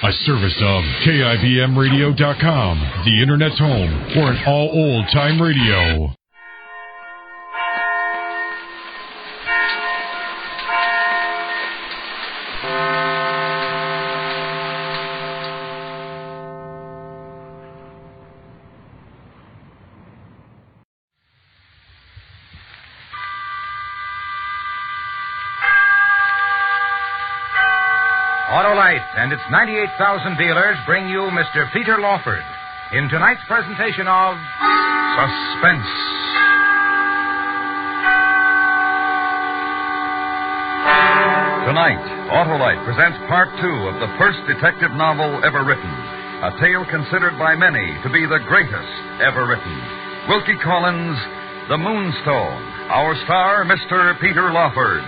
A service of KIBMradio.com, the Internet's home for an all old-time radio. Autolite and its 98,000 dealers bring you Mr. Peter Lawford in tonight's presentation of Suspense. Tonight, Autolite presents Part 2 of the first detective novel ever written, a tale considered by many to be the greatest ever written. Wilkie Collins' The Moonstone. Our star, Mr. Peter Lawford.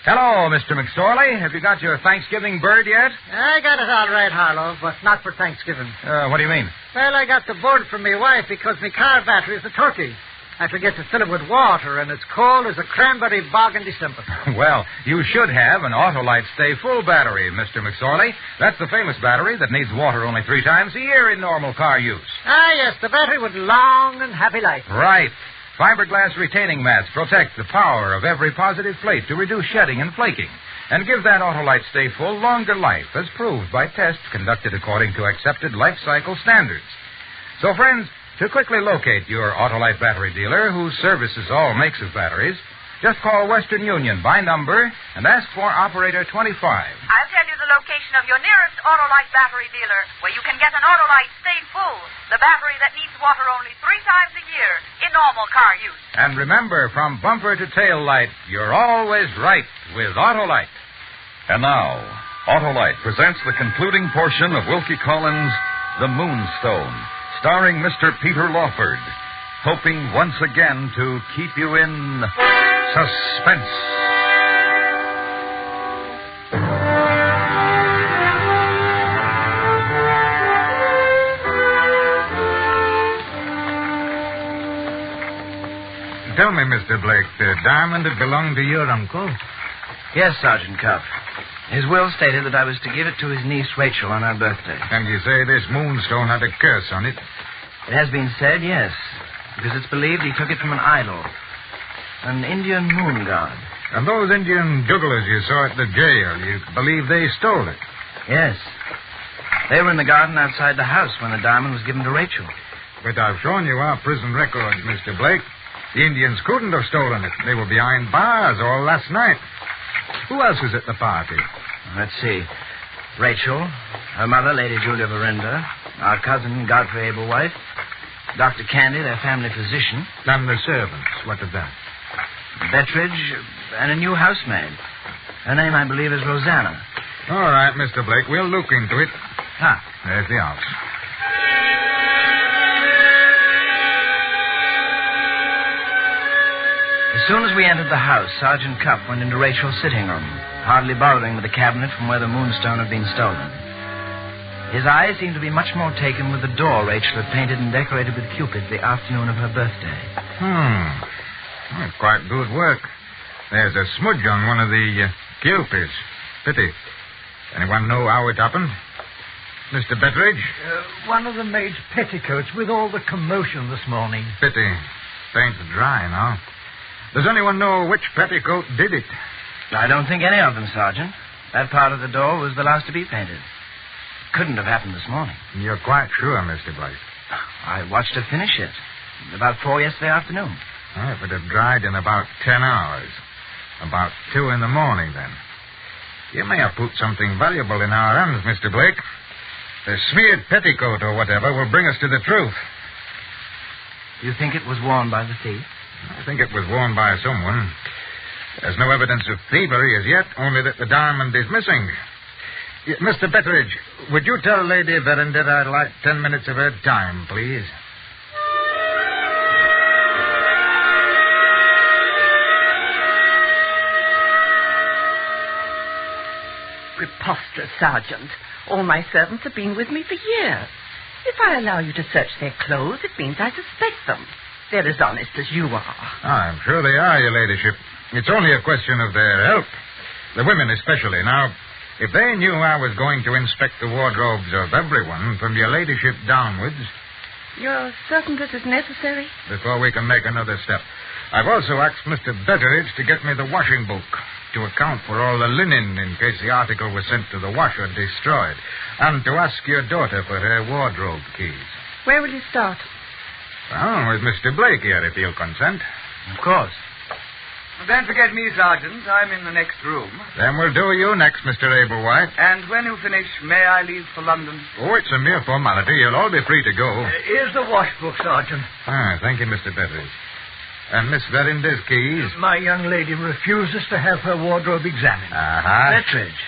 Hello, Mr. McSorley. Have you got your Thanksgiving bird yet? I got it all right, Harlow, but not for Thanksgiving. What do you mean? Well, I got the bird from my wife because my car battery is a turkey. I forget to fill it with water, and it's cold as a cranberry bog in December. Well, you should have an Autolite Stay Full battery, Mr. McSorley. That's the famous battery that needs water only 3 times a year in normal car use. Ah, yes, the battery with long and happy life. Right. Fiberglass retaining mats protect the power of every positive plate to reduce shedding and flaking and give that Autolite Stay Full longer life, as proved by tests conducted according to accepted life cycle standards. So, friends, to quickly locate your Autolite battery dealer who services all makes of batteries, just call Western Union by number and ask for Operator 25. I'll tell you the location of your nearest Autolite battery dealer, where you can get an Autolite Stay Full, the battery that needs water only 3 times a year in normal car use. And remember, from bumper to tail light, you're always right with Autolite. And now, Autolite presents the concluding portion of Wilkie Collins' The Moonstone, starring Mr. Peter Lawford, hoping once again to keep you in suspense. Tell me, Mr. Blake, the diamond had belonged to your uncle? Yes, Sergeant Cuff. His will stated that I was to give it to his niece Rachel on her birthday. And you say this Moonstone had a curse on it? It has been said, yes, because it's believed he took it from an idol, an Indian moon god. And those Indian jugglers you saw at the jail, you believe they stole it? Yes. They were in the garden outside the house when the diamond was given to Rachel. But I've shown you our prison records, Mr. Blake. The Indians couldn't have stolen it. They were behind bars all last night. Who else was at the party? Let's see. Rachel, her mother, Lady Julia Verinder, our cousin, Godfrey Abelwife, Dr. Candy, their family physician. And the servants. What of that? Bettridge, and a new housemaid. Her name, I believe, is Rosanna. All right, Mr. Blake. We'll look into it. Ah. There's the house. As soon as we entered the house, Sergeant Cuff went into Rachel's sitting room, hardly bothering with the cabinet from where the Moonstone had been stolen. His eyes seemed to be much more taken with the door Rachel had painted and decorated with cupids the afternoon of her birthday. Well, quite good work. There's a smudge on one of the cupids. Pity. Anyone know how it happened? Mr. Bettridge? One of the maid's petticoats with all the commotion this morning. Pity. Paint's dry now. Does anyone know which petticoat did it? I don't think any of them, Sergeant. That part of the door was the last to be painted. Couldn't have happened this morning. You're quite sure, Mr. Blake? I watched her finish it. About 4 yesterday afternoon. Well, it would have dried in about 10 hours. About 2 in the morning, then. You may have put something valuable in our hands, Mr. Blake. The smeared petticoat or whatever will bring us to the truth. You think it was worn by the thief? I think it was worn by someone. There's no evidence of thievery as yet, only that the diamond is missing. Mr. Bettridge, would you tell Lady Verinder I'd like 10 minutes of her time, please? Preposterous, Sergeant. All my servants have been with me for years. If I allow you to search their clothes, it means I suspect them. They're as honest as you are. I'm sure they are, Your Ladyship. It's only a question of their help. The women especially. Now, if they knew I was going to inspect the wardrobes of everyone, from your ladyship downwards... You're certain this is necessary? Before we can make another step. I've also asked Mr. Betteridge to get me the washing book to account for all the linen in case the article was sent to the washer destroyed, and to ask your daughter for her wardrobe keys. Where will you start? Well, with Mr. Blake here, if he'll consent. Of course. Don't forget me, Sergeant. I'm in the next room. Then we'll do you next, Mr. Ablewhite. And when you finish, may I leave for London? Oh, it's a mere formality. You'll all be free to go. Here's the wash book, Sergeant. Thank you, Mr. Betteridge. And Miss Verinder's keys? My young lady refuses to have her wardrobe examined. Betteridge.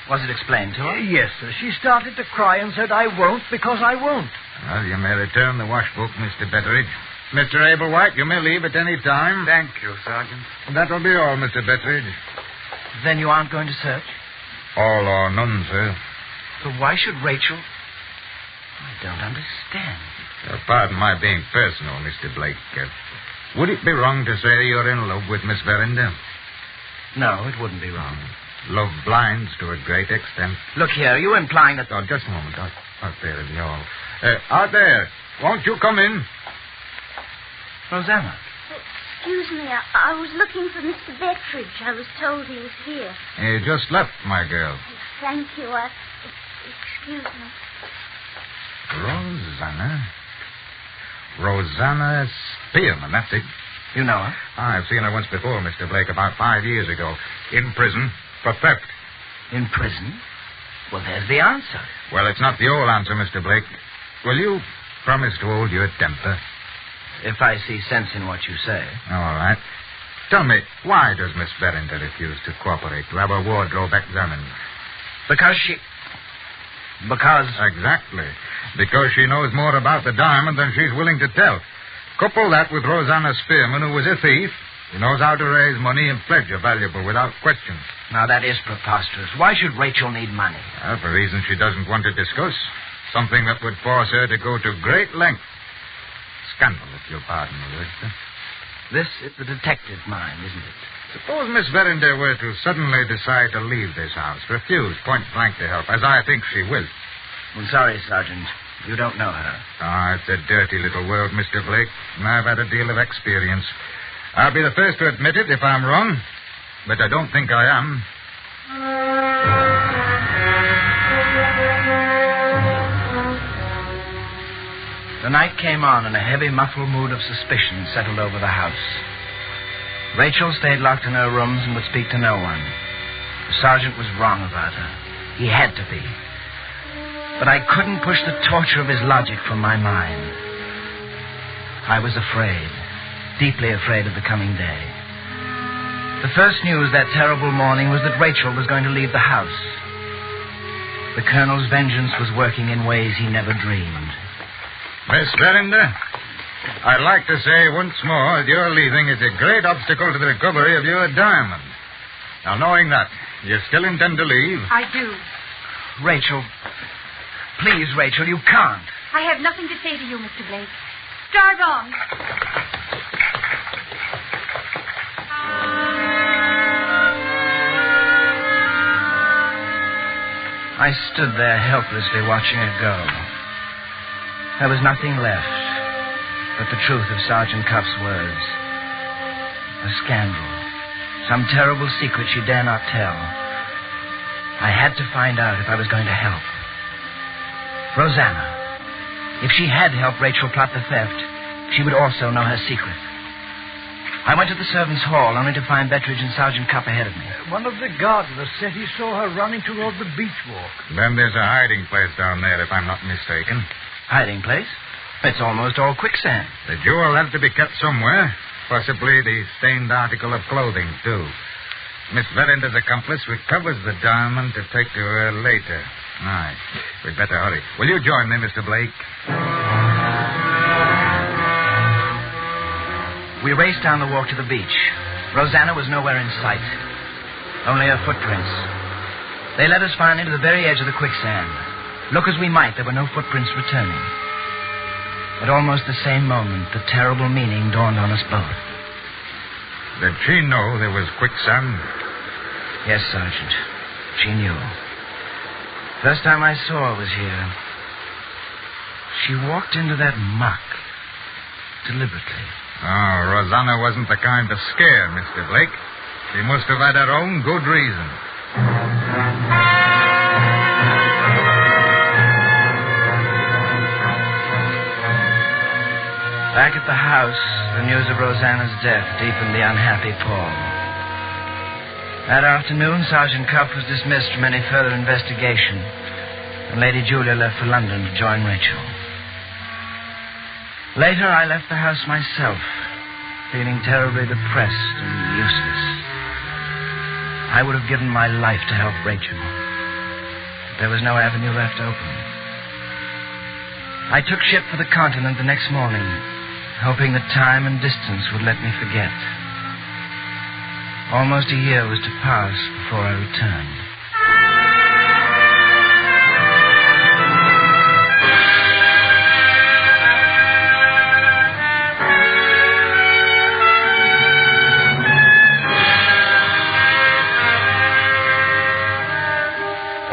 Was it explained to her? Yes, sir. She started to cry and said, I won't because I won't. Well, you may return the wash book, Mr. Betteridge. Mr. Ablewhite, you may leave at any time. Thank you, Sergeant. That'll be all, Mr. Betteridge. Then you aren't going to search? All or none, sir. But why should Rachel... I don't understand. Pardon my being personal, Mr. Blake. Would it be wrong to say you're in love with Miss Verinder? No, it wouldn't be wrong. Love blinds to a great extent. Look here, are you implying that... Oh, just a moment. Out there in the hall. Out there. Won't you come in? Rosanna. Excuse me, I was looking for Mr. Betteridge. I was told he was here. He just left, my girl. Thank you. Excuse me. Rosanna Spearman, that's it. You know her? I've seen her once before, Mr. Blake, about 5 years ago. In prison for theft. In prison? Well, there's the answer. Well, it's not the whole answer, Mr. Blake. Will you promise to hold your temper? If I see sense in what you say. All right. Tell me, why does Miss Verinder refuse to cooperate, to have her wardrobe examined? Because she... Because... Exactly. Because she knows more about the diamond than she's willing to tell. Couple that with Rosanna Spearman, who was a thief, who knows how to raise money and pledge a valuable without question. Now, that is preposterous. Why should Rachel need money? Well, for reasons she doesn't want to discuss. Something that would force her to go to great length. Scandal, if you'll pardon the word, sir. This is the detective's mind, isn't it? Suppose Miss Verinder were to suddenly decide to leave this house, refuse point blank to help, as I think she will. I'm sorry, Sergeant. You don't know her. It's a dirty little world, Mr. Blake, and I've had a deal of experience. I'll be the first to admit it if I'm wrong, but I don't think I am. The night came on, and a heavy, muffled mood of suspicion settled over the house. Rachel stayed locked in her rooms and would speak to no one. The sergeant was wrong about her. He had to be. But I couldn't push the torture of his logic from my mind. I was afraid, deeply afraid of the coming day. The first news that terrible morning was that Rachel was going to leave the house. The colonel's vengeance was working in ways he never dreamed. Miss Verinder, I'd like to say once more that your leaving is a great obstacle to the recovery of your diamond. Now, knowing that, you still intend to leave? I do. Rachel, please, Rachel, you can't. I have nothing to say to you, Mr. Blake. Drive on. I stood there helplessly watching her go. There was nothing left but the truth of Sergeant Cuff's words. A scandal. Some terrible secret she dare not tell. I had to find out if I was going to help. Rosanna. If she had helped Rachel plot the theft, she would also know her secret. I went to the servants' hall only to find Betteridge and Sergeant Cuff ahead of me. One of the gardeners said he saw her running toward the beach walk. Then there's a hiding place down there, if I'm not mistaken. Hiding place? It's almost all quicksand. The jewel had to be kept somewhere. Possibly the stained article of clothing, too. Miss Verinder's accomplice recovers the diamond to take to her later. Aye. We'd better hurry. Will you join me, Mr. Blake? We raced down the walk to the beach. Rosanna was nowhere in sight. Only her footprints. They led us finally to the very edge of the quicksand. Look as we might, there were no footprints returning. At almost the same moment, the terrible meaning dawned on us both. Did she know there was quicksand? Yes, Sergeant. She knew. First time I saw her was here. She walked into that muck deliberately. Oh, Rosanna wasn't the kind to scare, Mr. Blake. She must have had her own good reason. Back at the house, the news of Rosanna's death deepened the unhappy Paul. That afternoon, Sergeant Cuff was dismissed from any further investigation, and Lady Julia left for London to join Rachel. Later, I left the house myself, feeling terribly depressed and useless. I would have given my life to help Rachel, but there was no avenue left open. I took ship for the continent the next morning, hoping that time and distance would let me forget. Almost a year was to pass before I returned.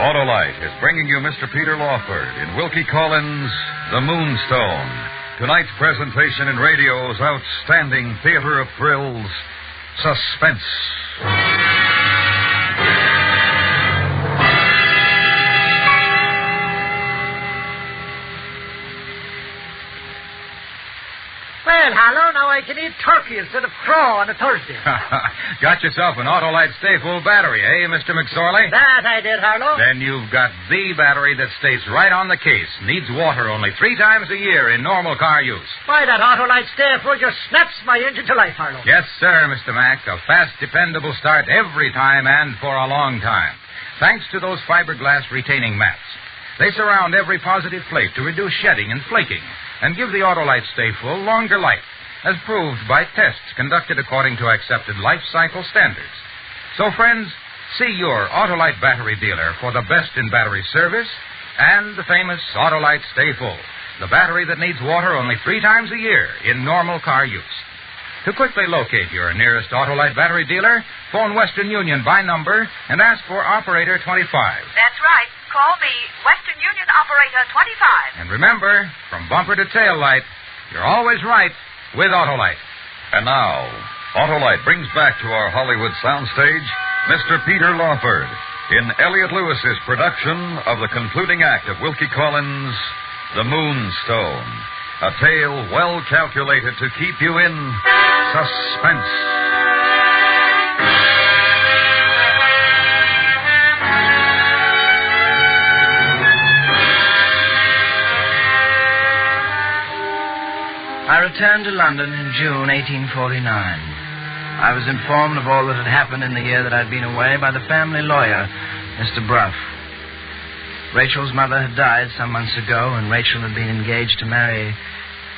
Autolite is bringing you Mr. Peter Lawford in Wilkie Collins' The Moonstone. Tonight's presentation in radio's outstanding theater of thrills, Suspense. Well, Harlow, now I can eat turkey instead of crow on a Thursday. Got yourself an Autolite Stay Full battery, eh, Mr. McSorley? That I did, Harlow. Then you've got the battery that stays right on the case. Needs water only 3 times a year in normal car use. Why, that Autolite Stay Full just snaps my engine to life, Harlow. Yes, sir, Mr. Mack. A fast, dependable start every time and for a long time. Thanks to those fiberglass retaining mats. They surround every positive plate to reduce shedding and flaking and give the Autolite Stay Full longer life, as proved by tests conducted according to accepted life cycle standards. So, friends, see your Autolite battery dealer for the best in battery service and the famous Autolite Stay Full, the battery that needs water only 3 times a year in normal car use. To quickly locate your nearest Autolite battery dealer, phone Western Union by number and ask for Operator 25. That's right. Call me, Western Union Operator 25. And remember, from bumper to tail light, you're always right with Autolite. And now, Autolite brings back to our Hollywood soundstage Mr. Peter Lawford in Elliot Lewis's production of the concluding act of Wilkie Collins' The Moonstone, a tale well calculated to keep you in suspense. I returned to London in June 1849. I was informed of all that had happened in the year that I'd been away by the family lawyer, Mr. Bruff. Rachel's mother had died some months ago, and Rachel had been engaged to marry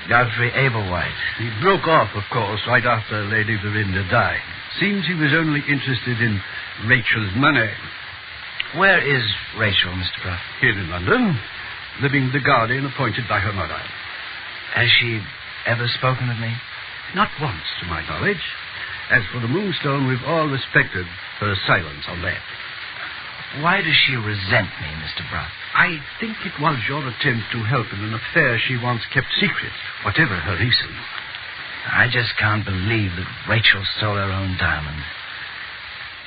Godfrey Ablewhite. He broke off, of course, right after Lady Verinda died. Seems he was only interested in Rachel's money. Where is Rachel, Mr. Bruff? Here in London, living with the guardian appointed by her mother. Has she ever spoken of me? Not once, to my knowledge. As for the Moonstone, we've all respected her silence on that. Why does she resent me, Mr. Bruff? I think it was your attempt to help in an affair she once kept secret, whatever her reason. I just can't believe that Rachel stole her own diamond.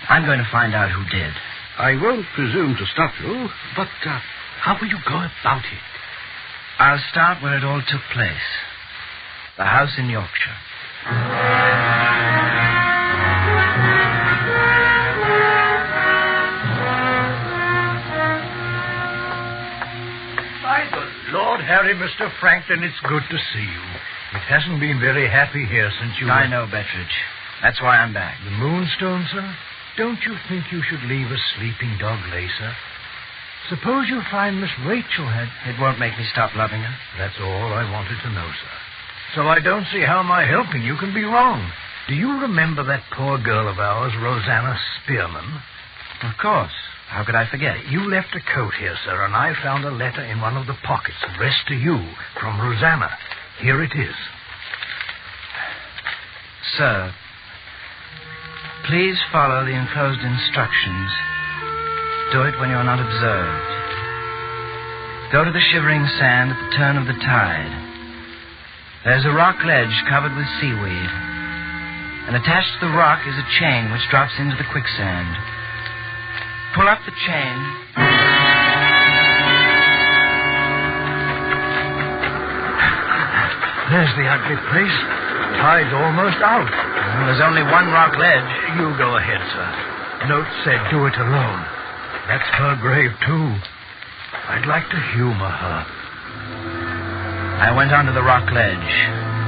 I'm going to find out who did. I won't presume to stop you, but how will you go about it? I'll start where it all took place. The house in Yorkshire. By the Lord Harry, Mr. Franklin, it's good to see you. It hasn't been very happy here since you... I know, Bettridge. That's why I'm back. The Moonstone, sir? Don't you think you should leave a sleeping dog lay, sir? Suppose you find Miss Rachel had... It won't make me stop loving her. That's all I wanted to know, sir. So I don't see how my helping you can be wrong. Do you remember that poor girl of ours, Rosanna Spearman? Of course. How could I forget? You left a coat here, sir, and I found a letter in one of the pockets addressed to you from Rosanna. Here it is. Sir, Please follow the enclosed instructions. Do it when you're not observed. Go to the shivering sand at the turn of the tide. There's a rock ledge covered with seaweed. And attached to the rock is a chain which drops into the quicksand. Pull up the chain. There's the ugly place. Tide's almost out. Well, there's only one rock ledge. You go ahead, sir. Note said do it alone. That's her grave, too. I'd like to humor her. I went onto the rock ledge.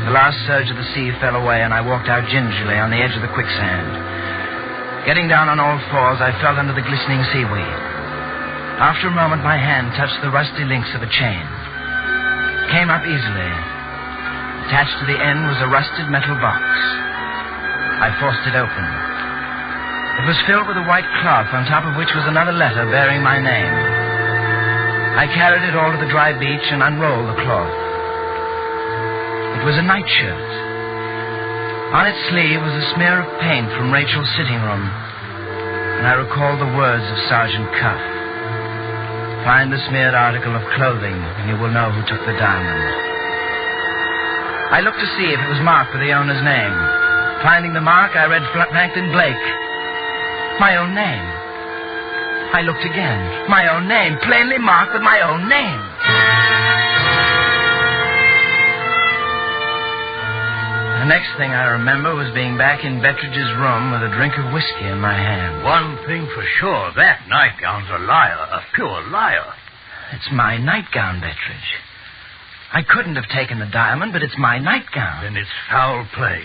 The last surge of the sea fell away, and I walked out gingerly on the edge of the quicksand. Getting down on all fours, I fell under the glistening seaweed. After a moment, my hand touched the rusty links of a chain. It came up easily. Attached to the end was a rusted metal box. I forced it open. It was filled with a white cloth, on top of which was another letter bearing my name. I carried it all to the dry beach and unrolled the cloth. It was a nightshirt. On its sleeve was a smear of paint from Rachel's sitting room, and I recalled the words of Sergeant Cuff. Find the smeared article of clothing, and you will know who took the diamond. I looked to see if it was marked with the owner's name. Finding the mark, I read Franklin Blake. My own name. I looked again. My own name, plainly marked with my own name. The next thing I remember was being back in Bettridge's room with a drink of whiskey in my hand. One thing for sure, that nightgown's a liar, a pure liar. It's my nightgown, Bettridge. I couldn't have taken the diamond, but it's my nightgown. Then it's foul play.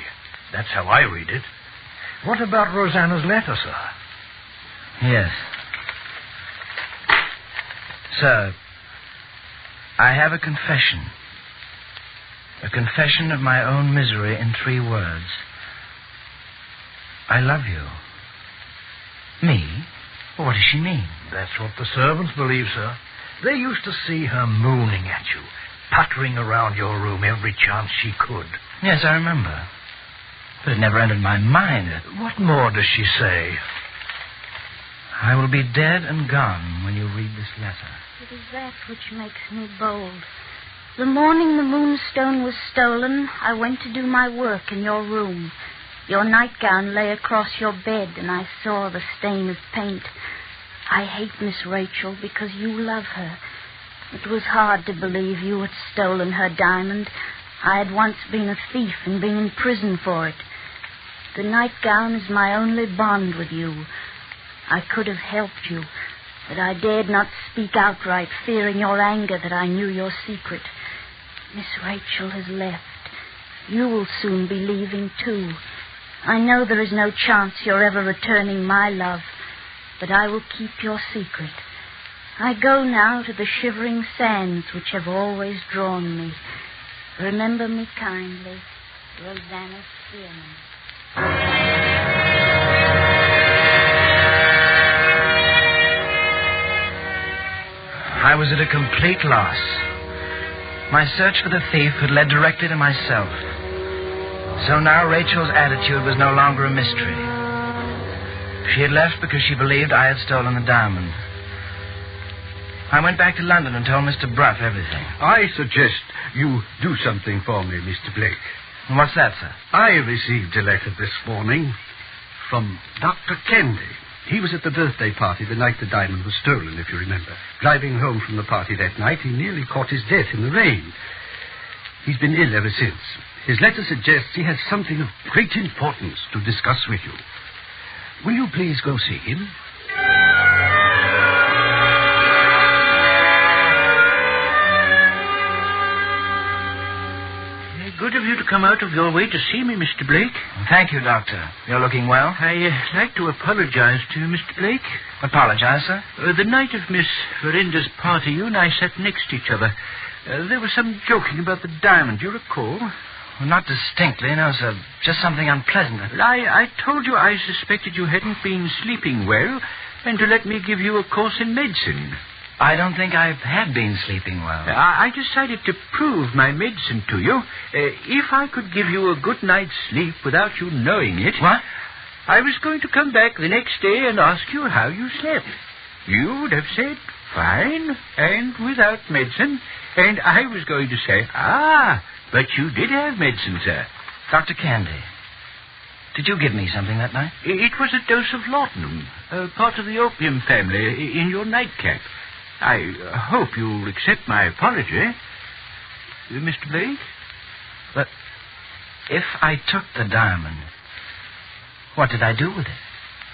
That's how I read it. What about Rosanna's letter, sir? Yes. Sir, I have a confession. A confession of my own misery in 3 words. I love you. Me? What does she mean? That's what the servants believe, sir. They used to see her mooning at you, puttering around your room every chance she could. Yes, I remember. But it never entered my mind. What more does she say? I will be dead and gone when you read this letter. It is that which makes me bold. The morning the Moonstone was stolen, I went to do my work in your room. Your nightgown lay across your bed, and I saw the stain of paint. I hate Miss Rachel because you love her. It was hard to believe you had stolen her diamond. I had once been a thief and been in prison for it. The nightgown is my only bond with you. I could have helped you, but I dared not speak outright, fearing your anger that I knew your secret. Miss Rachel has left. You will soon be leaving, too. I know there is no chance you're ever returning my love, but I will keep your secret. I go now to the shivering sands which have always drawn me. Remember me kindly, Rosanna Spearman. I was at a complete loss. My search for the thief had led directly to myself. So now Rachel's attitude was no longer a mystery. She had left because she believed I had stolen the diamond. I went back to London and told Mr. Bruff everything. I suggest you do something for me, Mr. Blake. What's that, sir? I received a letter this morning from Dr. Kendi. He was at the birthday party the night the diamond was stolen, if you remember. Driving home from the party that night, he nearly caught his death in the rain. He's been ill ever since. His letter suggests he has something of great importance to discuss with you. Will you please go see him? Good of you to come out of your way to see me, Mr. Blake. Thank you, Doctor. You're looking well. I'd like to apologize to you, Mr. Blake. Apologize, sir? The night of Miss Verinda's party, you and I sat next to each other. There was some joking about the diamond, do you recall? Well, not distinctly, no, sir. Just something unpleasant. I told you I suspected you hadn't been sleeping well, and to let me give you a course in medicine. I don't think I had been sleeping well. I decided to prove my medicine to you. If I could give you a good night's sleep without you knowing it... What? I was going to come back the next day and ask you how you slept. You would have said, fine, and without medicine. And I was going to say, but you did have medicine, sir. Dr. Candy, did you give me something that night? It was a dose of laudanum, part of the opium family, in your nightcap. I hope you'll accept my apology. Mr. Blake? But if I took the diamond, what did I do with it?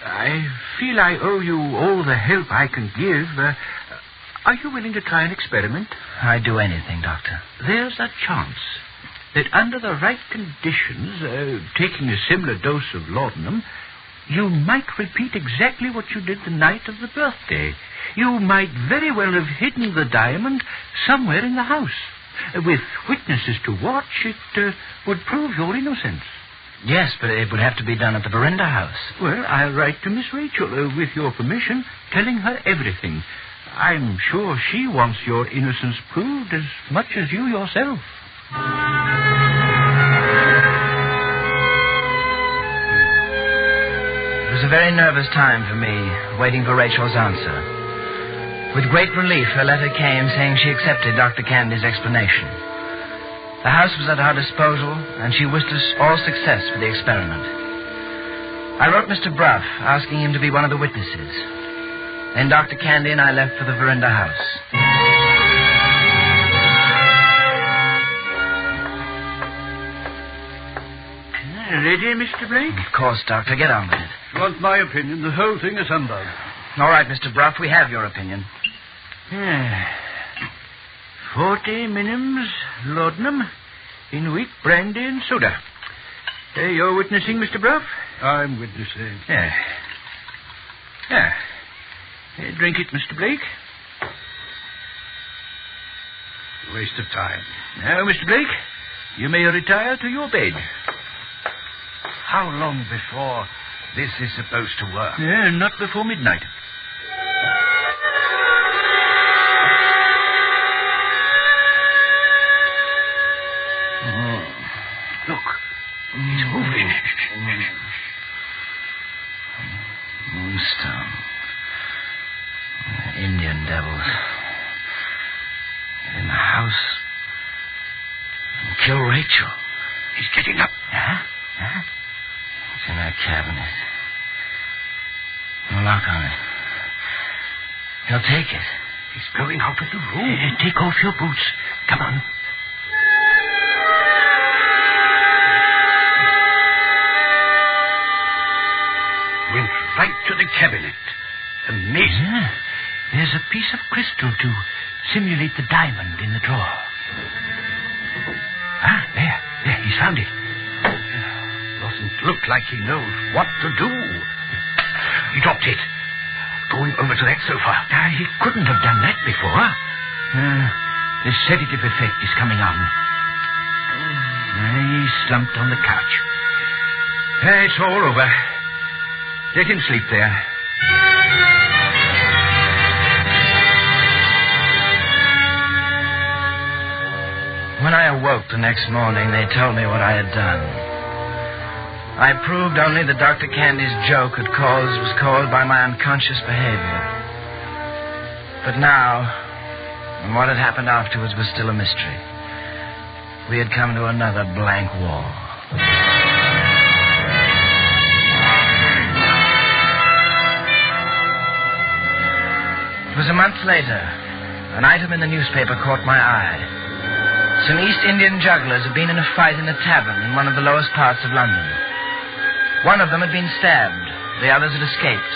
I feel I owe you all the help I can give. Are you willing to try an experiment? I'd do anything, Doctor. There's a chance that under the right conditions, taking a similar dose of laudanum, you might repeat exactly what you did the night of the birthday. You might very well have hidden the diamond somewhere in the house. With witnesses to watch, it would prove your innocence. Yes, but it would have to be done at the Verinda house. Well, I'll write to Miss Rachel, with your permission, telling her everything. I'm sure she wants your innocence proved as much as you yourself. It was a very nervous time for me, waiting for Rachel's answer. With great relief, her letter came saying she accepted Dr. Candy's explanation. The house was at our disposal, and she wished us all success for the experiment. I wrote Mr. Bruff, asking him to be one of the witnesses. Then Dr. Candy and I left for the Verinda house. Ready, Mr. Blake? Of course, Doctor. Get on with it. If you want my opinion, the whole thing is humbug. All right, Mr. Bruff, we have your opinion. 40 minims laudanum in weak brandy and soda. You're witnessing, Mr. Bruff? I'm witnessing. Drink it, Mr. Blake. Waste of time. Now, Mr. Blake, you may retire to your bed. How long before this is supposed to work? Not before midnight. Look, he's moving. Moonstone. Indian devils. Get in the house and kill Rachel. He's getting up. Huh? It's in that cabinet. No lock on it. He'll take it. He's going out of the room. Take off your boots. Come on. Went right to the cabinet. Amazing. There's a piece of crystal to simulate the diamond in the drawer. There, he's found it. Doesn't look like he knows what to do. He dropped it. Going over to that sofa. He couldn't have done that before. The sedative effect is coming on. He's slumped on the couch. It's all over. Let him sleep there. When I awoke the next morning, they told me what I had done. I proved only that Dr. Candy's joke was caused by my unconscious behavior. But now, and what had happened afterwards was still a mystery. We had come to another blank wall. It was a month later. An item in the newspaper caught my eye. Some East Indian jugglers had been in a fight in a tavern in one of the lowest parts of London. One of them had been stabbed. The others had escaped.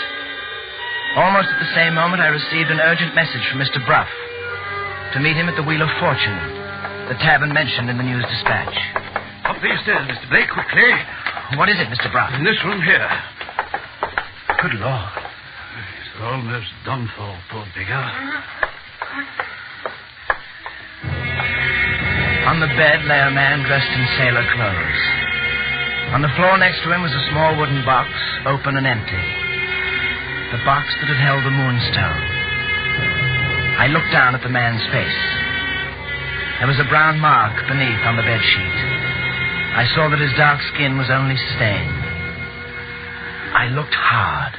Almost at the same moment, I received an urgent message from Mr. Bruff to meet him at the Wheel of Fortune, the tavern mentioned in the news dispatch. Up these stairs, Mr. Blake, quickly. What is it, Mr. Bruff? In this room here. Good Lord. He's almost done for, poor beggar. On the bed lay a man dressed in sailor clothes. On the floor next to him was a small wooden box, open and empty. The box that had held the Moonstone. I looked down at the man's face. There was a brown mark beneath on the bedsheet. I saw that his dark skin was only stained. I looked hard.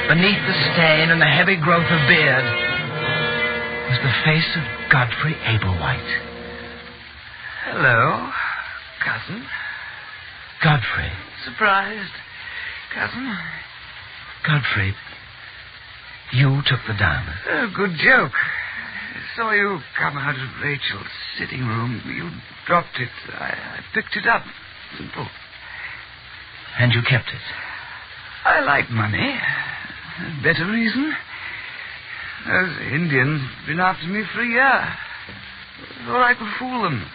Beneath the stain and the heavy growth of beard was the face of Godfrey Ablewhite. Hello, cousin. Godfrey. Surprised, cousin? Godfrey, you took the diamond. Oh, good joke. Saw you come out of Rachel's sitting room. You dropped it. I picked it up. Simple. And you kept it? I like money. Better reason. Those Indians have been after me for a year. Thought I could fool them.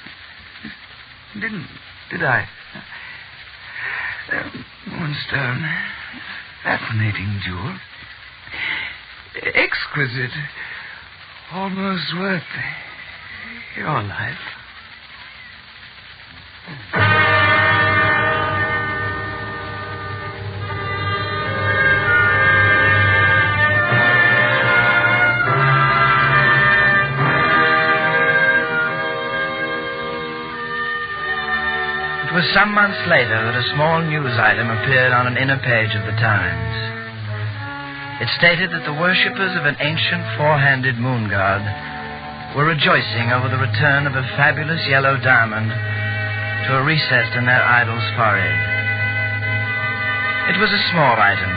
Didn't, did I? Moonstone. Fascinating jewel. Exquisite. Almost worth your life. It was some months later that a small news item appeared on an inner page of the Times. It stated that the worshippers of an ancient four-handed moon god were rejoicing over the return of a fabulous yellow diamond to a recess in their idol's forehead. It was a small item.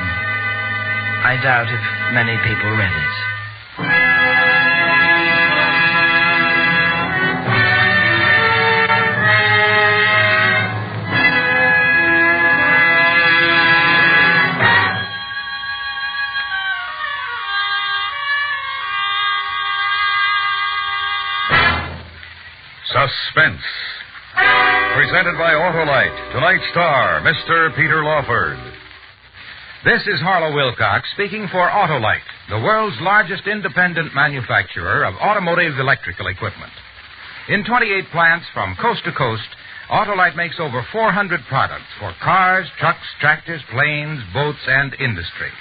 I doubt if many people read it. Suspense. Presented by Autolite. Tonight's star, Mr. Peter Lawford. This is Harlow Wilcox speaking for Autolite, the world's largest independent manufacturer of automotive electrical equipment. In 28 plants from coast to coast, Autolite makes over 400 products for cars, trucks, tractors, planes, boats, and industry.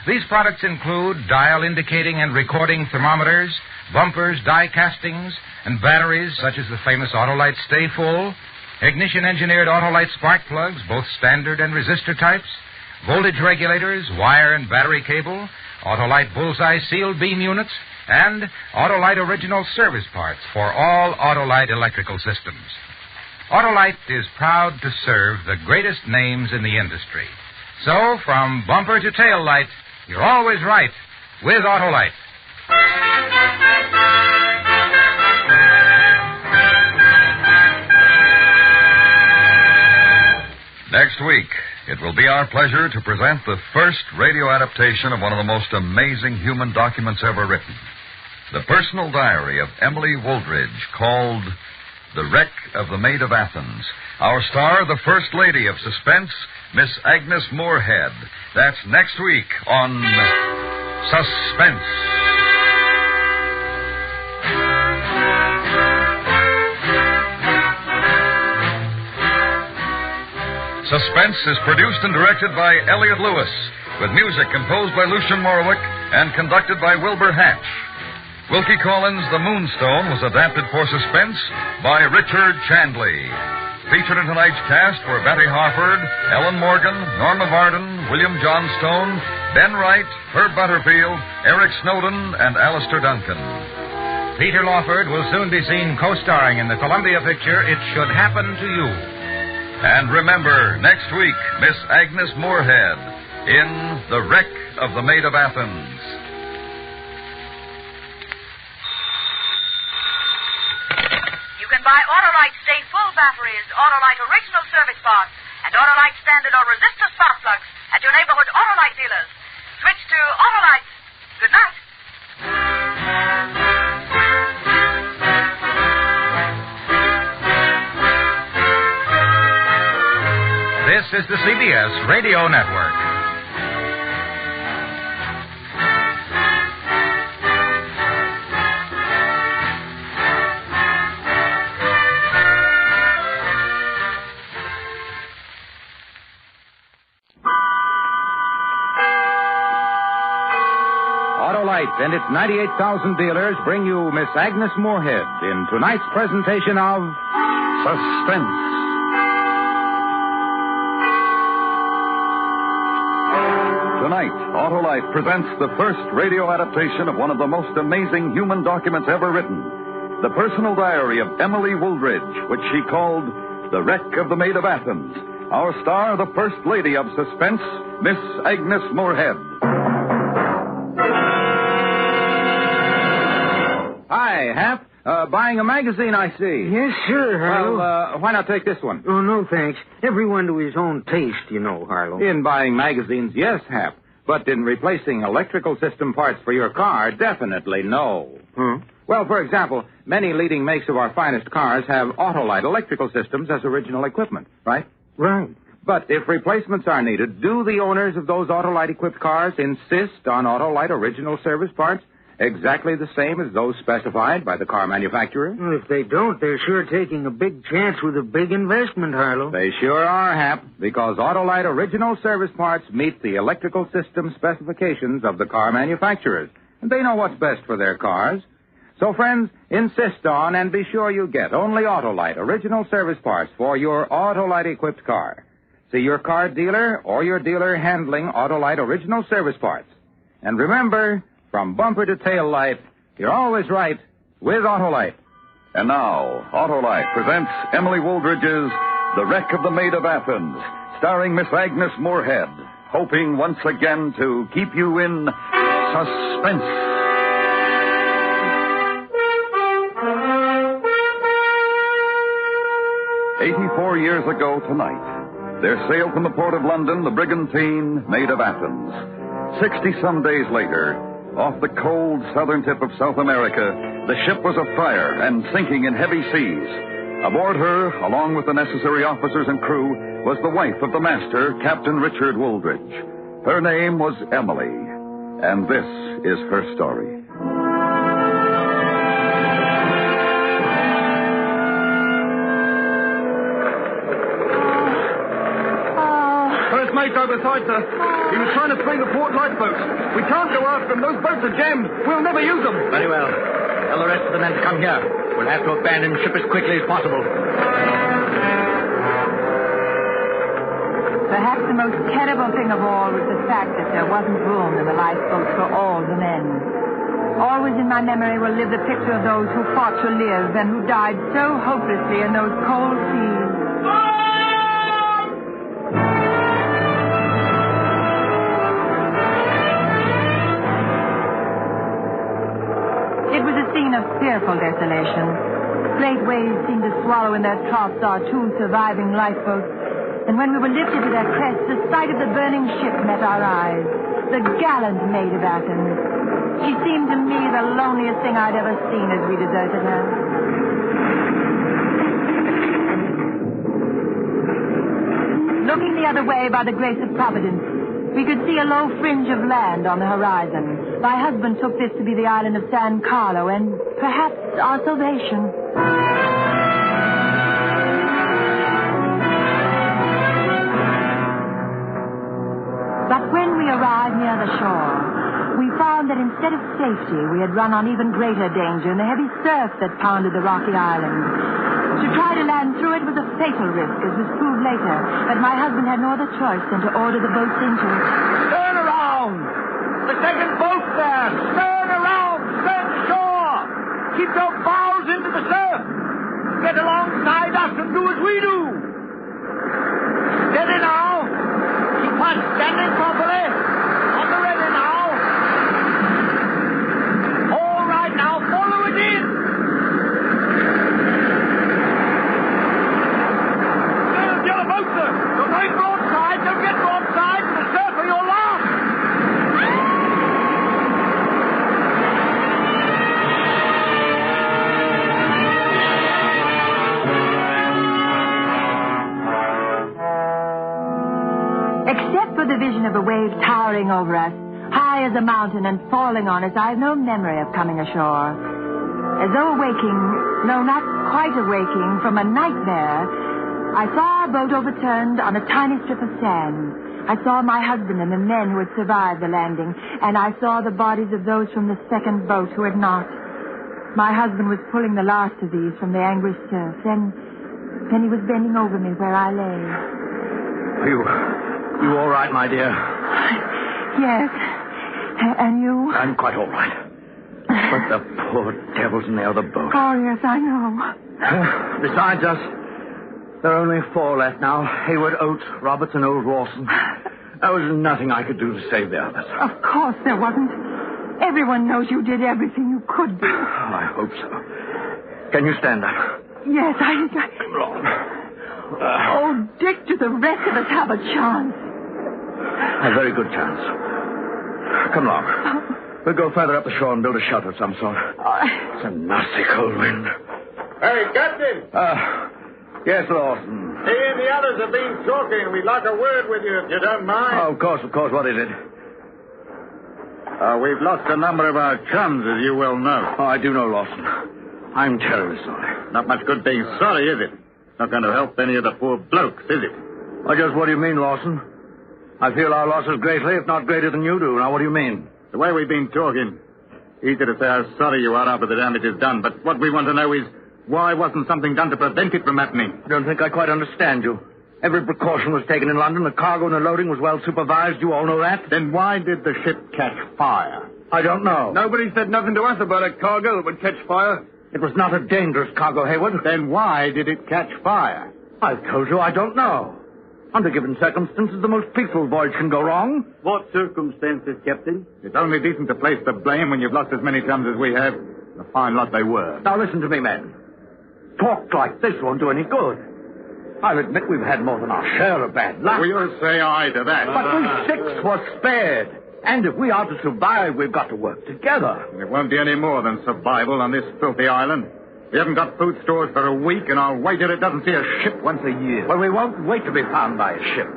These products include dial indicating and recording thermometers, bumpers, die castings, and batteries such as the famous Autolite Stay Full, ignition-engineered Autolite spark plugs, both standard and resistor types, voltage regulators, wire and battery cable, Autolite Bullseye sealed beam units, and Autolite original service parts for all Autolite electrical systems. Autolite is proud to serve the greatest names in the industry. So, from bumper to tail light, you're always right with Autolite. Next week, it will be our pleasure to present the first radio adaptation of one of the most amazing human documents ever written. The personal diary of Emily Wooldridge, called The Wreck of the Maid of Athens. Our star, the First Lady of Suspense, Miss Agnes Moorehead. That's next week on Suspense. Suspense is produced and directed by Elliot Lewis, with music composed by Lucian Morwick and conducted by Wilbur Hatch. Wilkie Collins' The Moonstone was adapted for Suspense by Richard Chandley. Featured in tonight's cast were Betty Harford, Ellen Morgan, Norma Varden, William Johnstone, Ben Wright, Herb Butterfield, Eric Snowden, and Alistair Duncan. Peter Lawford will soon be seen co-starring in the Columbia picture It Should Happen to You. And remember, next week, Miss Agnes Moorehead in The Wreck of the Maid of Athens. You can buy Autolite Stay Full batteries, Autolite original service parts, and Autolite standard or resistor spark plugs at your neighborhood Autolite dealers. Switch to Autolite. Good night. This is the CBS Radio Network. Autolite and its 98,000 dealers bring you Miss Agnes Moorehead in tonight's presentation of Suspense. Tonight, Autolite presents the first radio adaptation of one of the most amazing human documents ever written. The personal diary of Emily Wooldridge, which she called The Wreck of the Maid of Athens. Our star, the First Lady of Suspense, Miss Agnes Moorehead. Hi, Hap. Buying a magazine, I see. Yes, sir, Harlow. Well, why not take this one? Oh, no, thanks. Everyone to his own taste, you know, Harlow. In buying magazines, yes, Hap. But in replacing electrical system parts for your car, definitely no. Well, for example, many leading makes of our finest cars have Autolite electrical systems as original equipment, right? Right. But if replacements are needed, do the owners of those Autolite-equipped cars insist on Autolite original service parts exactly the same as those specified by the car manufacturer? Well, if they don't, they're sure taking a big chance with a big investment, Harlow. They sure are, Hap, because Autolite original service parts meet the electrical system specifications of the car manufacturers. And they know what's best for their cars. So, friends, insist on and be sure you get only Autolite original service parts for your Autolite-equipped car. See your car dealer or your dealer handling Autolite original service parts. And remember, from bumper to tail light, you're always right with Autolite. And now, Autolite presents Emily Wooldridge's The Wreck of the Maid of Athens, starring Miss Agnes Moorehead, hoping once again to keep you in suspense. "84 years ago tonight, there sailed from the port of London the brigantine Maid of Athens. 60-some days later, off the cold southern tip of South America, the ship was afire and sinking in heavy seas. Aboard her, along with the necessary officers and crew, was the wife of the master, Captain Richard Wooldridge. Her name was Emily, and this is her story. First mate overside, sir. He was trying to swing the port lifeboats. We can't go after them. Those boats are jammed. We'll never use them. Very well. Tell the rest of the men to come here. We'll have to abandon ship as quickly as possible. Perhaps the most terrible thing of all was the fact that there wasn't room in the lifeboats for all the men. Always in my memory will live the picture of those who fought to live and who died so hopelessly in those cold seas. It was a scene of fearful desolation. Great waves seemed to swallow in their troughs our two surviving lifeboats. And when we were lifted to their crests, the sight of the burning ship met our eyes. The gallant Maid of Athens. She seemed to me the loneliest thing I'd ever seen as we deserted her. Looking the other way by the grace of Providence, we could see a low fringe of land on the horizon. My husband took this to be the island of San Carlo and perhaps our salvation. But when we arrived near the shore, we found that instead of safety, we had run on even greater danger in the heavy surf that pounded the rocky island. To try to land through it was a fatal risk, as was proved later, but my husband had no other choice than to order the boats into it. Turn around! The second boat there! Turn around! Turn shore! Keep your bows into the surf! Get alongside us and do as we do! Steady now! Keep on standing properly! On the ready now! All right now, follow it in! There's your boat, sir! You're going broadside, don't get broadside to the surf or you're lost! Except for the vision of a wave towering over us, high as a mountain and falling on us, I have no memory of coming ashore. As though awaking, no, not quite awaking, from a nightmare, I saw our boat overturned on a tiny strip of sand. I saw my husband and the men who had survived the landing, and I saw the bodies of those from the second boat who had not. My husband was pulling the last of these from the angry surf. Then he was bending over me where I lay. Are you all right, my dear? Yes. And you? I'm quite all right. But the poor devils in the other boat. Oh, yes, I know. Besides us, there are only 4 left now. Hayward, Oates, Roberts, and old Rawson. There was nothing I could do to save the others. Of course there wasn't. Everyone knows you did everything you could do. I hope so. Can you stand up? Yes, Oh, Dick, do the rest of us have a chance? A very good chance. Come along. We'll go further up the shore and build a shelter of some sort. It's a nasty cold wind. Hey, Captain! Yes, Lawson. He and the others have been talking. We'd like a word with you, if you don't mind. Oh, of course. What is it? We've lost a number of our chums, as you well know. Oh, I do know, Lawson. I'm terribly sorry. Not much good being sorry, is it? Not going to help any of the poor blokes, is it? Well, just what do you mean, Lawson? I feel our loss is greatly, if not greater than you do. Now, what do you mean? The way we've been talking. Easy to say how sorry you are after the damage is done, but what we want to know is why wasn't something done to prevent it from happening? I don't think I quite understand you. Every precaution was taken in London. The cargo and the loading was well supervised. You all know that. Then why did the ship catch fire? I don't know. Nobody said nothing to us about a cargo that would catch fire. It was not a dangerous cargo, Hayward. Then why did it catch fire? I've told you I don't know. Under given circumstances, the most peaceful voyage can go wrong. What circumstances, Captain? It's only decent to place the blame when you've lost as many chums as we have. A fine lot they were. Now listen to me, men. Talk like this won't do any good. I'll admit we've had more than our share of bad luck. We'll say aye to that. But we 6 were spared. And if we are to survive, we've got to work together. It won't be any more than survival on this filthy island. We haven't got food stores for a week, and I'll wager it doesn't see a ship once a year. Well, we won't wait to be found by a ship.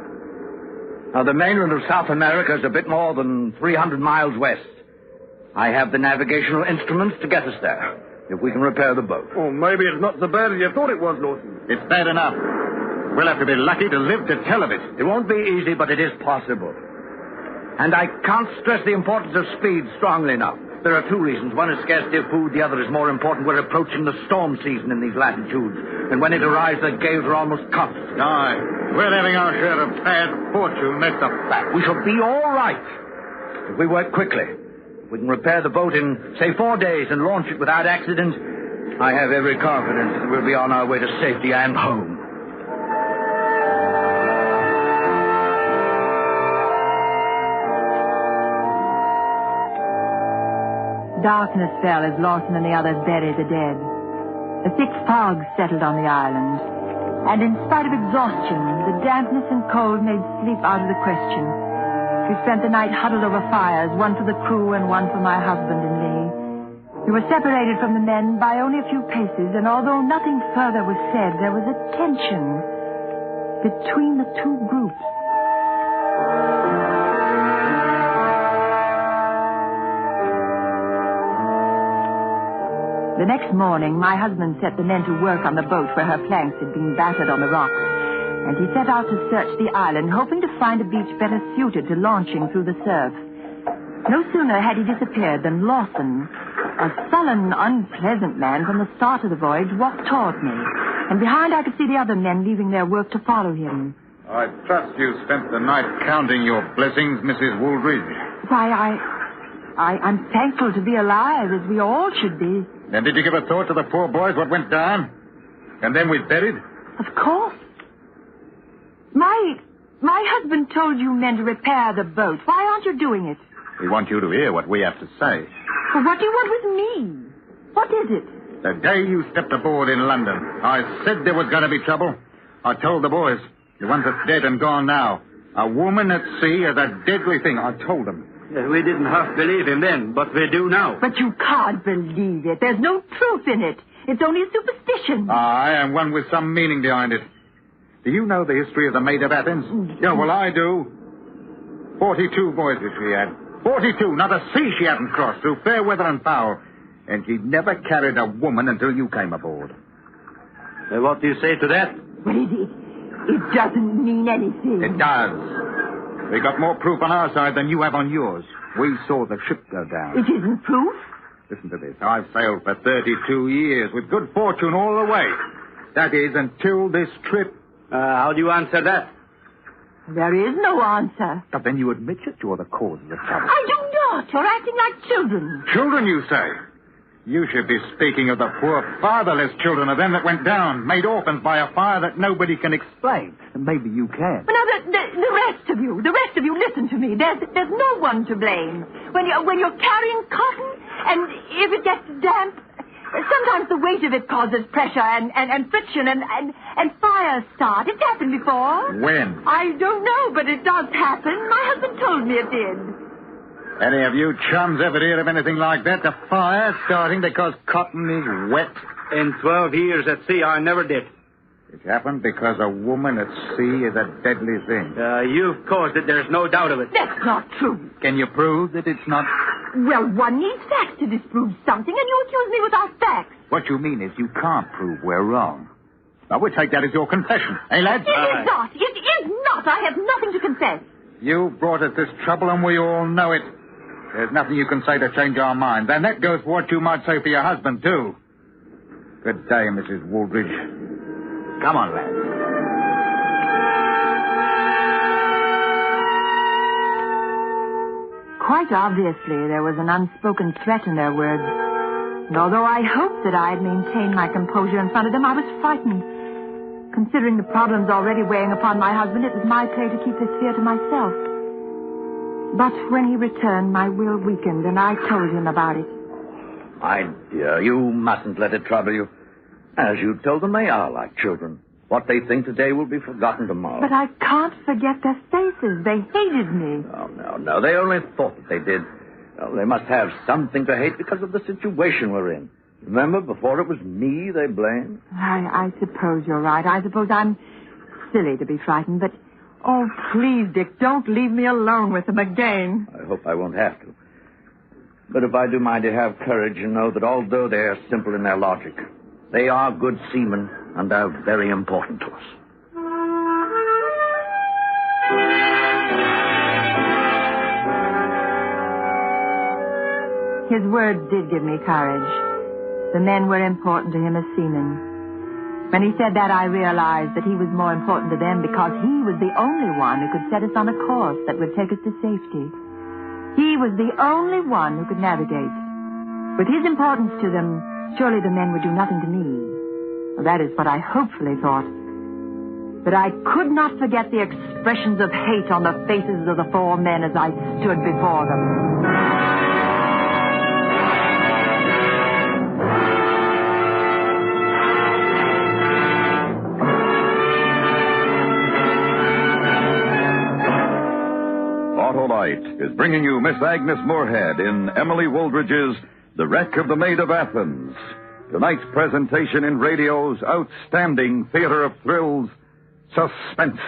Now, the mainland of South America is a bit more than 300 miles west. I have the navigational instruments to get us there, if we can repair the boat. Oh, maybe it's not so bad as you thought it was, Lawson. It's bad enough. We'll have to be lucky to live to tell of it. It won't be easy, but it is possible. And I can't stress the importance of speed strongly enough. There are 2 reasons. One is scarcity of food. The other is more important. We're approaching the storm season in these latitudes. And when it arrives, the gales are almost constant. Aye. We're having our share of bad fortune. That's a fact. We shall be all right if we work quickly. If we can repair the boat in, say, 4 days and launch it without accident, I have every confidence that we'll be on our way to safety and home. Darkness fell as Lawson and the others buried the dead. A thick fog settled on the island, and in spite of exhaustion, the dampness and cold made sleep out of the question. We spent the night huddled over fires, one for the crew and one for my husband and me. We were separated from the men by only a few paces, and although nothing further was said, there was a tension between the 2 groups. The next morning, my husband set the men to work on the boat where her planks had been battered on the rocks, and he set out to search the island, hoping to find a beach better suited to launching through the surf. No sooner had he disappeared than Lawson, a sullen, unpleasant man from the start of the voyage, walked toward me, and behind I could see the other men leaving their work to follow him. I trust you spent the night counting your blessings, Mrs. Woolridge. Why, I'm thankful to be alive, as we all should be. Then did you give a thought to the poor boys, what went down? And then we buried? Of course. My husband told you men to repair the boat. Why aren't you doing it? We want you to hear what we have to say. Well, what do you want with me? What is it? The day you stepped aboard in London, I said there was going to be trouble. I told the boys, the one that's dead and gone now, a woman at sea is a deadly thing. I told them. We didn't half believe him then, but we do now. But you can't believe it. There's no truth in it. It's only a superstition. Aye, and one with some meaning behind it. Do you know the history of the Maid of Athens? Yeah, well, I do. 42 voyages she had. 42, not a sea she hadn't crossed, through fair weather and foul. And she never carried a woman until you came aboard. What do you say to that? Well, it doesn't mean anything. It does. We got more proof on our side than you have on yours. We saw the ship go down. It isn't proof? Listen to this. I've sailed for 32 years with good fortune all the way. That is, until this trip. How do you answer that? There is no answer. But then you admit that you're the cause of the trouble. I do not. You're acting like children. Children, you say? You should be speaking of the poor fatherless children, of them that went down, made orphans by a fire that nobody can explain. And maybe you can. Well, now, the rest of you, listen to me. There's no one to blame. When you're carrying cotton, and if it gets damp, sometimes the weight of it causes pressure and friction and fires start. It's happened before. When? I don't know, but it does happen. My husband told me it did. Any of you chums ever hear of anything like that? A fire starting because cotton is wet? In 12 years at sea, I never did. It happened because a woman at sea is a deadly thing. You've caused it. There's no doubt of it. That's not true. Can you prove that it's not? Well, one needs facts to disprove something, and you accuse me without facts. What you mean is you can't prove we're wrong. Now, we'll take that as your confession. Eh, lads? It is not. It is not. I have nothing to confess. You brought us this trouble, and we all know it. There's nothing you can say to change our mind. And that goes for what you might say for your husband, too. Good day, Mrs. Woolridge. Come on, lads. Quite obviously, there was an unspoken threat in their words. And although I hoped that I had maintained my composure in front of them, I was frightened. Considering the problems already weighing upon my husband, it was my play to keep this fear to myself. But when he returned, my will weakened, and I told him about it. My dear, you mustn't let it trouble you. As you told them, they are like children. What they think today will be forgotten tomorrow. But I can't forget their faces. They hated me. Oh, no. They only thought that they did. Well, they must have something to hate because of the situation we're in. Remember, before it was me they blamed? I suppose you're right. I suppose I'm silly to be frightened, but... Oh, please, Dick, don't leave me alone with them again. I hope I won't have to. But if I do mind to have courage and know that although they are simple in their logic, they are good seamen and are very important to us. His words did give me courage. The men were important to him as seamen. When he said that, I realized that he was more important to them because he was the only one who could set us on a course that would take us to safety. He was the only one who could navigate. With his importance to them, surely the men would do nothing to me. Well, that is what I hopefully thought. But I could not forget the expressions of hate on the faces of the four men as I stood before them. Autolite is bringing you Miss Agnes Moorehead in Emily Wooldridge's The Wreck of the Maid of Athens. Tonight's presentation in radio's outstanding theater of thrills, Suspense.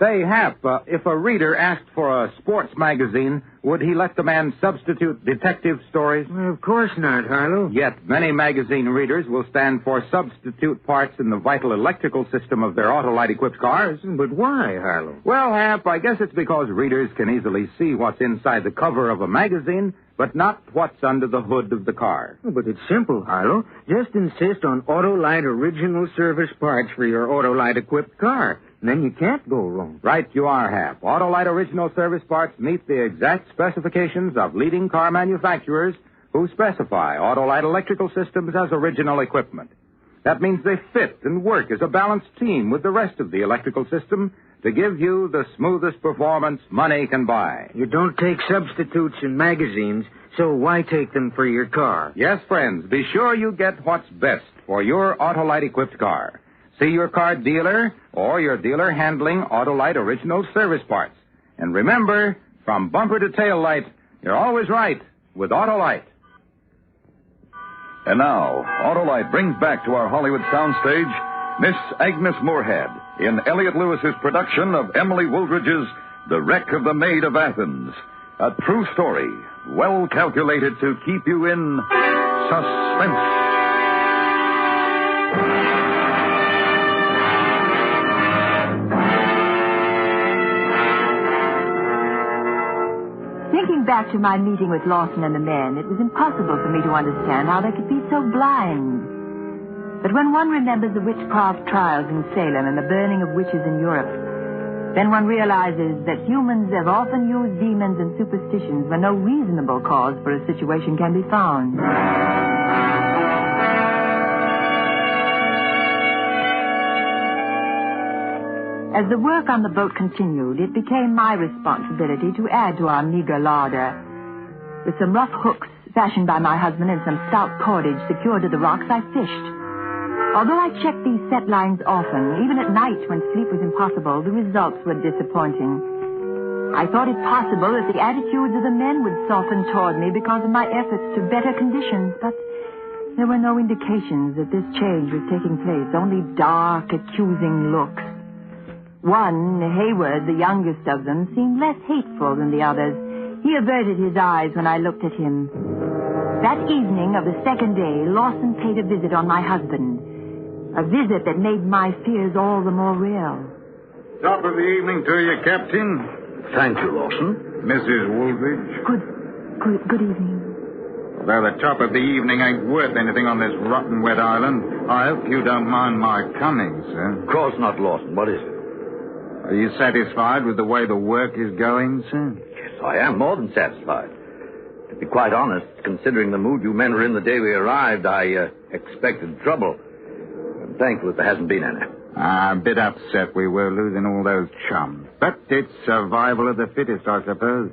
Say, Hap, if a reader asked for a sports magazine, would he let the man substitute detective stories? Well, of course not, Harlow. Yet many magazine readers will stand for substitute parts in the vital electrical system of their Autolite-equipped cars. But why, Harlow? Well, Hap, I guess it's because readers can easily see what's inside the cover of a magazine, but not what's under the hood of the car. But it's simple, Harlow. Just insist on Autolite original service parts for your Autolite-equipped car. And then you can't go wrong. Right you are, Hap. Autolite original service parts meet the exact specifications of leading car manufacturers who specify Autolite electrical systems as original equipment. That means they fit and work as a balanced team with the rest of the electrical system to give you the smoothest performance money can buy. You don't take substitutes in magazines, so why take them for your car? Yes, friends, be sure you get what's best for your Autolite-equipped car. See your car dealer or your dealer handling Autolite original service parts. And remember, from bumper to tail light, you're always right with Autolite. And now, Autolite brings back to our Hollywood soundstage Miss Agnes Moorehead in Elliot Lewis's production of Emily Wooldridge's The Wreck of the Maid of Athens. A true story, well calculated to keep you in suspense. Thinking back after my meeting with Lawson and the men, it was impossible for me to understand how they could be so blind. But when one remembers the witchcraft trials in Salem and the burning of witches in Europe, then one realizes that humans have often used demons and superstitions when no reasonable cause for a situation can be found. As the work on the boat continued, it became my responsibility to add to our meager larder. With some rough hooks fashioned by my husband and some stout cordage secured to the rocks, I fished. Although I checked these set lines often, even at night when sleep was impossible, the results were disappointing. I thought it possible that the attitudes of the men would soften toward me because of my efforts to better conditions, but there were no indications that this change was taking place, only dark, accusing looks. One, Hayward, the youngest of them, seemed less hateful than the others. He averted his eyes when I looked at him. That evening of the second day, Lawson paid a visit on my husband. A visit that made my fears all the more real. Top of the evening to you, Captain. Thank you, Lawson. Mrs. Woolridge. Good evening. Although the top of the evening ain't worth anything on this rotten wet island, I hope you don't mind my coming, sir. Of course not, Lawson. What is it? Are you satisfied with the way the work is going, sir? Yes, I am more than satisfied. To be quite honest, considering the mood you men were in the day we arrived, I expected trouble. I'm thankful that there hasn't been any. A bit upset we were losing all those chums. But it's survival of the fittest, I suppose.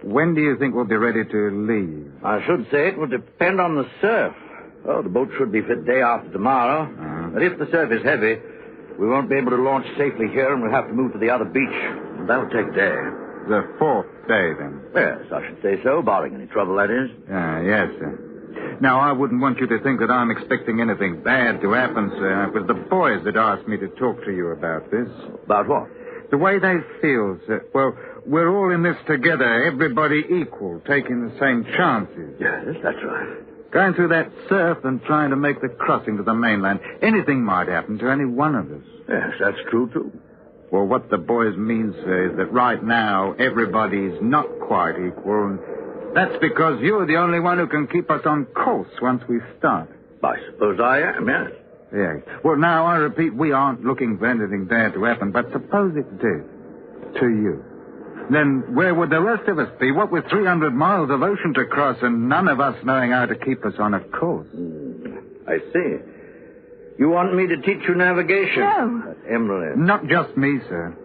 When do you think we'll be ready to leave? I should say it will depend on the surf. Oh, the boat should be fit day after tomorrow. But if the surf is heavy, we won't be able to launch safely here, and we'll have to move to the other beach. That'll take a day. The fourth day, then? Yes, I should say so, barring any trouble, that is. Yes, sir. Now, I wouldn't want you to think that I'm expecting anything bad to happen, sir. It was the boys that asked me to talk to you about this. About what? The way they feel, sir. Well, we're all in this together, everybody equal, taking the same chances. Yes, that's right. Going through that surf and trying to make the crossing to the mainland. Anything might happen to any one of us. Yes, that's true, too. Well, what the boys mean, sir, is that right now everybody's not quite equal, and that's because you're the only one who can keep us on course once we start. I suppose I am, yes. Yes. Well, now, I repeat, we aren't looking for anything bad to happen, but suppose it did. To you. Then where would the rest of us be? What with 300 miles of ocean to cross and none of us knowing how to keep us on a course? I see. You want me to teach you navigation? No. Emerald. Not just me, sir.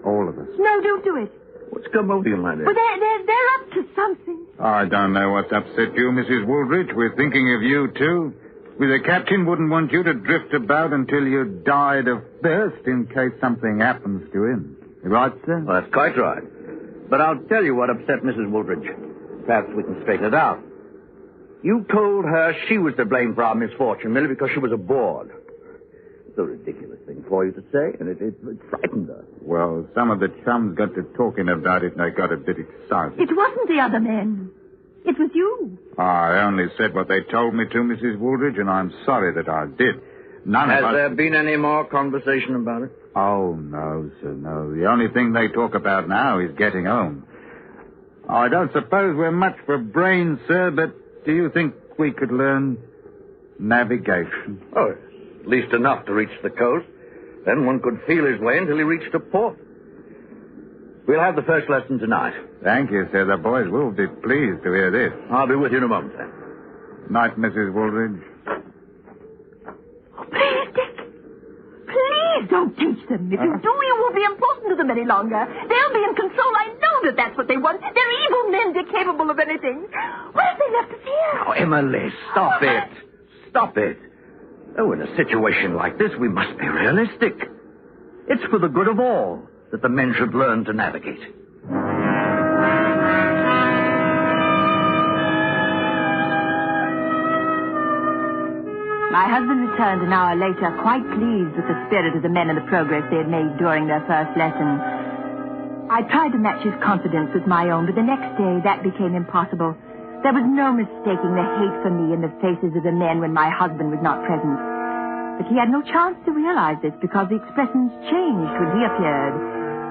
All of us. No, don't do it. What's come over you, my dear? Well, they're up to something. I don't know what's upset you, Mrs. Woolridge. We're thinking of you, too. The captain wouldn't want you to drift about until you died of thirst in case something happens to him. Right, sir? Well, that's quite right. But I'll tell you what upset Mrs. Woolridge. Perhaps we can straighten it out. You told her she was to blame for our misfortune merely because she was aboard. It's a ridiculous thing for you to say, and it frightened her. Well, some of the chums got to talking about it, and they got a bit excited. It wasn't the other men. It was you. I only said what they told me to, Mrs. Woolridge, and I'm sorry that I did. Has there been any more conversation about it? Oh, no, sir, no. The only thing they talk about now is getting home. I don't suppose we're much for brains, sir, but do you think we could learn navigation? Oh, at least enough to reach the coast. Then one could feel his way until he reached a port. We'll have the first lesson tonight. Thank you, sir. The boys will be pleased to hear this. I'll be with you in a moment, then. Night, Mrs. Woolridge. Please, Dick. Please don't teach them. If you do, you won't be important to them any longer. They'll be in control. I know that that's what they want. They're evil men. They're capable of anything. What have they left us here? Oh, Emily, stop it. Stop it. Oh, in a situation like this, we must be realistic. It's for the good of all that the men should learn to navigate. My husband returned an hour later, quite pleased with the spirit of the men and the progress they had made during their first lesson. I tried to match his confidence with my own, but the next day that became impossible. There was no mistaking the hate for me in the faces of the men when my husband was not present. But he had no chance to realize this because the expressions changed when he appeared.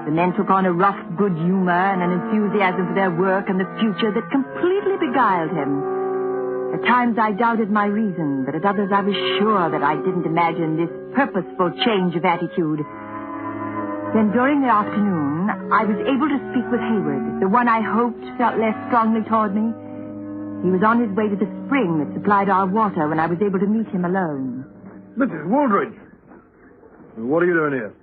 The men took on a rough good humor and an enthusiasm for their work and the future that completely beguiled him. At times I doubted my reason, but at others I was sure that I didn't imagine this purposeful change of attitude. Then during the afternoon, I was able to speak with Hayward, the one I hoped felt less strongly toward me. He was on his way to the spring that supplied our water when I was able to meet him alone. Mrs. Waldridge, what are you doing here?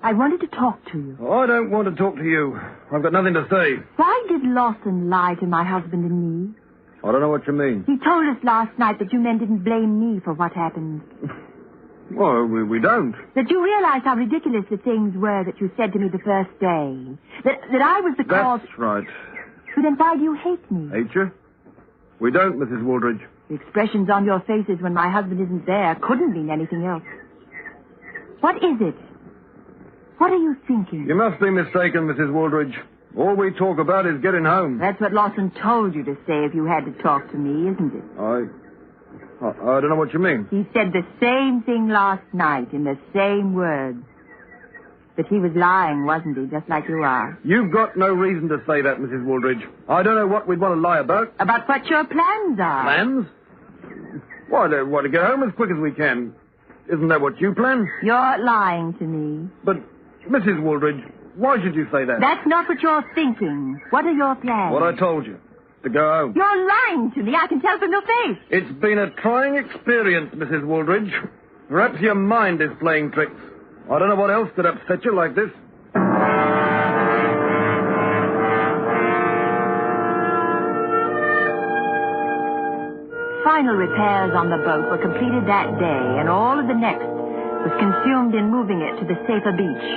I wanted to talk to you. I don't want to talk to you. I've got nothing to say. Why did Lawson lie to my husband and me? I don't know what you mean. He told us last night that you men didn't blame me for what happened. Well, we don't. That you realized how ridiculous the things were that you said to me the first day. That I was the cause... That's right. But then why do you hate me? Hate you? We don't, Mrs. Waldridge. The expressions on your faces when my husband isn't there couldn't mean anything else. What is it? What are you thinking? You must be mistaken, Mrs. Waldridge. All we talk about is getting home. That's what Lawson told you to say if you had to talk to me, isn't it? I don't know what you mean. He said the same thing last night in the same words. But he was lying, wasn't he, just like you are? You've got no reason to say that, Mrs. Waldridge. I don't know what we'd want to lie about. About what your plans are. Plans? Why, they want to get home as quick as we can. Isn't that what you plan? You're lying to me. But, Mrs. Waldridge, why should you say that? That's not what you're thinking. What are your plans? What I told you. To go home. You're lying to me. I can tell from your face. It's been a trying experience, Mrs. Waldridge. Perhaps your mind is playing tricks. I don't know what else could upset you like this. Final repairs on the boat were completed that day, and all of the next was consumed in moving it to the safer beach.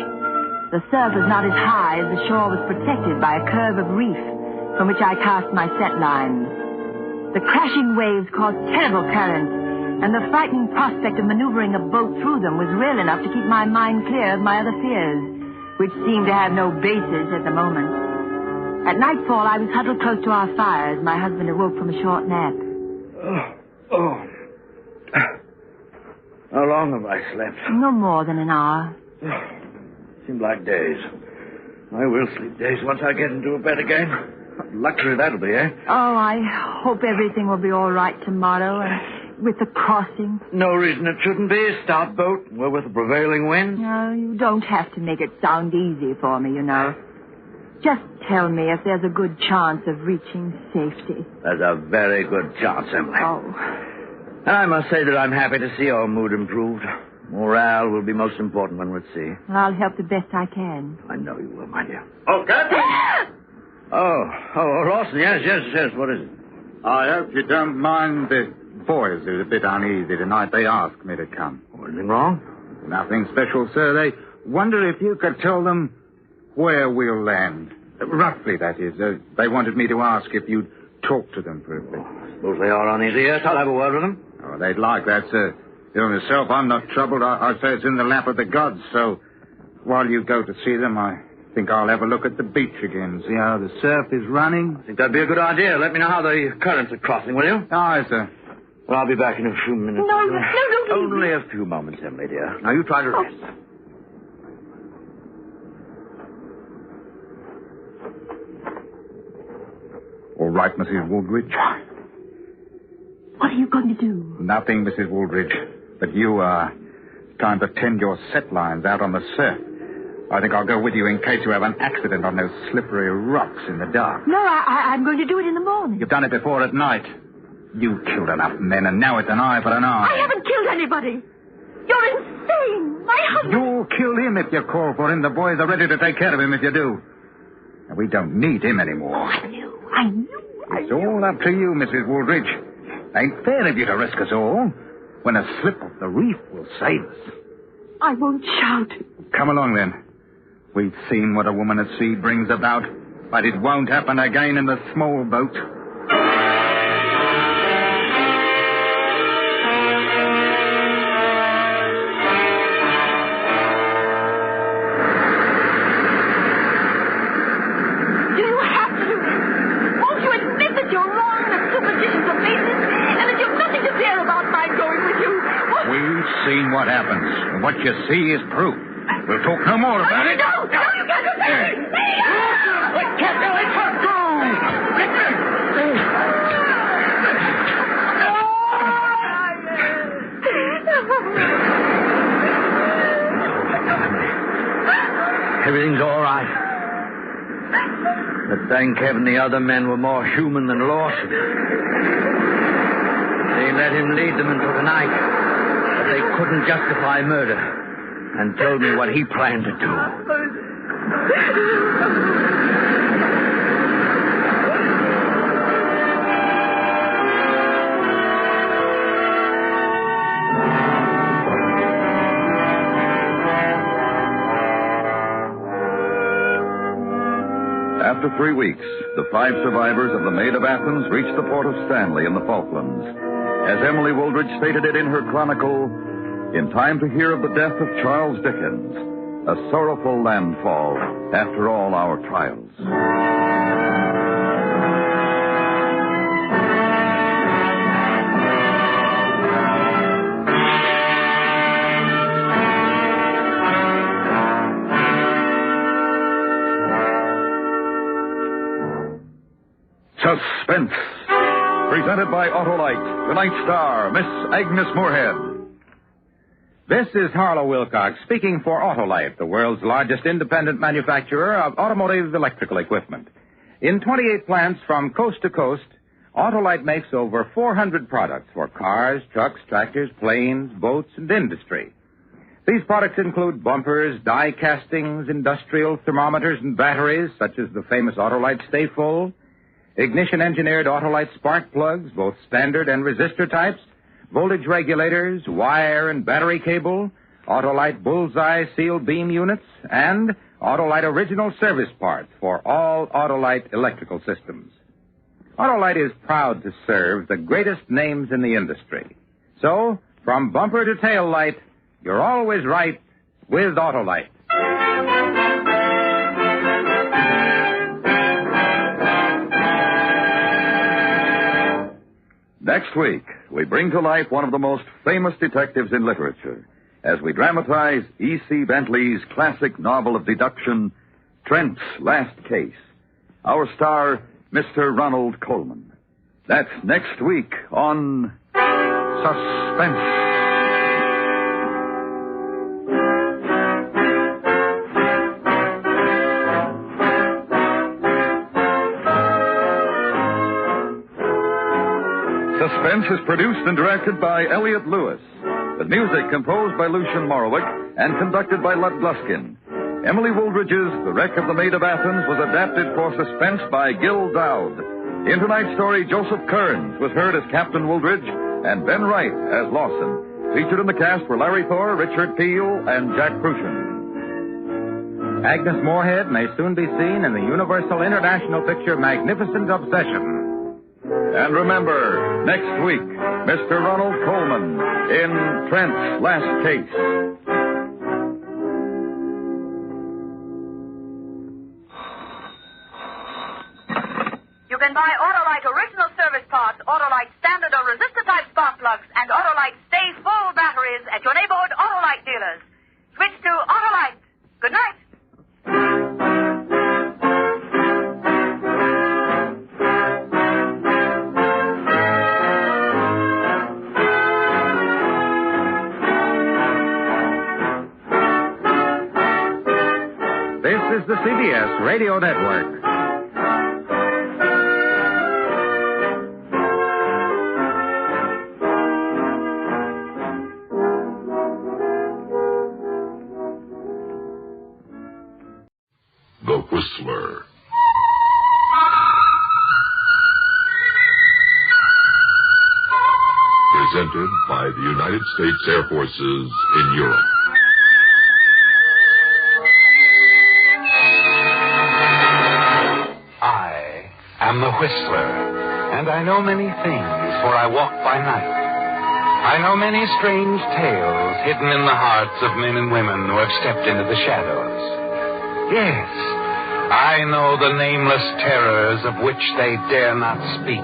The surf was not as high as the shore was protected by a curve of reef from which I cast my set lines. The crashing waves caused terrible currents, and the frightening prospect of maneuvering a boat through them was real enough to keep my mind clear of my other fears, which seemed to have no basis at the moment. At nightfall, I was huddled close to our fire as my husband awoke from a short nap. How long have I slept? No more than an hour. Seemed like days. I will sleep days once I get into a bed again. Luxury that'll be, eh? Oh, I hope everything will be all right tomorrow, and with the crossing. No reason it shouldn't be. Stout boat, well, with the prevailing wind. No, you don't have to make it sound easy for me, you know. Just tell me if there's a good chance of reaching safety. There's a very good chance, Emily. Oh. And I must say that I'm happy to see your mood improved. Morale will be most important when we're at sea. I'll help the best I can. I know you will, my dear. Oh, Captain! Oh, Lawson, yes. What is it? I hope you don't mind the boys are a bit uneasy tonight. They asked me to come. Anything wrong? Nothing special, sir. They wonder if you could tell them where we'll land. Roughly, that is. They wanted me to ask if you'd talk to them for a bit. I suppose they are uneasy. Yes, I'll have a word with them. Oh, they'd like that, sir. You know, myself, I'm not troubled. I say it's in the lap of the gods, so while you go to see them, I think I'll have a look at the beach again, see how the surf is running. I think that'd be a good idea. Let me know how the currents are crossing, will you? Aye, sir. Well, I'll be back in a few minutes. No. Only a few moments, Emily, dear. Now, you try to rest. All right, Mrs. Waldridge. What are you going to do? Nothing, Mrs. Waldridge. But you, time to tend your set lines out on the surf. I think I'll go with you in case you have an accident on those slippery rocks in the dark. No, I'm going to do it in the morning. You've done it before at night. You killed enough men, and now it's an eye for an eye. I haven't killed anybody. You're insane. My husband... You'll kill him if you call for him. The boys are ready to take care of him if you do. And we don't need him anymore. I knew. It's all up to you, Mrs. Waldridge. Ain't fair of you to risk us all when a slip off the reef will save us. I won't shout. Come along, then. We've seen what a woman at sea brings about, but it won't happen again in the small boat. What happens. And what you see is proof. We'll talk no more about it. No, you can't. Everything's all right. But thank heaven the other men were more human than Lawson. They let him lead them into the night, but they couldn't justify murder and told me what he planned to do. After 3 weeks, the 5 survivors of the Maid of Athens reached the port of Stanley in the Falklands. As Emily Wooldridge stated it in her chronicle, in time to hear of the death of Charles Dickens, a sorrowful landfall after all our trials. Suspense, presented by Autolite, tonight's star, Miss Agnes Moorehead. This is Harlow Wilcox speaking for Autolite, the world's largest independent manufacturer of automotive electrical equipment. In 28 plants from coast to coast, Autolite makes over 400 products for cars, trucks, tractors, planes, boats, and industry. These products include bumpers, die castings, industrial thermometers, and batteries, such as the famous Autolite Stay Full, ignition-engineered Autolite spark plugs, both standard and resistor types, voltage regulators, wire and battery cable, Autolite bullseye sealed beam units, and Autolite original service parts for all Autolite electrical systems. Autolite is proud to serve the greatest names in the industry. So, from bumper to tail light, you're always right with Autolite. Next week, we bring to life one of the most famous detectives in literature as we dramatize E.C. Bentley's classic novel of deduction, Trent's Last Case. Our star, Mr. Ronald Coleman. That's next week on Suspense. Suspense is produced and directed by Elliott Lewis. The music composed by Lucian Morowick and conducted by Lud Gluskin. Emily Wooldridge's The Wreck of the Maid of Athens was adapted for Suspense by Gil Dowd. In tonight's story, Joseph Kearns was heard as Captain Wooldridge and Ben Wright as Lawson. Featured in the cast were Larry Thor, Richard Peel, and Jack Prussian. Agnes Moorehead may soon be seen in the Universal International picture Magnificent Obsession. And remember, next week, Mr. Ronald Coleman in Trent's Last Case. You can buy Autolite original service parts, Autolite standard or resistor type spark plugs, and Autolite Stay Full batteries at your neighborhood Autolite dealers. Switch to Autolite. Good night. This is the CBS Radio Network. The Whistler. Presented by the United States Air Forces in Europe. I'm the Whistler, and I know many things, for I walk by night. I know many strange tales hidden in the hearts of men and women who have stepped into the shadows. Yes, I know the nameless terrors of which they dare not speak.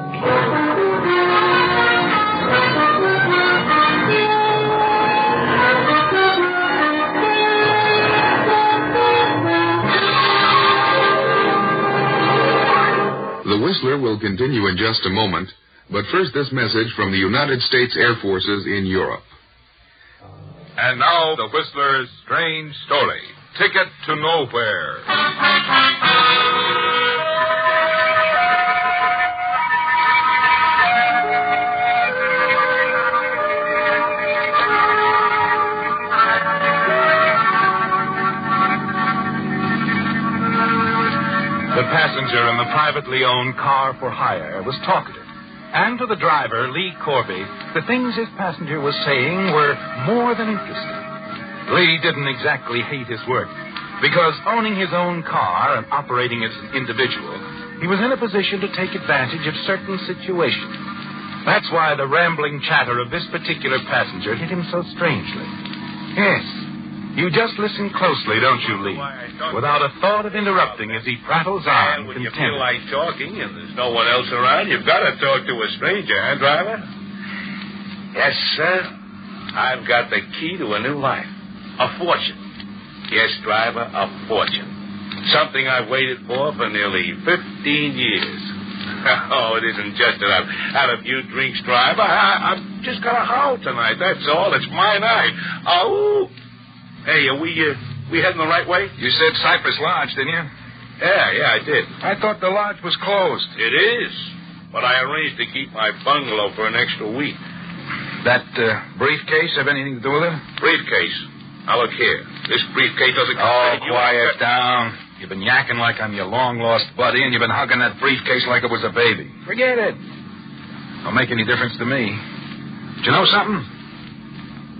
Whistler will continue in just a moment, but first this message from the United States Air Forces in Europe. And now, the Whistler's strange story, Ticket to Nowhere. The passenger in the privately owned car for hire was talkative. And to the driver, Lee Corby, the things his passenger was saying were more than interesting. Lee didn't exactly hate his work, because owning his own car and operating as an individual, he was in a position to take advantage of certain situations. That's why the rambling chatter of this particular passenger hit him so strangely. Yes, you just listen closely, don't you, Lee? Without a thought of interrupting as he prattles on. When you feel like talking and there's no one else around, you've got to talk to a stranger, huh, driver? Yes, sir. I've got the key to a new life. A fortune. Yes, driver, a fortune. Something I've waited for nearly 15 years. Oh, it isn't just that I've had a few drinks, driver. I've just got a howl tonight, that's all. It's my night. Oh! Hey, are we heading the right way? You said Cypress Lodge, didn't you? Yeah, I did. I thought the lodge was closed. It is. But I arranged to keep my bungalow for an extra week. That briefcase have anything to do with it? Briefcase? Now, look here. This briefcase doesn't... Oh, quiet down. You've been yakking like I'm your long-lost buddy, and you've been hugging that briefcase like it was a baby. Forget it. Don't make any difference to me. But you know something?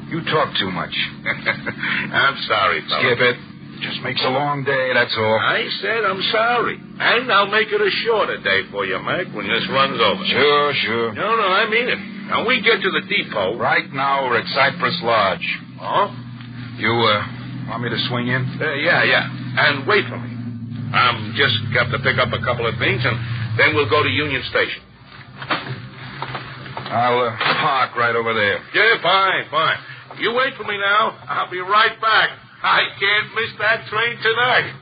You talk too much. I'm sorry, fella. Skip it. Just makes a long day, that's all. I said I'm sorry. And I'll make it a shorter day for you, Mac, when this runs over. Sure. No, I mean it. Now, we get to the depot. Right now, we're at Cypress Lodge. Oh? You, want me to swing in? Yeah. And wait for me. I'm just got to pick up a couple of things, and then we'll go to Union Station. I'll park right over there. Yeah, fine. You wait for me now. I'll be right back. I can't miss that train tonight.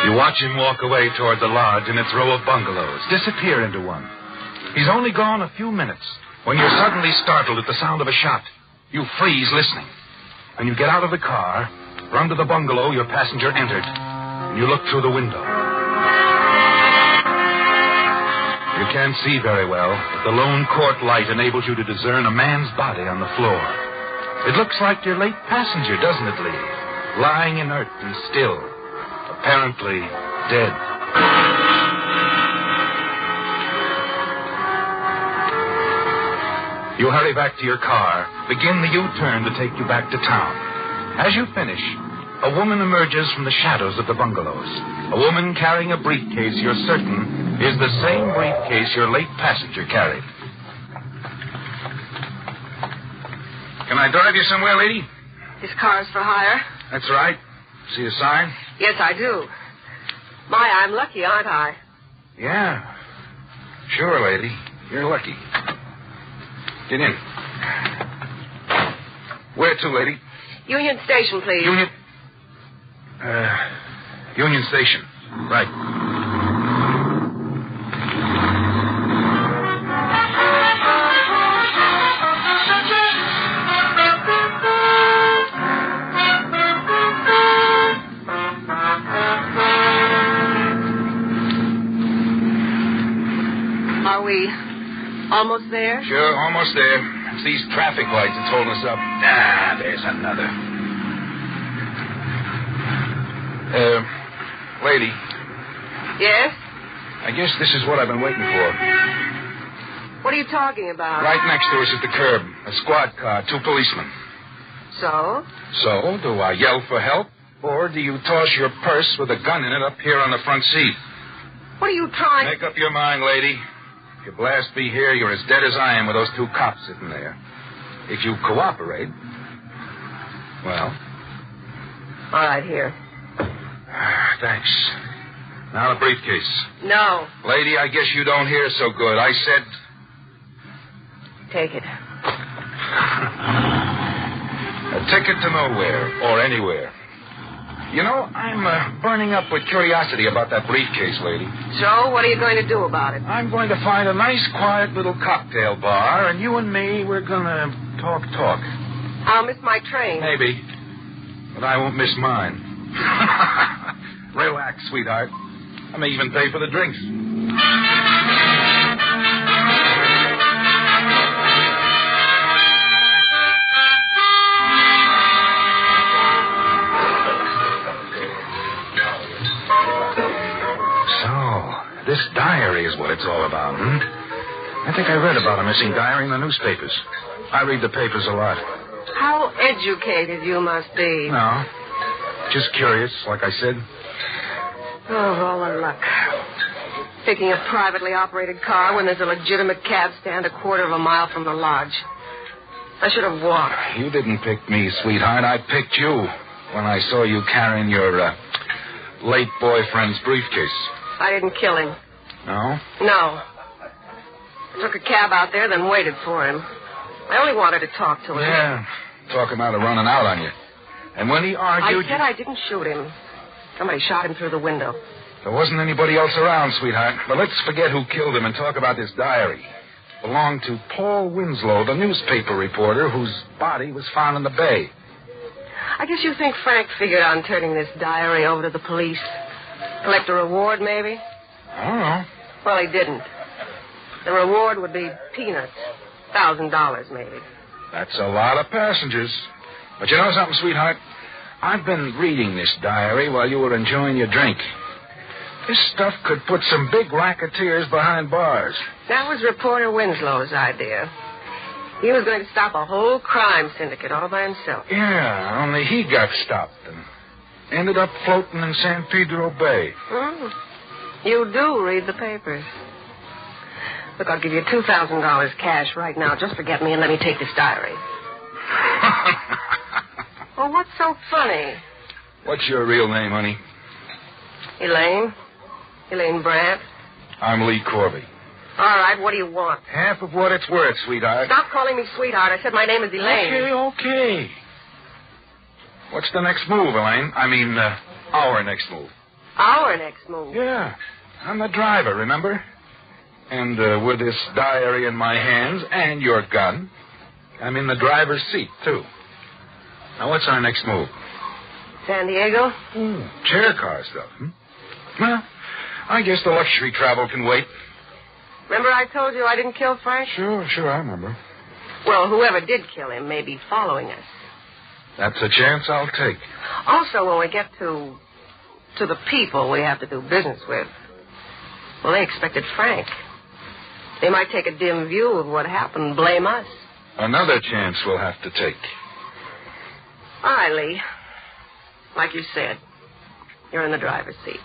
You watch him walk away toward the lodge and its row of bungalows, disappear into one. He's only gone a few minutes when you're suddenly startled at the sound of a shot. You freeze listening. And you get out of the car, run to the bungalow your passenger entered, and you look through the window. You can't see very well, but the lone court light enables you to discern a man's body on the floor. It looks like your late passenger, doesn't it, Lee? Lying inert and still, apparently dead. You hurry back to your car, begin the U-turn to take you back to town. As you finish, a woman emerges from the shadows of the bungalows. A woman carrying a briefcase you're certain is the same briefcase your late passenger carried. Can I drive you somewhere, lady? This car's for hire. That's right. See a sign? Yes, I do. My, I'm lucky, aren't I? Yeah. Sure, lady. You're lucky. Get in. Where to, lady? Union Station, please. Union Station. Right. Are we almost there? Sure, almost there. It's these traffic lights that's holding us up. There's another. Lady. Yes? I guess this is what I've been waiting for. What are you talking about? Right next to us at the curb. A squad car, 2 policemen. So? So, do I yell for help? Or do you toss your purse with a gun in it up here on the front seat? What are you trying... Make up your mind, lady. If your blast be here, you're as dead as I am with those 2 cops sitting there. If you cooperate, well... All right, here. Thanks. Now the briefcase. No. Lady, I guess you don't hear so good. I said... Take it. A ticket to nowhere or anywhere. You know, I'm burning up with curiosity about that briefcase, lady. So, what are you going to do about it? I'm going to find a nice, quiet little cocktail bar, and you and me, we're going to talk. I'll miss my train. Maybe. But I won't miss mine. Relax, sweetheart. I may even pay for the drinks. This diary is what it's all about, I think I read about a missing diary in the newspapers. I read the papers a lot. How educated you must be. No. Just curious, like I said. Oh, all the luck. Picking a privately operated car when there's a legitimate cab stand a quarter of a mile from the lodge. I should have walked. You didn't pick me, sweetheart. I picked you when I saw you carrying your late boyfriend's briefcase. I didn't kill him. No? No. I took a cab out there, then waited for him. I only wanted to talk to him. Yeah, talk him out of running out on you. And when he argued... I said I didn't shoot him. Somebody shot him through the window. There wasn't anybody else around, sweetheart. But let's forget who killed him and talk about this diary. It belonged to Paul Winslow, the newspaper reporter whose body was found in the bay. I guess you think Frank figured on turning this diary over to the police. Collect a reward, maybe? I don't know. Well, he didn't. The reward would be peanuts. $1,000, maybe. That's a lot of passengers. But you know something, sweetheart? I've been reading this diary while you were enjoying your drink. This stuff could put some big racketeers behind bars. That was reporter Winslow's idea. He was going to stop a whole crime syndicate all by himself. Yeah, only he got stopped and ended up floating in San Pedro Bay. You do read the papers. Look, I'll give you $2,000 cash right now. Just forget me and let me take this diary. Well, what's so funny? What's your real name, honey? Elaine Brandt. I'm Lee Corby. All right, what do you want? Half of what it's worth, sweetheart. Stop calling me sweetheart. I said my name is Elaine. Okay. What's the next move, Elaine? I mean, our next move. Our next move? Yeah. I'm the driver, remember? And with this diary in my hands and your gun, I'm in the driver's seat, too. Now, what's our next move? San Diego? Chair car stuff, Well, I guess the luxury travel can wait. Remember I told you I didn't kill Frank? Sure, I remember. Well, whoever did kill him may be following us. That's a chance I'll take. Also, when we get to the people we have to do business with, well, they expected Frank. They might take a dim view of what happened and blame us. Another chance we'll have to take. All right, Lee. Like you said, you're in the driver's seat.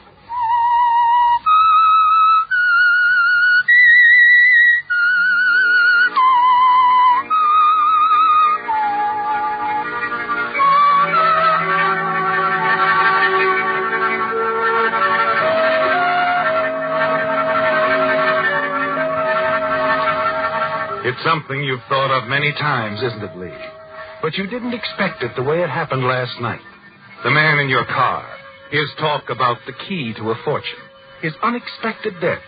It's something you've thought of many times, isn't it, Lee? But you didn't expect it the way it happened last night. The man in your car, his talk about the key to a fortune, his unexpected death.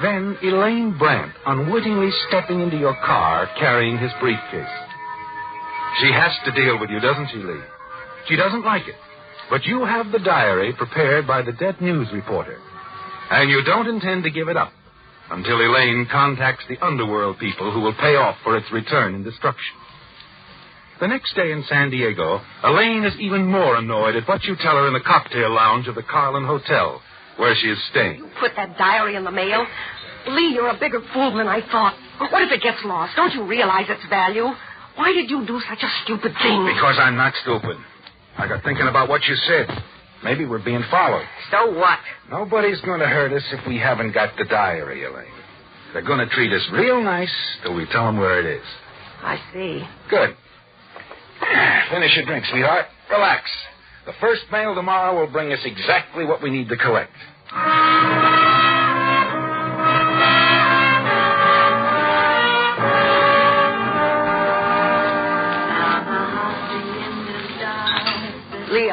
Then Elaine Brandt unwittingly stepping into your car carrying his briefcase. She has to deal with you, doesn't she, Lee? She doesn't like it. But you have the diary prepared by the dead news reporter. And you don't intend to give it up until Elaine contacts the underworld people who will pay off for its return and destruction. The next day in San Diego, Elaine is even more annoyed at what you tell her in the cocktail lounge of the Carlin Hotel, where she is staying. You put that diary in the mail? Lee, you're a bigger fool than I thought. What if it gets lost? Don't you realize its value? Why did you do such a stupid thing? Because I'm not stupid. I got thinking about what you said. Maybe we're being followed. So what? Nobody's going to hurt us if we haven't got the diary, Elaine. They're going to treat us real nice till we tell them where it is. I see. Good. Finish your drink, sweetheart. Relax. The first mail tomorrow will bring us exactly what we need to collect.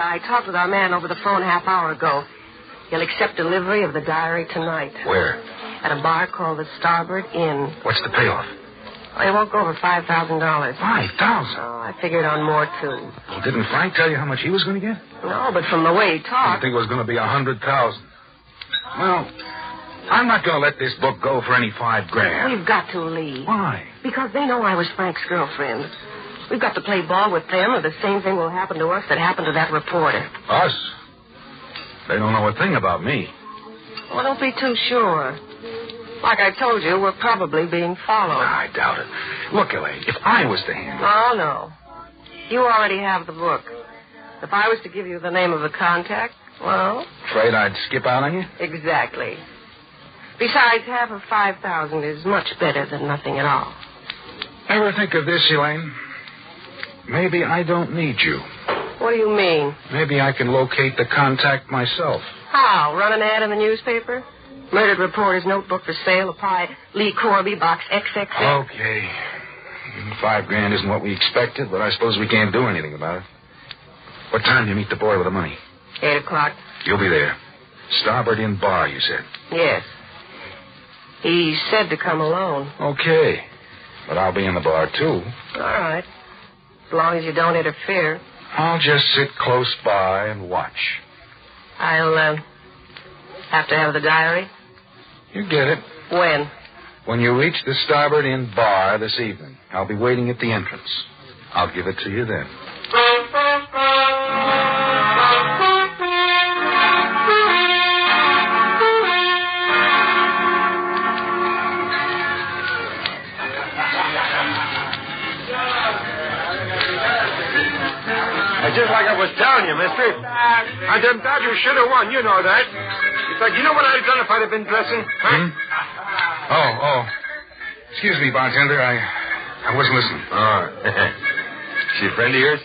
I talked with our man over the phone a half hour ago. He'll accept delivery of the diary tonight. Where? At a bar called the Starboard Inn. What's the payoff? Well, it won't go over $5,000. $5,000? Oh, I figured on more, too. Well, didn't Frank tell you how much he was going to get? No, but from the way he I talked... think it was going to be $100,000. Well, I'm not going to let this book go for any $5,000. We've got to, Lee. Why? Because they know I was Frank's girlfriend. We've got to play ball with them, or the same thing will happen to us that happened to that reporter. Us? They don't know a thing about me. Well, don't be too sure. Like I told you, we're probably being followed. I doubt it. Look, Elaine, if I was to handle it... Oh, no. You already have the book. If I was to give you the name of the contact, well... Afraid I'd skip out on you? Exactly. Besides, half of $5,000 is much better than nothing at all. Ever think of this, Elaine? Maybe I don't need you. What do you mean? Maybe I can locate the contact myself. How? Run an ad in the newspaper? Murdered reporter's notebook for sale. Apply Lee Corby, box XXX. Okay. $5,000 isn't what we expected, but I suppose we can't do anything about it. What time do you meet the boy with the money? 8 o'clock. You'll be there. Starboard Inn Bar, you said. Yes. He said to come alone. Okay. But I'll be in the bar, too. All right. As long as you don't interfere. I'll just sit close by and watch. I'll, have to have the diary? You get it. When? When you reach the Starboard Inn Bar this evening. I'll be waiting at the entrance. I'll give it to you then. Just like I was telling you, mister. And them Dodgers should have won. You know that. It's like, you know what I'd have done if I'd have been dressing? Huh? Oh. Excuse me, bartender. I wasn't listening. Oh. She a friend of yours?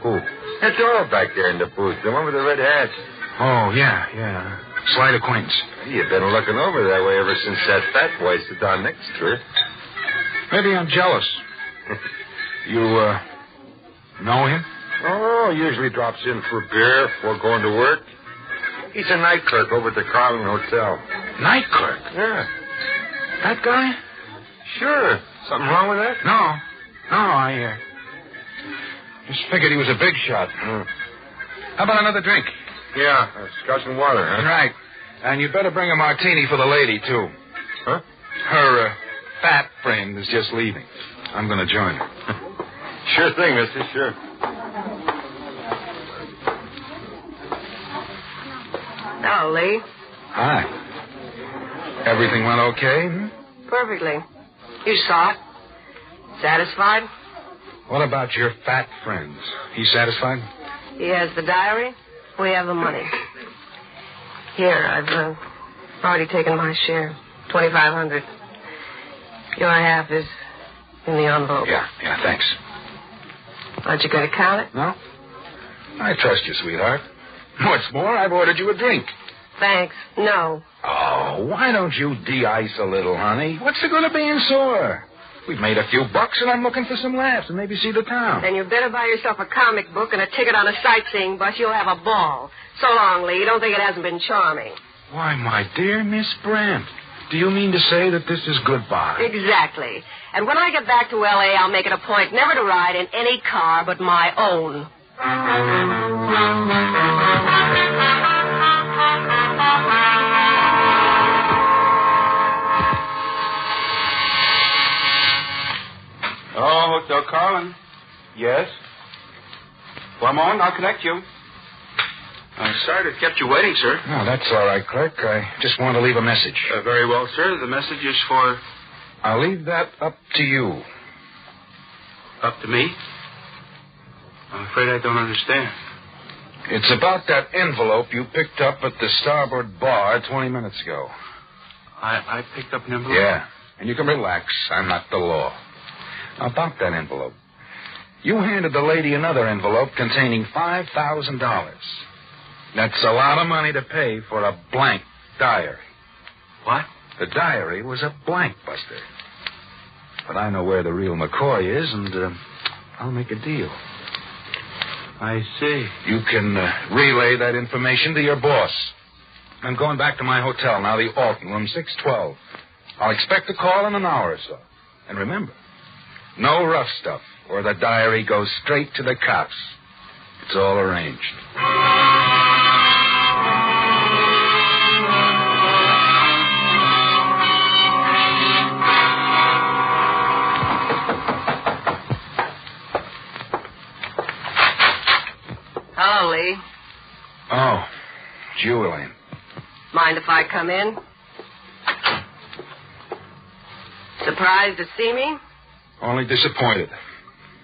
Who? That girl back there in the booth. The one with the red hat. Oh, yeah. Slight acquaintance. You've been looking over that way ever since that fat boy sat down next to her. Maybe I'm jealous. You, know him? Oh, usually drops in for a beer before going to work. He's a night clerk over at the Carlin Hotel. Night clerk? Yeah. That guy? Sure. Something wrong with that? No, I just figured he was a big shot. How about another drink? Yeah, scotch and water, huh? Right. And you better bring a martini for the lady, too. Huh? Her fat friend is just leaving. I'm going to join her. Sure thing, mister, sure. Hello, Lee. Hi. Everything went okay? Perfectly. You saw it. Satisfied? What about your fat friends? He satisfied? He has the diary. We have the money. Here, I've already taken my share. $2,500. Your half is in the envelope. Yeah, thanks. Aren't you going to count it? No? I trust you, sweetheart. What's more, I've ordered you a drink. Thanks. No. Oh, why don't you de-ice a little, honey? What's the good of being sore? We've made a few bucks, and I'm looking for some laughs and maybe see the town. Then you better buy yourself a comic book and a ticket on a sightseeing bus. You'll have a ball. So long, Lee. Don't think it hasn't been charming. Why, my dear Miss Brandt, do you mean to say that this is goodbye? Exactly. And when I get back to L.A., I'll make it a point never to ride in any car but my own. Oh, Hotel Carlin. Yes? One moment, I'll connect you. I'm sorry to have kept you waiting, sir. No, that's all right, clerk. I just want to leave a message. Very well, sir. The message is for... I'll leave that up to you. Up to me? I'm afraid I don't understand. It's about that envelope you picked up at the Starboard Bar 20 minutes ago. I picked up an envelope? Yeah, and you can relax. I'm not the law. About that envelope. You handed the lady another envelope containing $5,000. That's a lot of money to pay for a blank diary. What? The diary was a blank, Buster. But I know where the real McCoy is, and I'll make a deal. I see. You can relay that information to your boss. I'm going back to my hotel now, the Alton, room 612. I'll expect a call in an hour or so. And remember, no rough stuff, or the diary goes straight to the cops. It's all arranged. Hello, Lee. Oh, it's you, Elaine. Mind if I come in? Surprised to see me? Only disappointed.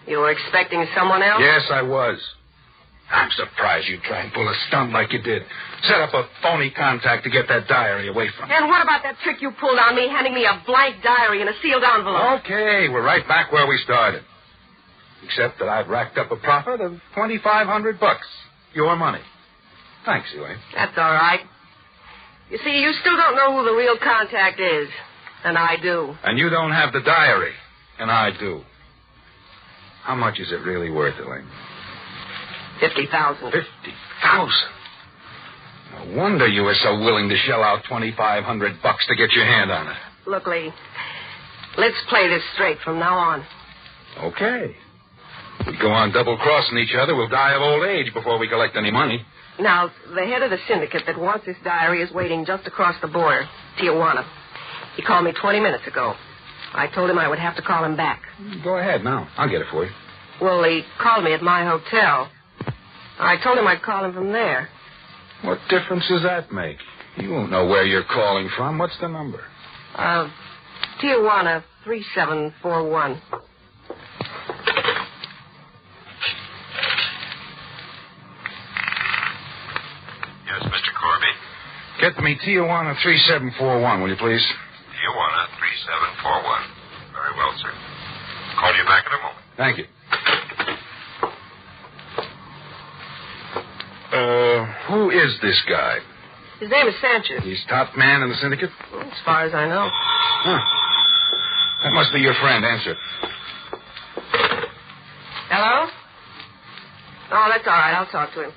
You were expecting someone else? Yes, I was. I'm surprised you tried and pull a stunt like you did. Set up a phony contact to get that diary away from me. And what about that trick you pulled on me, handing me a blank diary in a sealed envelope? Okay, we're right back where we started. Except that I've racked up a profit of $2,500. Your money. Thanks, Elaine. That's all right. You see, you still don't know who the real contact is. And I do. And you don't have the diary. And I do. How much is it really worth, Elaine? $50,000. $50,000? No wonder you were so willing to shell out $2,500 to get your hand on it. Look, Lee, let's play this straight from now on. Okay. If we go on double-crossing each other, we'll die of old age before we collect any money. Now, the head of the syndicate that wants this diary is waiting just across the border, Tijuana. He called me 20 minutes ago. I told him I would have to call him back. Go ahead now. I'll get it for you. Well, he called me at my hotel. I told him I'd call him from there. What difference does that make? You won't know where you're calling from. What's the number? Tijuana 3741. Yes, Mr. Corby. Get me Tijuana 3741, will you please? Tijuana 3741. Very well, sir. Call you back in a moment. Thank you. Who is this guy? His name is Sanchez. He's top man in the syndicate? As far as I know. Huh. That must be your friend. Answer. Hello? Oh, that's all right. I'll talk to him.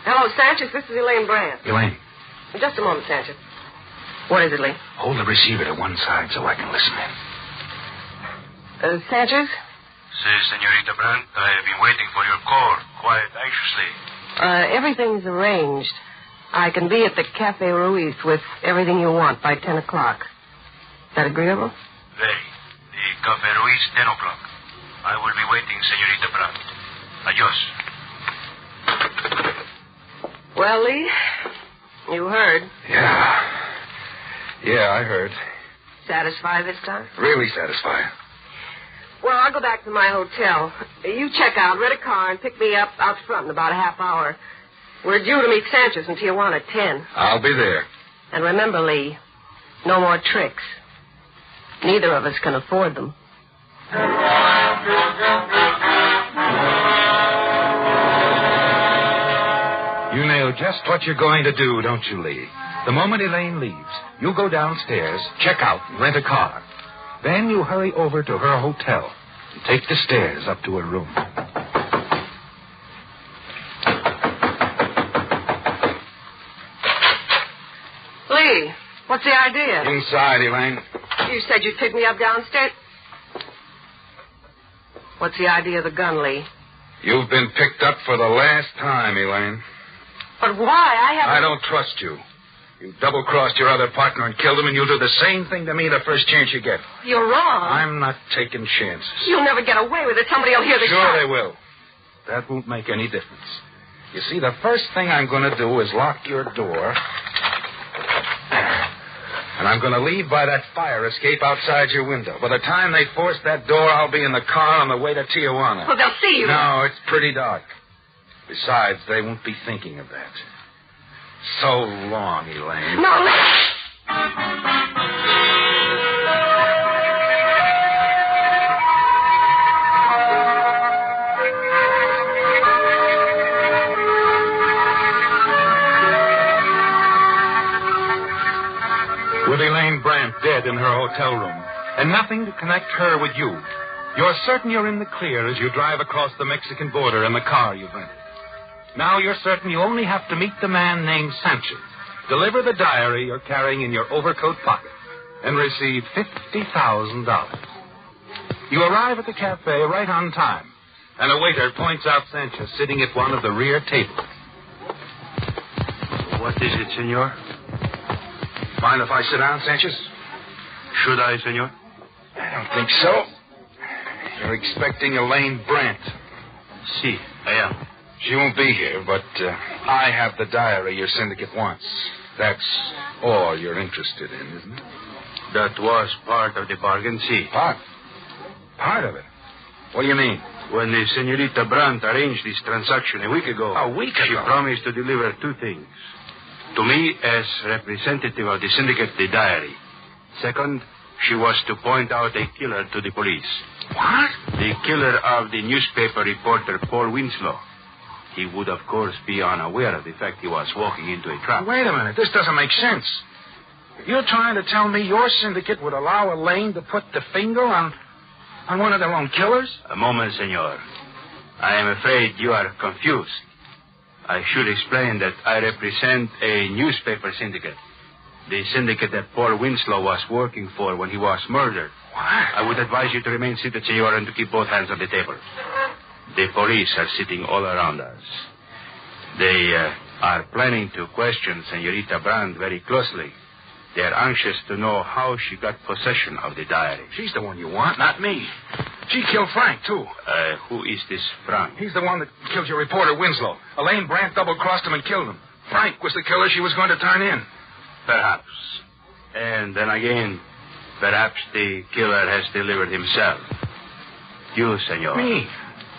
Hello, Sanchez. This is Elaine Brandt. Elaine. Just a moment, Sanchez. What is it, Lee? Hold the receiver to one side so I can listen in. Sanchez? Si, Senorita Brandt. I have been waiting for your call quite anxiously. Everything's arranged. I can be at the Cafe Ruiz with everything you want by 10 o'clock. Is that agreeable? Very. The Cafe Ruiz, 10 o'clock. I will be waiting, Senorita Brandt. Adios. Well, Lee, you heard. Yeah, I heard. Satisfied this time? Really satisfied. Well, I'll go back to my hotel. You check out, rent a car, and pick me up out front in about a half hour. We're due to meet Sanchez in Tijuana at 10. I'll be there. And remember, Lee, no more tricks. Neither of us can afford them. You know just what you're going to do, don't you, Lee? The moment Elaine leaves, you go downstairs, check out, and rent a car. Then you hurry over to her hotel and take the stairs up to her room. Lee, what's the idea? Inside, Elaine. You said you'd pick me up downstairs. What's the idea of the gun, Lee? You've been picked up for the last time, Elaine. But why? I don't trust you. You double-crossed your other partner and killed him, and you'll do the same thing to me the first chance you get. You're wrong. I'm not taking chances. You'll never get away with it. Somebody will hear the shot. Sure they will. That won't make any difference. You see, the first thing I'm going to do is lock your door. And I'm going to leave by that fire escape outside your window. By the time they force that door, I'll be in the car on the way to Tijuana. Well, they'll see you. No, it's pretty dark. Besides, they won't be thinking of that. So long, Elaine. No, With Elaine Brandt dead in her hotel room, and nothing to connect her with you, You're certain you're in the clear as you drive across the Mexican border in the car you've rented. Now you're certain you only have to meet the man named Sanchez, deliver the diary you're carrying in your overcoat pocket, and receive $50,000. You arrive at the cafe right on time, and a waiter points out Sanchez sitting at one of the rear tables. What is it, senor? Mind if I sit down, Sanchez? Should I, senor? I don't think so. You're expecting Elaine Brandt. Si, I am. She won't be here, but I have the diary your syndicate wants. That's all you're interested in, isn't it? That was part of the bargain, si. Part of it? What do you mean? When the Senorita Brandt arranged this transaction a week ago... She promised to deliver two things. To me, as representative of the syndicate, the diary. Second, she was to point out a killer to the police. What? The killer of the newspaper reporter Paul Winslow. He would, of course, be unaware of the fact he was walking into a trap. Wait a minute. This doesn't make sense. You're trying to tell me your syndicate would allow Elaine to put the finger on one of their own killers? A moment, senor. I am afraid you are confused. I should explain that I represent a newspaper syndicate. The syndicate that Paul Winslow was working for when he was murdered. What? I would advise you to remain seated, senor, and to keep both hands on the table. The police are sitting all around us. They are planning to question Senorita Brandt very closely. They are anxious to know how she got possession of the diary. She's the one you want, not me. She killed Frank, too. Who is this Frank? He's the one that killed your reporter, Winslow. Elaine Brandt double-crossed him and killed him. Frank was the killer she was going to turn in. Perhaps. And then again, perhaps the killer has delivered himself. You, senor. Me?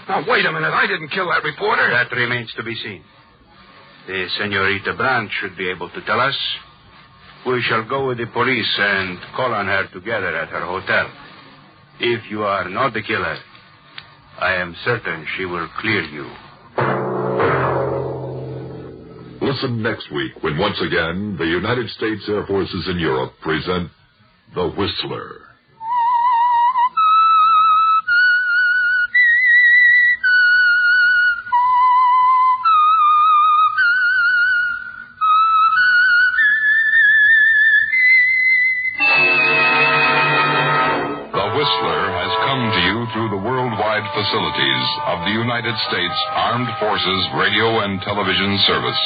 Now, wait a minute. I didn't kill that reporter. That remains to be seen. The Senorita Brandt should be able to tell us. We shall go with the police and call on her together at her hotel. If you are not the killer, I am certain she will clear you. Listen next week when once again the United States Air Forces in Europe present The Whistler. Through the worldwide facilities of the United States Armed Forces Radio and Television Service.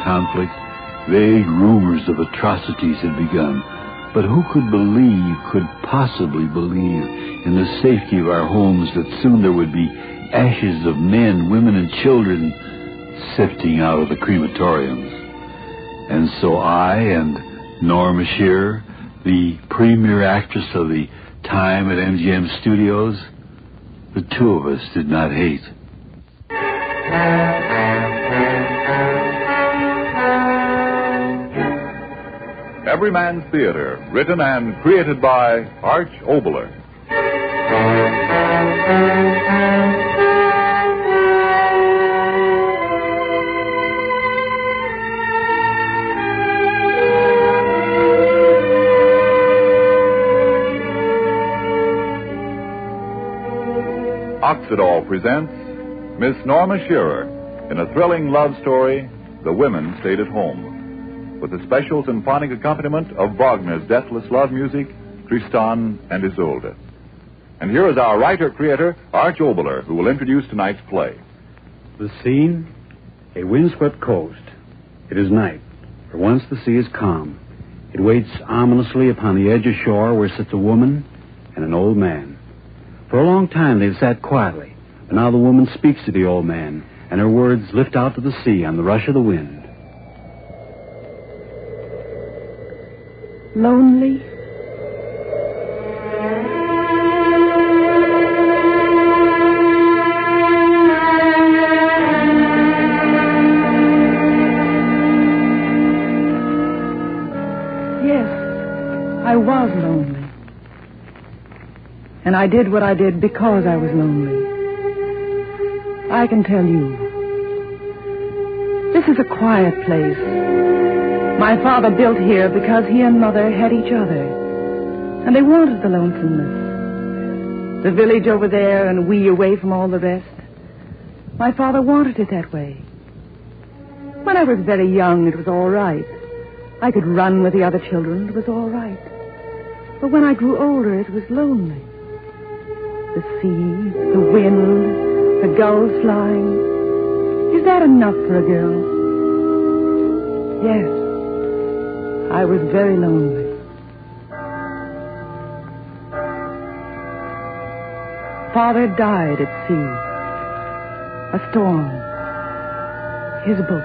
Conflict, vague rumors of atrocities had begun. But who could possibly believe in the safety of our homes, that soon there would be ashes of men, women, and children sifting out of the crematoriums? And so I and Norma Shearer, the premier actress of the time at MGM Studios, the two of us did not hate. Everyman's Theater, written and created by Arch Oboler. Oxidol presents Miss Norma Shearer in a thrilling love story, The Women Stayed at Home, with the special symphonic accompaniment of Wagner's deathless love music, Tristan and Isolde. And here is our writer-creator, Arch Oboler, who will introduce tonight's play. The scene, a windswept coast. It is night. For once the sea is calm. It waits ominously upon the edge of shore where sits a woman and an old man. For a long time they've sat quietly, but now the woman speaks to the old man, and her words lift out to the sea on the rush of the wind. Lonely? I was lonely. And I did what I did because I was lonely. I can tell you. This is a quiet place. My father built here because he and Mother had each other. And they wanted the lonesomeness. The village over there and we away from all the rest. My father wanted it that way. When I was very young, it was all right. I could run with the other children. It was all right. But when I grew older, it was lonely. The sea, the wind, the gulls flying. Is that enough for a girl? Yes. I was very lonely. Father died at sea. A storm. His boat.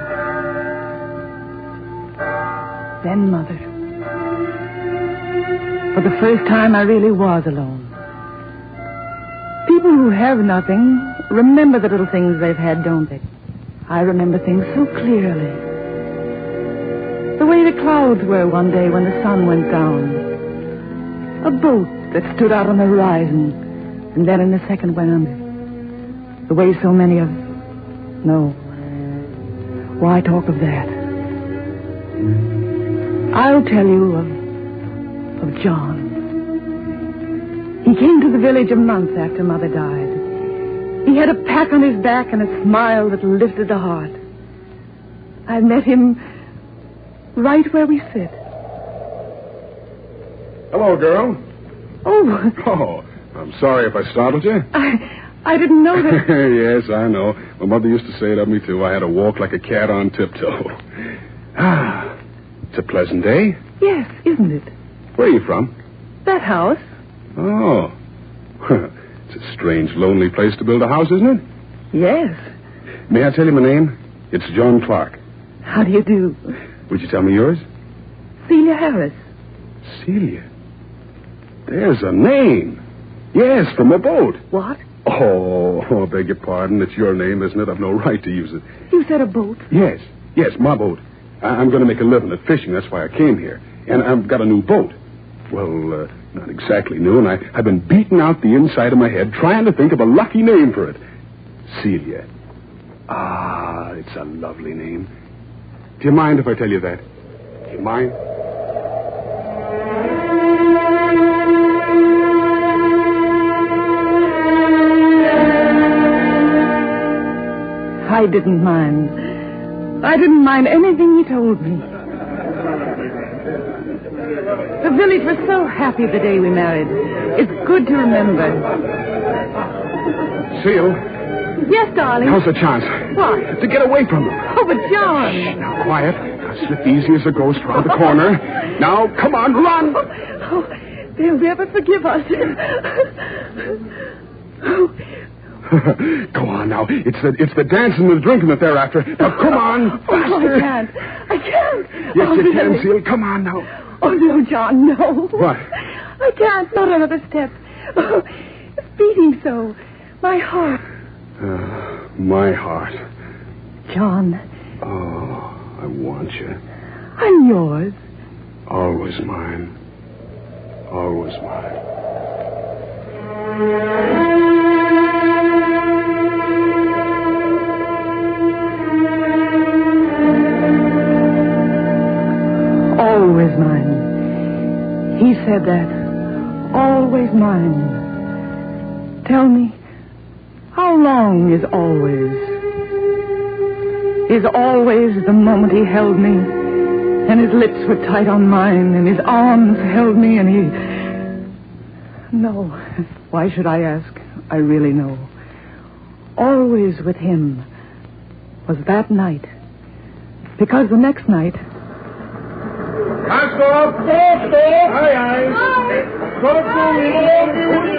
Then Mother. For the first time, I really was alone. People who have nothing remember the little things they've had, don't they? I remember things so clearly. The way the clouds were one day when the sun went down. A boat that stood out on the horizon and then in a second went under. The way so many of... No. Why talk of that? I'll tell you of John. He came to the village a month after Mother died. He had a pack on his back and a smile that lifted the heart. I met him right where we sit. Hello, girl. Oh. Oh, I'm sorry if I startled you. I didn't know that... Yes, I know. My mother used to say it of me, too. I had to walk like a cat on tiptoe. Ah, it's a pleasant day. Yes, isn't it? Where are you from? That house. Oh. It's a strange, lonely place to build a house, isn't it? Yes. May I tell you my name? It's John Clark. How do you do? Would you tell me yours? Celia Harris. Celia? There's a name. Yes, from a boat. What? Oh, beg your pardon. It's your name, isn't it? I've no right to use it. You said a boat? Yes, my boat. I'm going to make a living at fishing. That's why I came here. And I've got a new boat. Well, not exactly new, and I've been beating out the inside of my head trying to think of a lucky name for it. Celia. Ah, it's a lovely name. Do you mind if I tell you that? Do you mind? I didn't mind. I didn't mind anything he told me. The village was so happy the day we married. It's good to remember. Seal? Yes, darling? Now's the chance. What? To get away from them. Oh, but John. Shh, now, quiet. Now, slip easy as a ghost around the corner. Now, come on, run. Oh, they'll never forgive us. Go on now. It's the dancing and the drinking that they're after. Now, come on. Faster. Oh, I can't. Yes, oh, you really? can, Seal. Come on now. Oh, no, John, no. What? I can't. Not another step. Oh, it's beating so. My heart. My heart. John. Oh, I want you. I'm yours. Always mine. Always mine. Always mine. He said that. Always mine. Tell me, how long is always? Is always the moment he held me, and his lips were tight on mine, and his arms held me, and he... No. Why should I ask? I really know. Always with him was that night. Because the next night... Constable! Aye.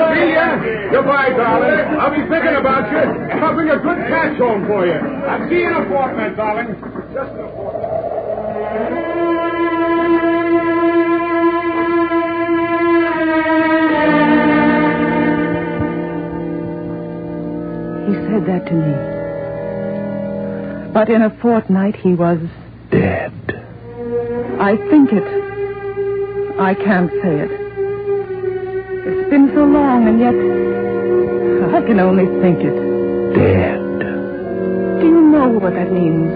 Celia, goodbye, darling. I'll be thinking about you. I'll bring a good catch home for you. I'll see you in a fortnight, darling. Just in a He said that to me. But in a fortnight, he was... dead. I think it. I can't say it. It's been so long, and yet I can only think it. Dead. Do you know what that means?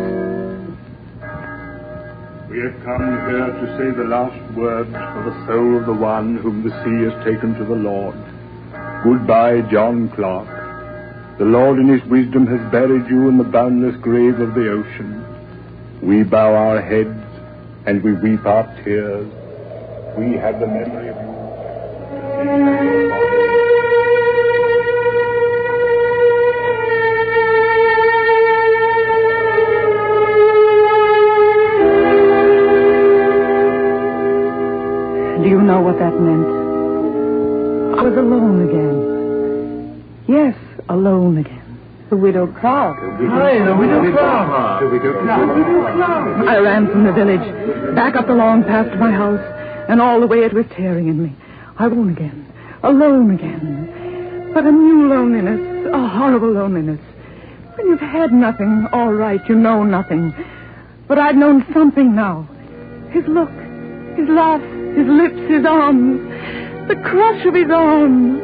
We have come here to say the last words for the soul of the one whom the sea has taken to the Lord. Goodbye, John Clark. The Lord in his wisdom has buried you in the boundless grave of the ocean. We bow our heads and we weep our tears. We have the memory of you. Do you know what that meant? I was alone again. Yes, alone again. The Widow Clark. Hi, the Widow Clark. I ran from the village, back up the long path to my house, and all the way it was tearing in me. I won again, alone again. But a new loneliness, a horrible loneliness. When you've had nothing, all right, you know nothing. But I'd known something now. His look, his laugh, his lips, his arms, the crush of his arms.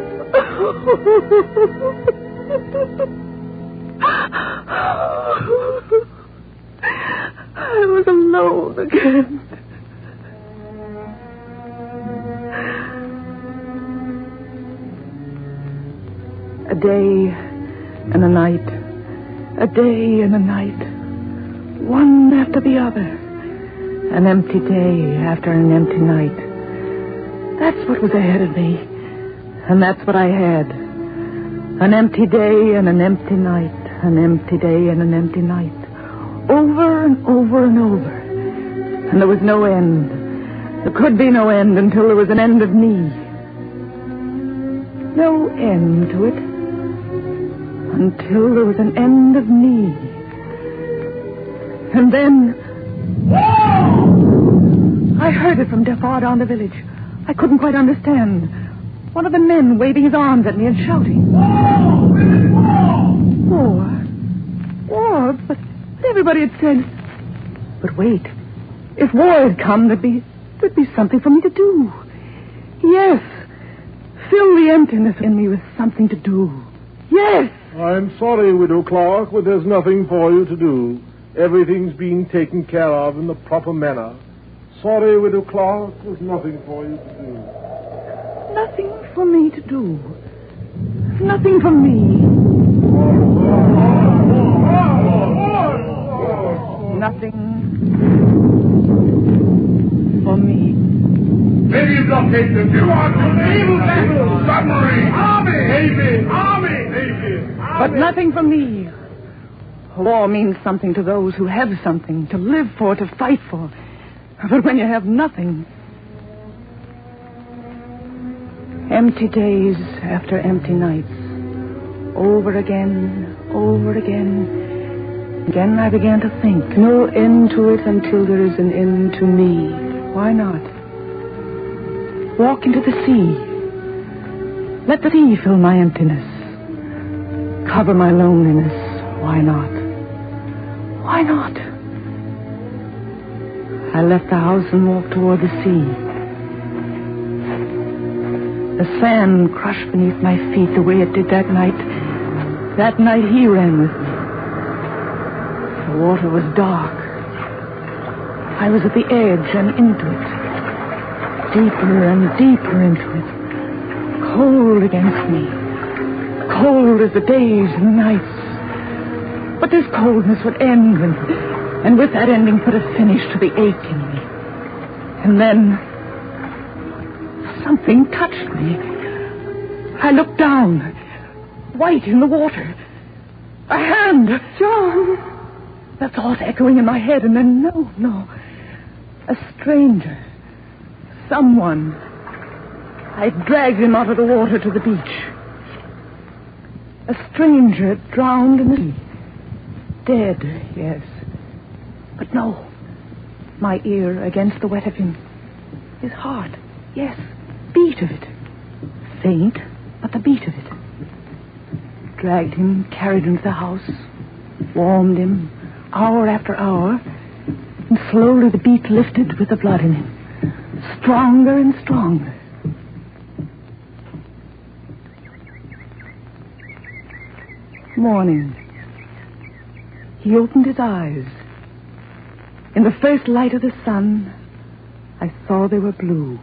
I was alone again. A day and a night. A day and a night. One after the other. An empty day after an empty night. That's what was ahead of me. And that's what I had. An empty day and an empty night. An empty day and an empty night. Over and over and over. And there was no end. There could be no end until there was an end of me. No end to it. Until there was an end of me. And then... I heard it from far down the village. I couldn't quite understand. One of the men waving his arms at me and shouting. War! War! But everybody had said... But wait. If war had come, there'd be something for me to do. Yes. Fill the emptiness in me with something to do. Yes. I'm sorry, Widow Clark, but there's nothing for you to do. Everything's being taken care of in the proper manner. Sorry, Widow Clark, there's nothing for you to do. Nothing for me to do. Nothing for me. Nothing for me. Navy blockade them. You are to naval vessels, submarine, army, navy, army, navy. But nothing for me. War means something to those who have something to live for, to fight for. But when you have nothing... Empty days after empty nights. Over again, over again. Again I began to think. No end to it until there is an end to me. Why not? Walk into the sea. Let the sea fill my emptiness. Cover my loneliness. Why not? Why not? I left the house and walked toward the sea. The sand crushed beneath my feet the way it did that night. That night he ran with me. The water was dark. I was at the edge and into it. Deeper and deeper into it. Cold against me. Cold as the days and the nights. But this coldness would end, and with that ending put a finish to the ache in me. And then something touched me. I looked down, white in the water. A hand. John. The thought echoing in my head, and then no. A stranger. Someone. I dragged him out of the water to the beach. A stranger drowned in the sea. Dead, yes. But no. My ear against the wet of him. His heart, yes. Beat of it. Faint, but the beat of it. Dragged him, carried him to the house. Warmed him, hour after hour. And slowly the beat lifted with the blood in him. stronger and stronger. Morning. He opened his eyes. In the first light of the sun, I saw they were blue.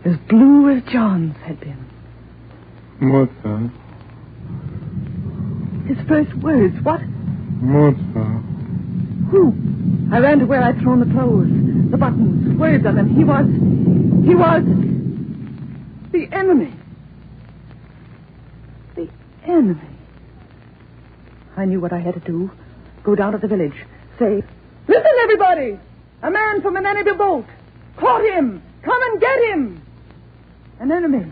As blue as John's had been. Mutter. His first words, what? Mutter. Who? I ran to where I'd thrown the clothes, the buttons, words on them. He was the enemy. The enemy. I knew what I had to do. Go down to the village. Say, listen, everybody! A man from an enemy boat. Caught him! Come and get him! An enemy.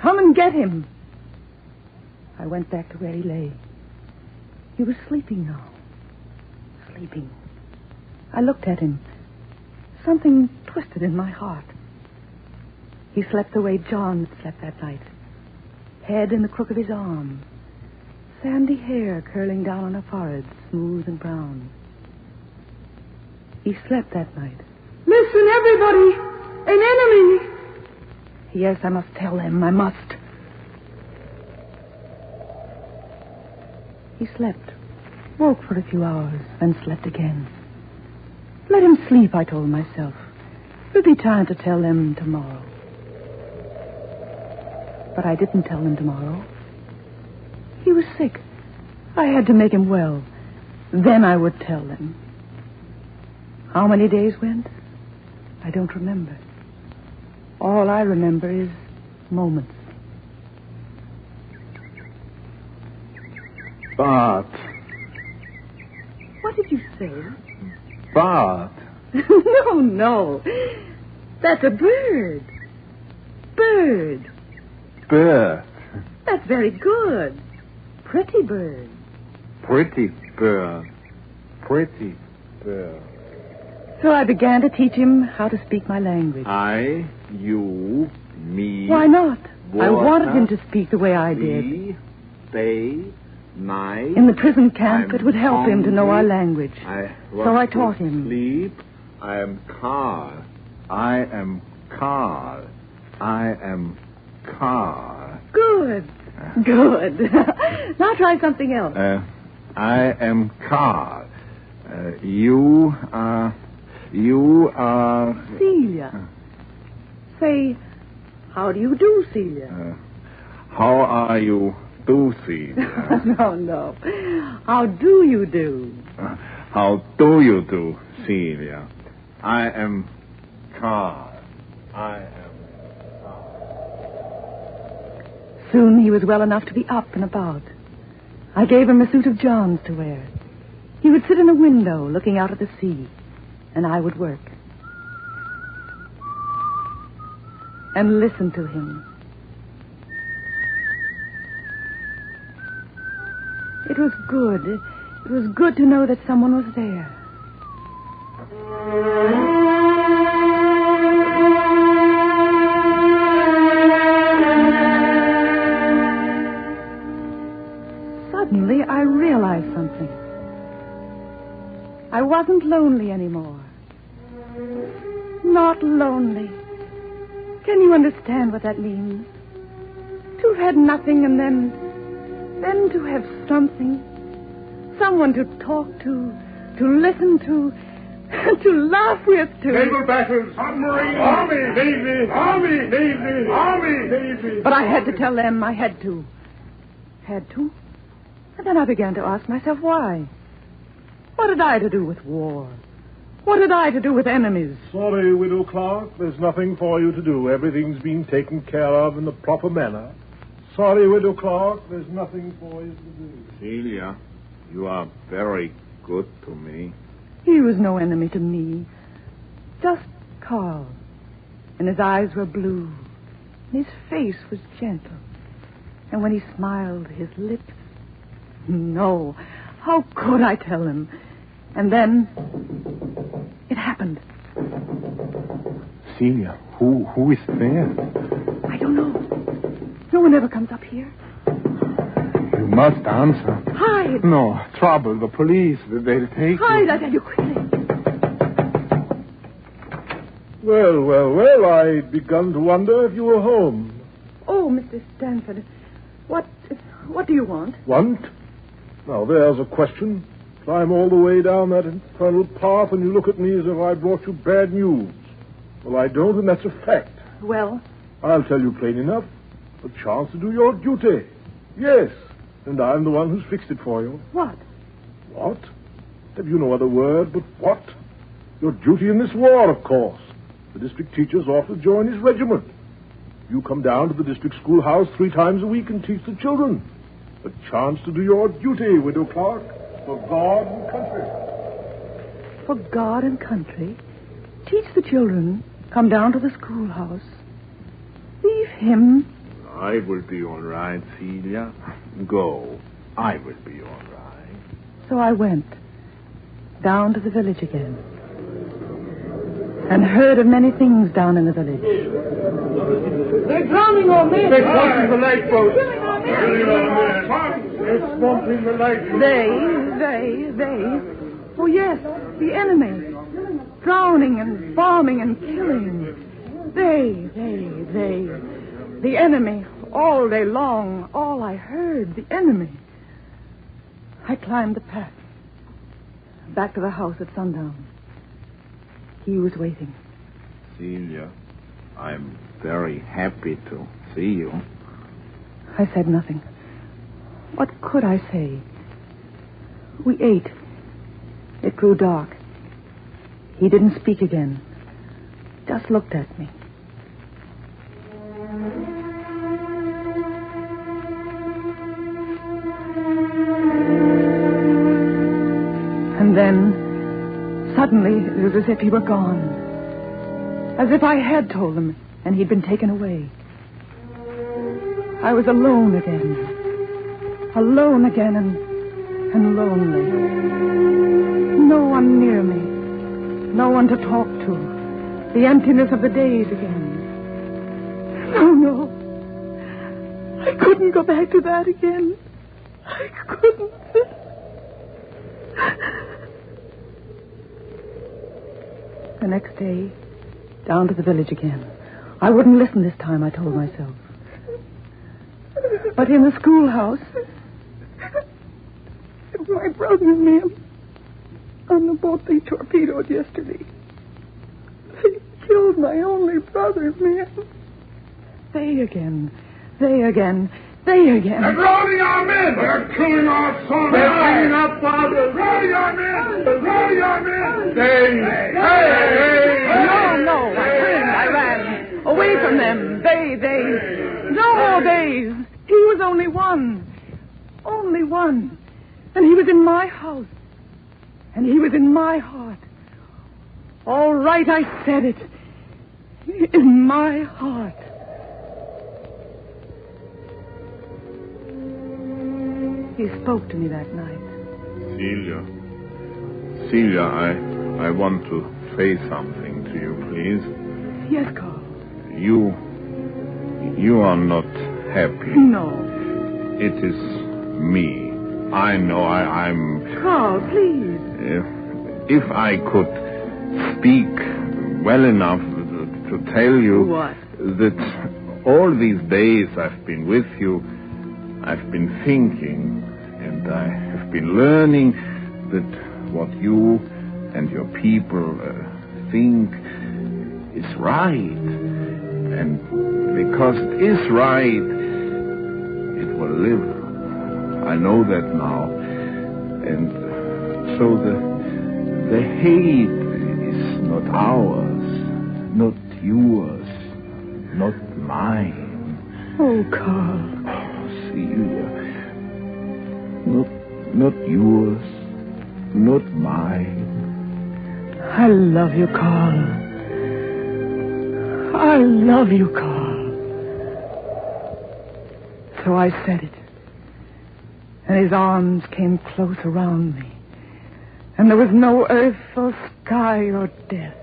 Come and get him. I went back to where he lay. He was sleeping now. Sleeping. I looked at him. Something twisted in my heart. He slept the way John had slept that night. Head in the crook of his arm. Sandy hair curling down on her forehead, smooth and brown. He slept that night. Listen, everybody! An enemy! Yes, I must tell them. I must. He slept. Woke for a few hours, then slept again. Let him sleep, I told myself. There'll be time to tell them tomorrow. But I didn't tell them tomorrow. He was sick. I had to make him well. Then I would tell them. How many days went? I don't remember. All I remember is moments. Bart. What did you say? Bart. No. That's a bird. Bird. Bird. That's very good. Pretty bird. Pretty bird. Pretty bird. So I began to teach him how to speak my language. I, you, me. Why not? I wanted him water, to speak the way I did. we, they, night. In the prison camp, I'm it would help him to know our hungry. language. So I taught him. Sleep. I am Carl. I am Carl. I am Carl. Good. Good. Now try something else. I am Carl. You are... Celia. Say, how do you do, Celia? How are you do, Celia? No. How do you do? How do you do, Celia? I am Carl. I am Carl. Soon he was well enough to be up and about. I gave him a suit of John's to wear. He would sit in a window looking out at the sea, and I would work. And listen to him. It was good. It was good to know that someone was there. Suddenly, I realized something. I wasn't lonely anymore. Not lonely. Can you understand what that means? To have had nothing and then to have something. Someone to talk to listen to laugh with, to... Naval battles, submarine, army, navy, army, navy, army, navy. But I had to tell them I had to. Had to? And then I began to ask myself why. What had I to do with war? What had I to do with enemies? Sorry, Widow Clark. There's nothing for you to do. Everything's been taken care of in the proper manner. Sorry, Widow Clark. There's nothing for you to do. Celia, you are very good to me. He was no enemy to me. Just Carl. And his eyes were blue. And his face was gentle. And when he smiled, his lips... No. How could I tell him? And then... it happened. Celia, who is there? I don't know. No one ever comes up here. You must answer. Hide. No, trouble. The police. They'll take Hide, you. I tell you quickly. Well, I'd begun to wonder if you were home. Oh, Mr. Stanford, what do you want? Want? Now, there's a question. Climb all the way down that infernal path and you look at me as if I brought you bad news. Well, I don't, and that's a fact. Well? I'll tell you plain enough. A chance to do your duty. Yes, and I'm the one who's fixed it for you. What? What? Have you no other word but what? Your duty in this war, of course. The district teacher's off to join his regiment. You come down to the district schoolhouse 3 times a week and teach the children. A chance to do your duty, Widow Clark, for God and country. For God and country? Teach the children. Come down to the schoolhouse. Leave him. I will be all right, Celia. Go. I will be all right. So I went down to the village again and heard of many things down in the village. They're drowning our men. They're swamping the lifeboat. They're swamping the lifeboat. They. Oh, yes, the enemy. Drowning and bombing and killing. They. The enemy. All day long, all I heard, the enemy. I climbed the path. Back to the house at sundown. He was waiting. Celia, I'm very happy to see you. I said nothing. What could I say? We ate. It grew dark. He didn't speak again. Just looked at me. And then, suddenly, it was as if he were gone. As if I had told him, and he'd been taken away. I was alone again. Alone again and lonely. No one near me. No one to talk to. The emptiness of the days again. No. I couldn't go back to that again. I couldn't. The next day, down to the village again. I wouldn't listen this time, I told myself. But in the schoolhouse, my brother and me on the boat they torpedoed yesterday. They killed my only brother, man. They again. They're drowning our men. They're killing our sons. They're killing our fathers. Drowning our men. They're drowning our men. Hey. No. I turned. I ran. Away from them. They. No, they. He was only one. Only one. And he was in my house. And he was in my heart. All right, I said it. In my heart. He spoke to me that night. Celia, I want to say something to you, please. Yes, Carl. You are not happy. No. It is me. I know I'm... Carl, please. If I could speak well enough to tell you... What? That all these days I've been with you, I've been thinking, and I have been learning that what you and your people think is right. And because it is right, it will live. I know that now. And so the hate is not ours, not yours, not mine. Oh, Carl. Celia. Not yours, not mine. I love you, Carl. I love you, Carl. So I said it. And his arms came close around me. And there was no earth or sky or death.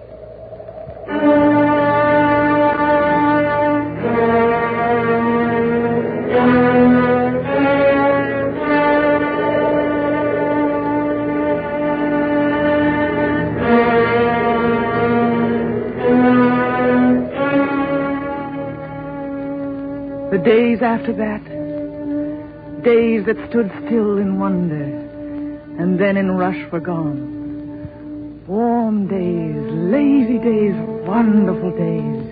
The days after that, days that stood still in wonder, and then in rush were gone. Warm days, lazy days, wonderful days.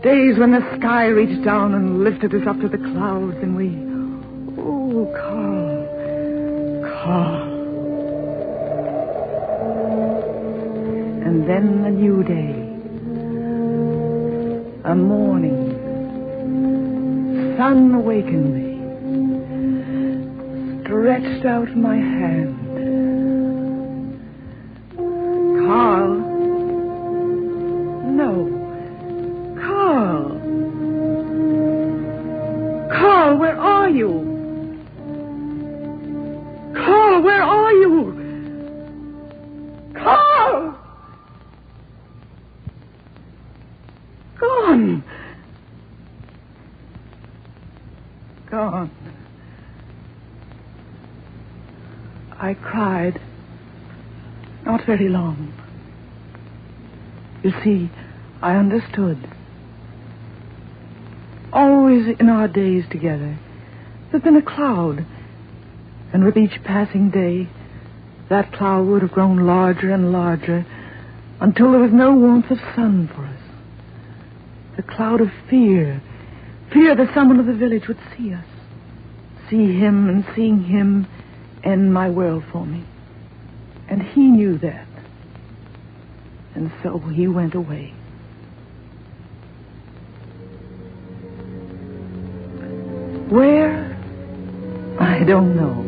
Days when the sky reached down and lifted us up to the clouds, and we... Oh, Carl. And then a new day. A morning. Sun awakened me. Stretched out my hand. Carl. No. Carl, where are you? Carl, where are you? Carl! Gone. Gone. I cried. Not very long. You see, I understood. Always in our days together, there'd been a cloud. And with each passing day, that cloud would have grown larger and larger until there was no warmth of sun for us. The cloud of fear. Fear that someone of the village would see us. See him, and seeing him end my world for me. And he knew that. And so he went away. Where? I don't know.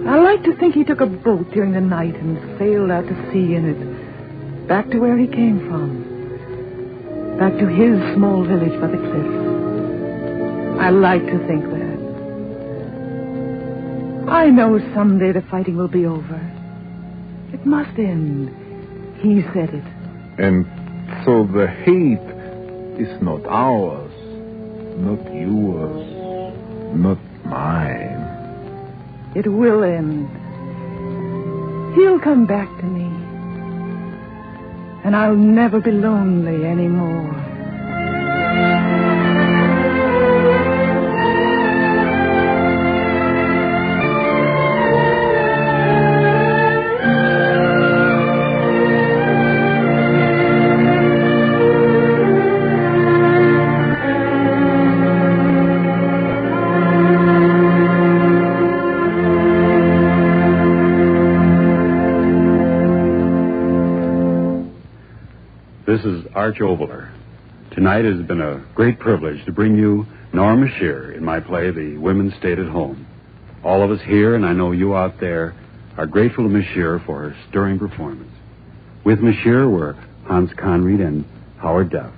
I like to think he took a boat during the night and sailed out to sea in it, back to where he came from, back to his small village by the cliffs. I like to think that. I know someday the fighting will be over. It must end. He said it. And so the hate is not ours, not yours, not mine. It will end. He'll come back to me. And I'll never be lonely anymore. This is Arch Oboler. Tonight has been a great privilege to bring you Norma Shearer in my play, The Women Stayed at Home. All of us here, and I know you out there, are grateful to Miss Shearer for her stirring performance. With Miss Shearer were Hans Conried and Howard Duff.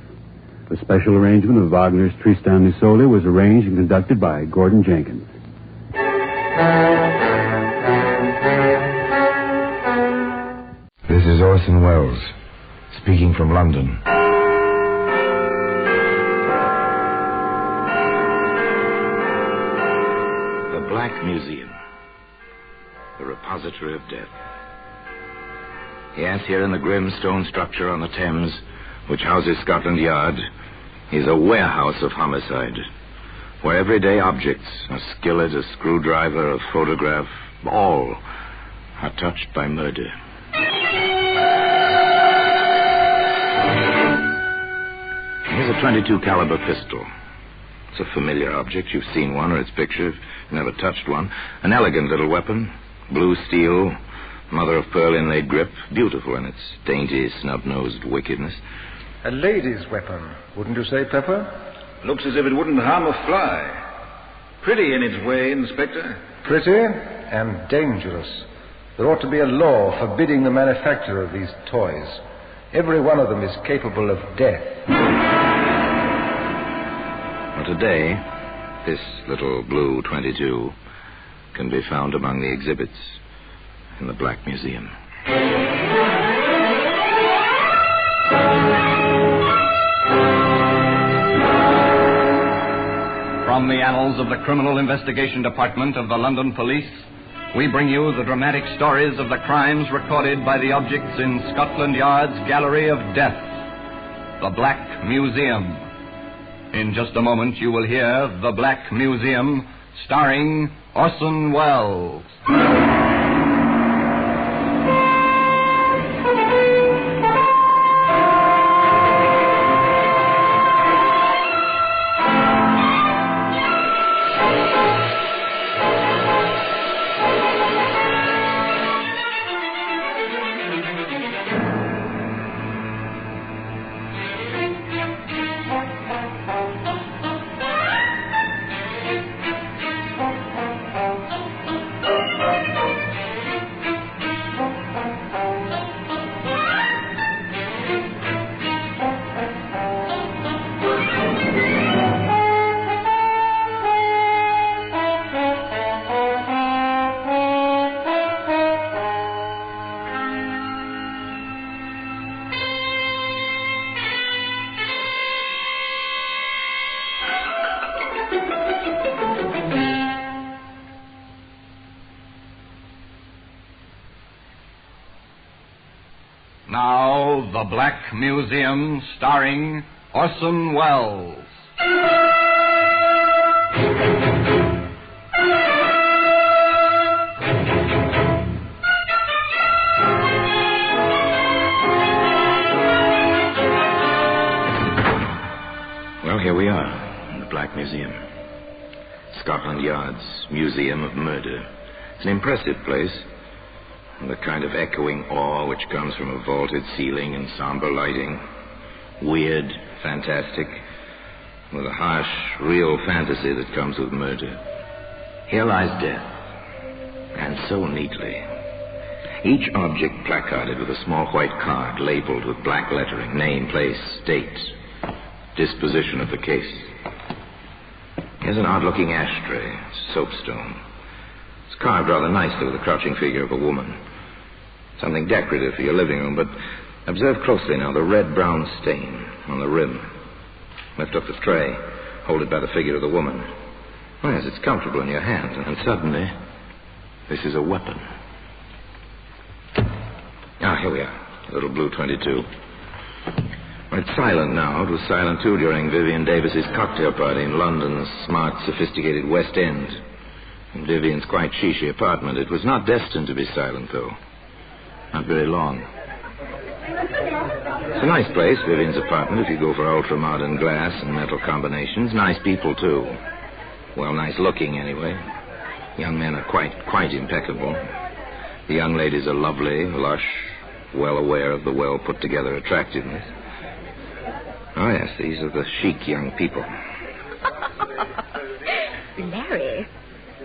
The special arrangement of Wagner's Tristan und Isolde was arranged and conducted by Gordon Jenkins. This is Orson Welles, speaking from London. The Black Museum, the repository of death. Yes, here in the grim stone structure on the Thames, which houses Scotland Yard, is a warehouse of homicide, where everyday objects, a skillet, a screwdriver, a photograph, all are touched by murder. Here's a .22 caliber pistol. It's a familiar object. You've seen one or its picture. You've never touched one. An elegant little weapon. Blue steel, mother of pearl inlaid grip. Beautiful in its dainty, snub-nosed wickedness. A lady's weapon, wouldn't you say, Pepper? Looks as if it wouldn't harm a fly. Pretty in its way, Inspector. Pretty and dangerous. There ought to be a law forbidding the manufacture of these toys. Every one of them is capable of death. Well, today, this little blue .22 can be found among the exhibits in the Black Museum. From the annals of the Criminal Investigation Department of the London Police, we bring you the dramatic stories of the crimes recorded by the objects in Scotland Yard's Gallery of Death, the Black Museum. In just a moment, you will hear The Black Museum, starring Orson Welles. Now, The Black Museum, starring Orson Welles. Well, here we are, in the Black Museum. Scotland Yard's Museum of Murder. It's an impressive place. The kind of echoing awe which comes from a vaulted ceiling and somber lighting. Weird, fantastic, with a harsh, real fantasy that comes with murder. Here lies death, and so neatly. Each object placarded with a small white card labeled with black lettering, name, place, date, disposition of the case. Here's an odd-looking ashtray, soapstone. It's carved rather nicely with the crouching figure of a woman. Something decorative for your living room, but observe closely now the red-brown stain on the rim. Lift up the tray, hold it by the figure of the woman. Oh, yes, it's comfortable in your hand, and suddenly, this is a weapon. Ah, here we are, a little blue .22. Well, it's silent now. It was silent, too, during Vivian Davis's cocktail party in London's smart, sophisticated West End. In Vivian's quite chic apartment. It was not destined to be silent, though. Not very long. It's a nice place, Vivian's apartment, if you go for ultra-modern glass and metal combinations. Nice people, too. Well, nice looking, anyway. Young men are quite impeccable. The young ladies are lovely, lush, well aware of the well-put-together attractiveness. Oh, yes, these are the chic young people. Larry,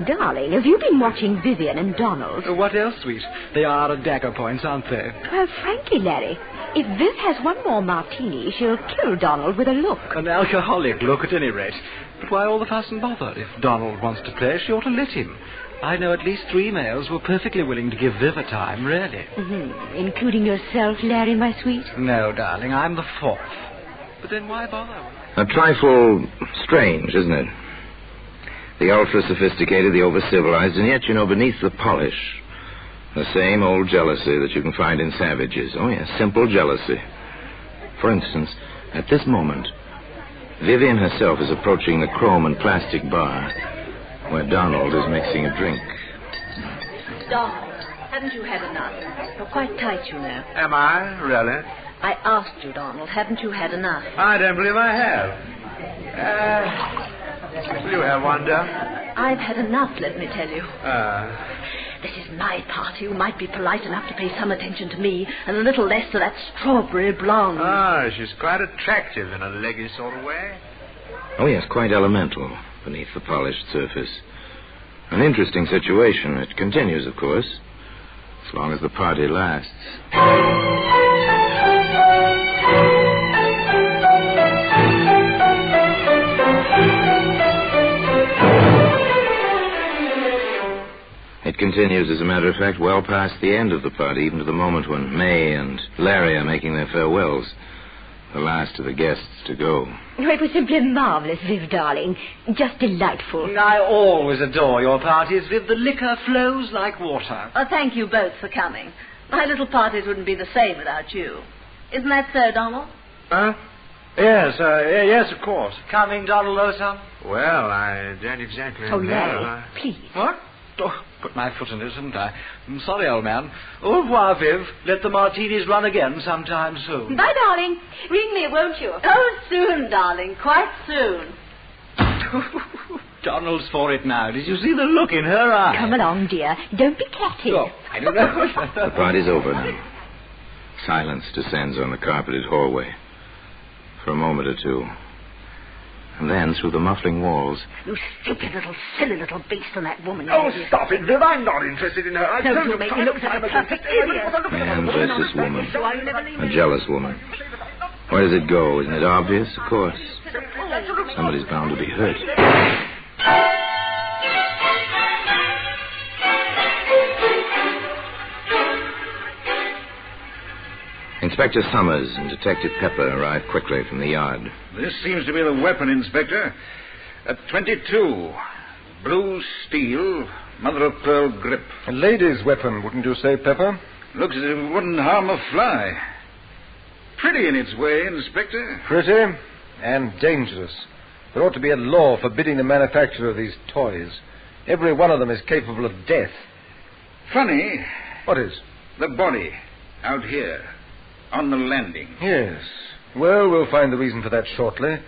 darling, have you been watching Vivian and Donald? What else, sweet? They are at dagger points, aren't they? Well, frankly, Larry, if Viv has one more martini, she'll kill Donald with a look. An alcoholic look, at any rate. But why all the fuss and bother? If Donald wants to play, she ought to let him. I know at least 3 males who are perfectly willing to give Viv a time, really. Mm-hmm. Including yourself, Larry, my sweet? No, darling, I'm the 4th. But then why bother? A trifle strange, isn't it? The ultra-sophisticated, the over-civilized, and yet, beneath the polish, the same old jealousy that you can find in savages. Oh, yes, simple jealousy. For instance, at this moment, Vivian herself is approaching the chrome and plastic bar where Donald is mixing a drink. Donald, haven't you had enough? You're quite tight, you know. Am I? Really? I asked you, Donald, haven't you had enough? I don't believe I have. Will you have one, dear? I've had enough, let me tell you. This is my party. You might be polite enough to pay some attention to me and a little less to that strawberry blonde. Oh, she's quite attractive in a leggy sort of way. Oh, yes, quite elemental beneath the polished surface. An interesting situation. It continues, of course, as long as the party lasts. It continues, as a matter of fact, well past the end of the party, even to the moment when May and Larry are making their farewells. The last of the guests to go. Oh, it was simply marvelous, Viv, darling. Just delightful. I always adore your parties, Viv. The liquor flows like water. Oh, thank you both for coming. My little parties wouldn't be the same without you. Isn't that so, Donald? Huh? Yes, of course. Coming, Donald, old son? Well, I don't exactly know. Larry, please. What? Oh, put my foot in it, haven't I? I'm sorry, old man. Au revoir, Viv. Let the martinis run again sometime soon. Bye, darling. Ring me, won't you? Oh, soon, darling. Quite soon. Donald's for it now. Did you see the look in her eye? Come along, dear. Don't be catty. Oh, I don't know. The party's over now. Silence descends on the carpeted hallway. For a moment or two. And then, through the muffling walls... You stupid little, silly little beast on that woman. Oh, stop it, Viv. I'm not interested in her. Don't you make me look like a perfect idiot. And there's this woman. A jealous woman. Where does it go? Isn't it obvious? Of course. Somebody's bound to be hurt. Inspector Summers and Detective Pepper arrived quickly from the yard. This seems to be the weapon, Inspector. A .22. Blue steel, mother-of-pearl grip. A lady's weapon, wouldn't you say, Pepper? Looks as if it wouldn't harm a fly. Pretty in its way, Inspector. Pretty and dangerous. There ought to be a law forbidding the manufacture of these toys. Every one of them is capable of death. Funny. What is? The body, out here, on the landing. Yes. Well, we'll find the reason for that shortly.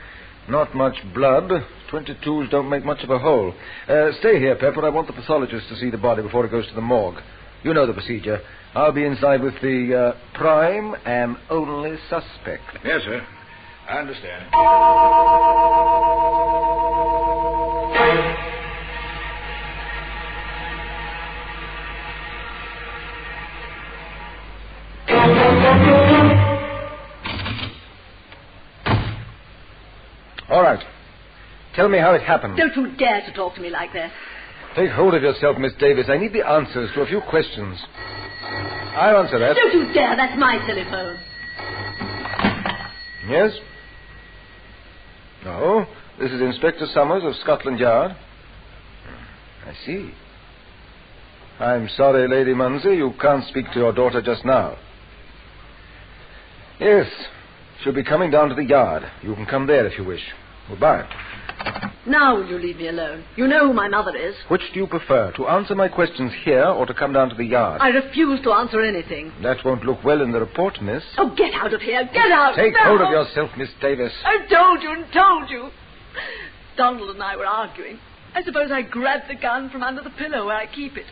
Not much blood. 22s don't make much of a hole. Stay here, Pepper. I want the pathologist to see the body before it goes to the morgue. You know the procedure. I'll be inside with the prime and only suspect. Yes, sir. I understand. All right. Tell me how it happened. Don't you dare to talk to me like that. Take hold of yourself, Miss Davis. I need the answers to a few questions. I'll answer that. Don't you dare. That's my telephone. Yes? No. This is Inspector Summers of Scotland Yard. I see. I'm sorry, Lady Munsey, you can't speak to your daughter just now. Yes. She'll be coming down to the yard. You can come there if you wish. Goodbye. Now will you leave me alone? You know who my mother is. Which do you prefer, to answer my questions here or to come down to the yard? I refuse to answer anything. That won't look well in the report, miss. Oh, get out of here. Get out. Take now. hold of yourself, Miss Davis. I told you. Donald and I were arguing. I suppose I grabbed the gun from under the pillow where I keep it.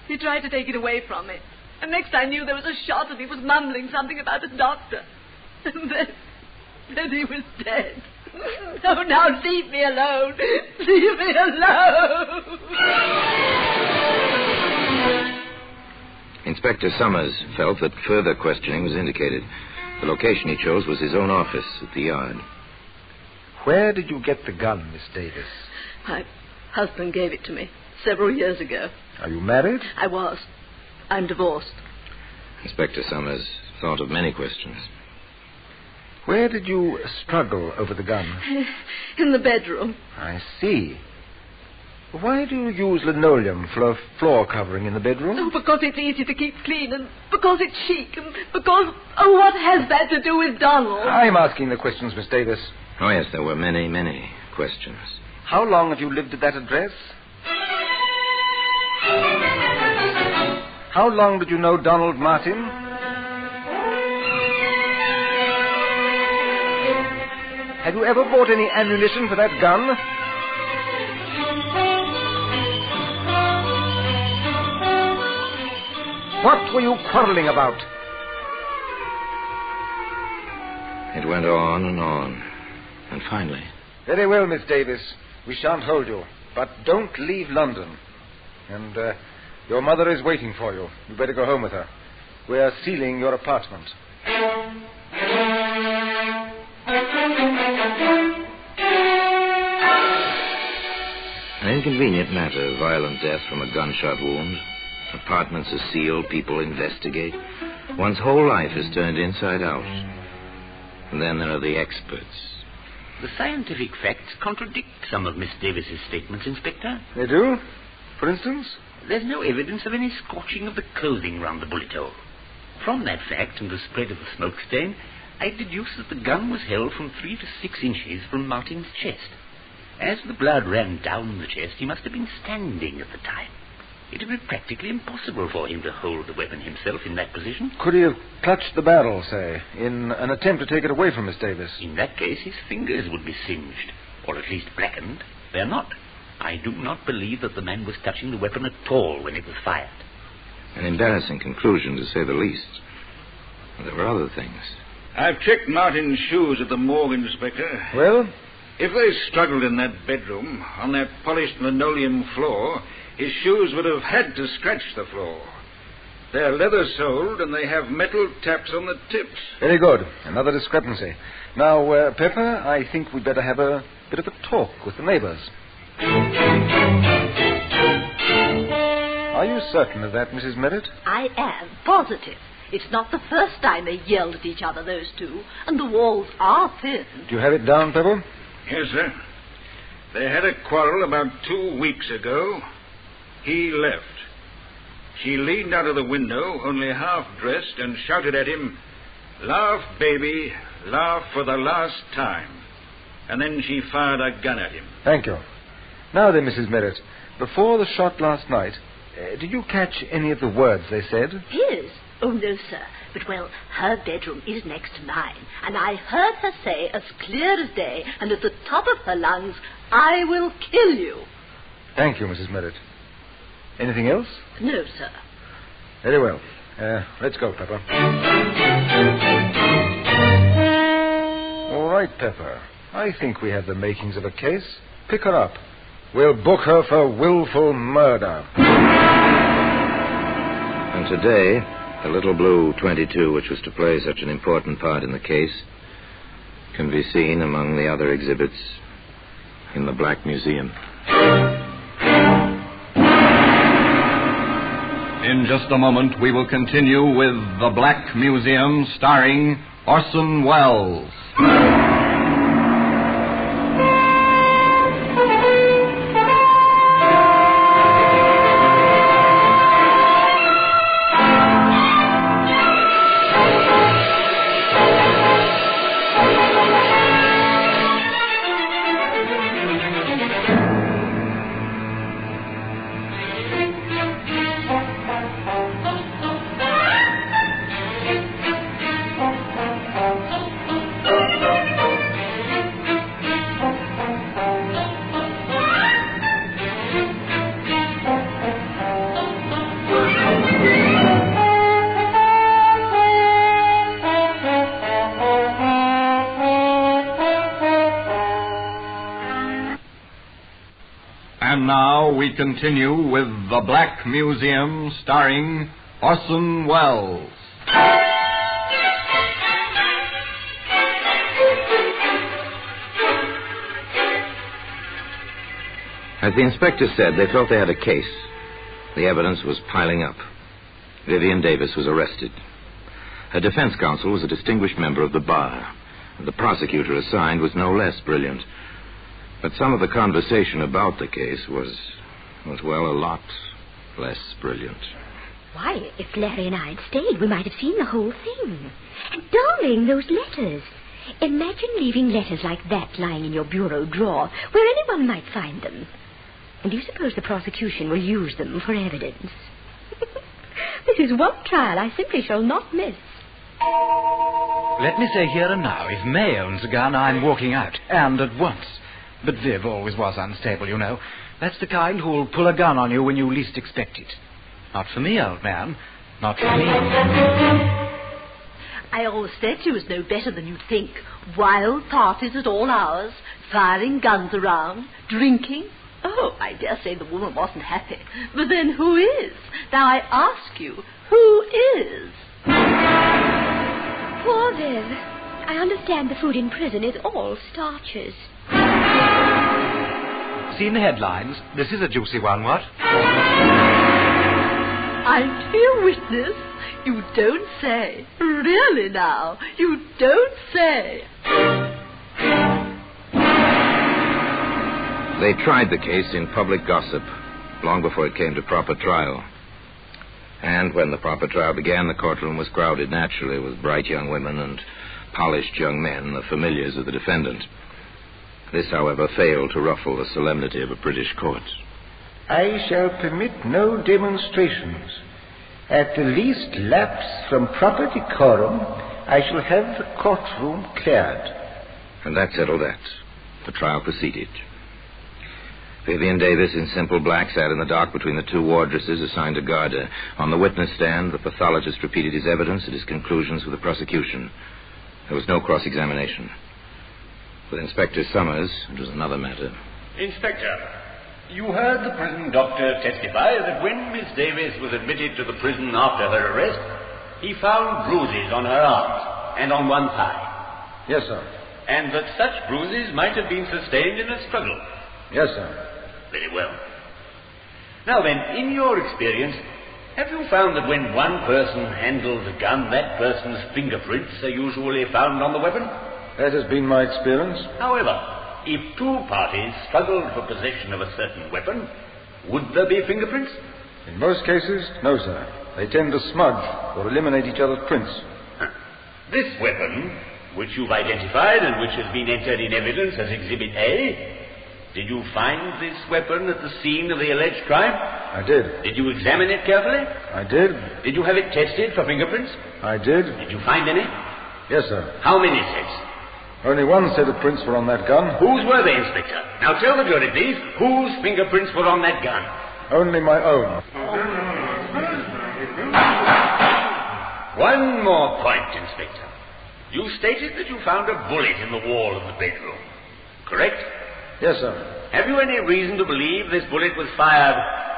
He tried to take it away from me. And next I knew there was a shot and he was mumbling something about a doctor. And then he was dead. Oh, now leave me alone. Leave me alone. Inspector Summers felt that further questioning was indicated. The location he chose was his own office at the yard. Where did you get the gun, Miss Davis? My husband gave it to me several years ago. Are you married? I was. I'm divorced. Inspector Summers thought of many questions. Where did you struggle over the gun? In the bedroom. I see. Why do you use linoleum for a floor covering in the bedroom? Oh, because it's easy to keep clean, and because it's chic, and because... Oh, what has that to do with Donald? I'm asking the questions, Miss Davis. Oh, yes, there were many, many questions. How long have you lived at that address? How long did you know Donald Martin? Have you ever bought any ammunition for that gun? What were you quarreling about? It went on and on. And finally... Very well, Miss Davis. We shan't hold you. But don't leave London. And your mother is waiting for you. You better go home with her. We are sealing your apartment. An inconvenient matter, violent death from a gunshot wound. Apartments are sealed, people investigate. One's whole life is turned inside out. And then there are the experts. The scientific facts contradict some of Miss Davis's statements, Inspector. They do? For instance? There's no evidence of any scorching of the clothing round the bullet hole. From that fact and the spread of the smoke stain, I deduce that the gun was held from 3 to 6 inches from Martin's chest. As the blood ran down the chest, he must have been standing at the time. It would be practically impossible for him to hold the weapon himself in that position. Could he have clutched the barrel, say, in an attempt to take it away from Miss Davis? In that case, his fingers would be singed, or at least blackened. They're not. I do not believe that the man was touching the weapon at all when it was fired. An embarrassing conclusion, to say the least. There were other things. I've checked Martin's shoes at the morgue, Inspector. Well? If they struggled in that bedroom, on that polished linoleum floor, his shoes would have had to scratch the floor. They're leather-soled, and they have metal taps on the tips. Very good. Another discrepancy. Now, Pepper, I think we'd better have a bit of a talk with the neighbors. Are you certain of that, Mrs. Merritt? I am positive. It's not the first time they yelled at each other, those two, and the walls are thin. Do you have it down, Pepper? Yes, sir. They had a quarrel about 2 weeks ago. He left. She leaned out of the window, only half-dressed, and shouted at him, "Laugh, baby, laugh for the last time." And then she fired a gun at him. Thank you. Now then, Mrs. Merritt, before the shot last night, did you catch any of the words they said? His? Oh, no, sir. But, well, her bedroom is next to mine, and I heard her say, as clear as day, and at the top of her lungs, "I will kill you." Thank you, Mrs. Merritt. Anything else? No, sir. Very well. Let's go, Pepper. All right, Pepper. I think we have the makings of a case. Pick her up. We'll book her for willful murder. And today, the little blue 22, which was to play such an important part in the case, can be seen among the other exhibits in the Black Museum. In just a moment, we will continue with The Black Museum, starring Orson Welles. And now we continue with The Black Museum, starring Orson Welles. As the inspector said, they felt they had a case. The evidence was piling up. Vivian Davis was arrested. Her defense counsel was a distinguished member of the bar. And the prosecutor assigned was no less brilliant. But some of the conversation about the case was, well, a lot less brilliant. Why, if Larry and I had stayed, we might have seen the whole thing. And darling, those letters. Imagine leaving letters like that lying in your bureau drawer, where anyone might find them. And do you suppose the prosecution will use them for evidence? This is one trial I simply shall not miss. Let me say here and now, if May owns a gun, I'm walking out, and at once. But Viv always was unstable, you know. That's the kind who'll pull a gun on you when you least expect it. Not for me, old man. Not for me. I always said she was no better than you'd think. Wild parties at all hours, firing guns around, drinking. Oh, I dare say the woman wasn't happy. But then who is? Now I ask you, who is? Poor Viv. I understand the food in prison is all starches. Seen the headlines? This is a juicy one, what? I'm to be a witness? You don't say. Really now? You don't say. They tried the case in public gossip long before it came to proper trial. And when the proper trial began, the courtroom was crowded naturally with bright young women and polished young men, the familiars of the defendant. This, however, failed to ruffle the solemnity of a British court. I shall permit no demonstrations. At the least lapse from proper decorum, I shall have the courtroom cleared. And that settled that. The trial proceeded. Vivian Davis, in simple black, sat in the dock between the two wardresses assigned to guard her. On the witness stand, the pathologist repeated his evidence and his conclusions with the prosecution. There was no cross-examination. With Inspector Summers, it was another matter. Inspector, you heard the prison doctor testify that when Miss Davis was admitted to the prison after her arrest, he found bruises on her arms and on one thigh. Yes, sir. And that such bruises might have been sustained in a struggle. Yes, sir. Very well. Now then, in your experience, have you found that when one person handles a gun, that person's fingerprints are usually found on the weapon? That has been my experience. However, if two parties struggled for possession of a certain weapon, would there be fingerprints? In most cases, no, sir. They tend to smudge or eliminate each other's prints. This weapon, which you've identified and which has been entered in evidence as Exhibit A, did you find this weapon at the scene of the alleged crime? I did. Did you examine it carefully? I did. Did you have it tested for fingerprints? I did. Did you find any? Yes, sir. How many sets? Only one set of prints were on that gun. Whose were they, Inspector? Now tell the jury, please, whose fingerprints were on that gun? Only my own. One more point, Inspector. You stated that you found a bullet in the wall of the bedroom, correct? Yes, sir. Have you any reason to believe this bullet was fired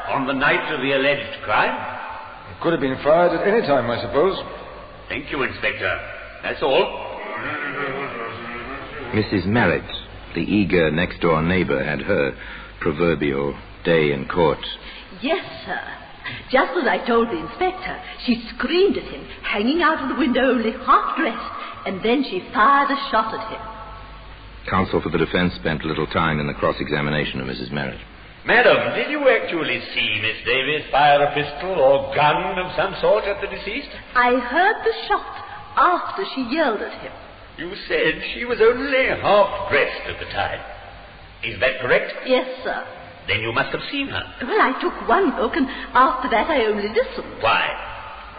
on the night of the alleged crime? It could have been fired at any time, I suppose. Thank you, Inspector. That's all. Mrs. Merritt, the eager next-door neighbor, had her proverbial day in court. Yes, sir. Just as I told the inspector, she screamed at him, hanging out of the window only half-dressed, and then she fired a shot at him. Counsel for the defense spent little time in the cross-examination of Mrs. Merritt. Madam, did you actually see Miss Davis fire a pistol or gun of some sort at the deceased? I heard the shot after she yelled at him. You said she was only half-dressed at the time. Is that correct? Yes, sir. Then you must have seen her. Well, I took one look, and after that I only listened. Why?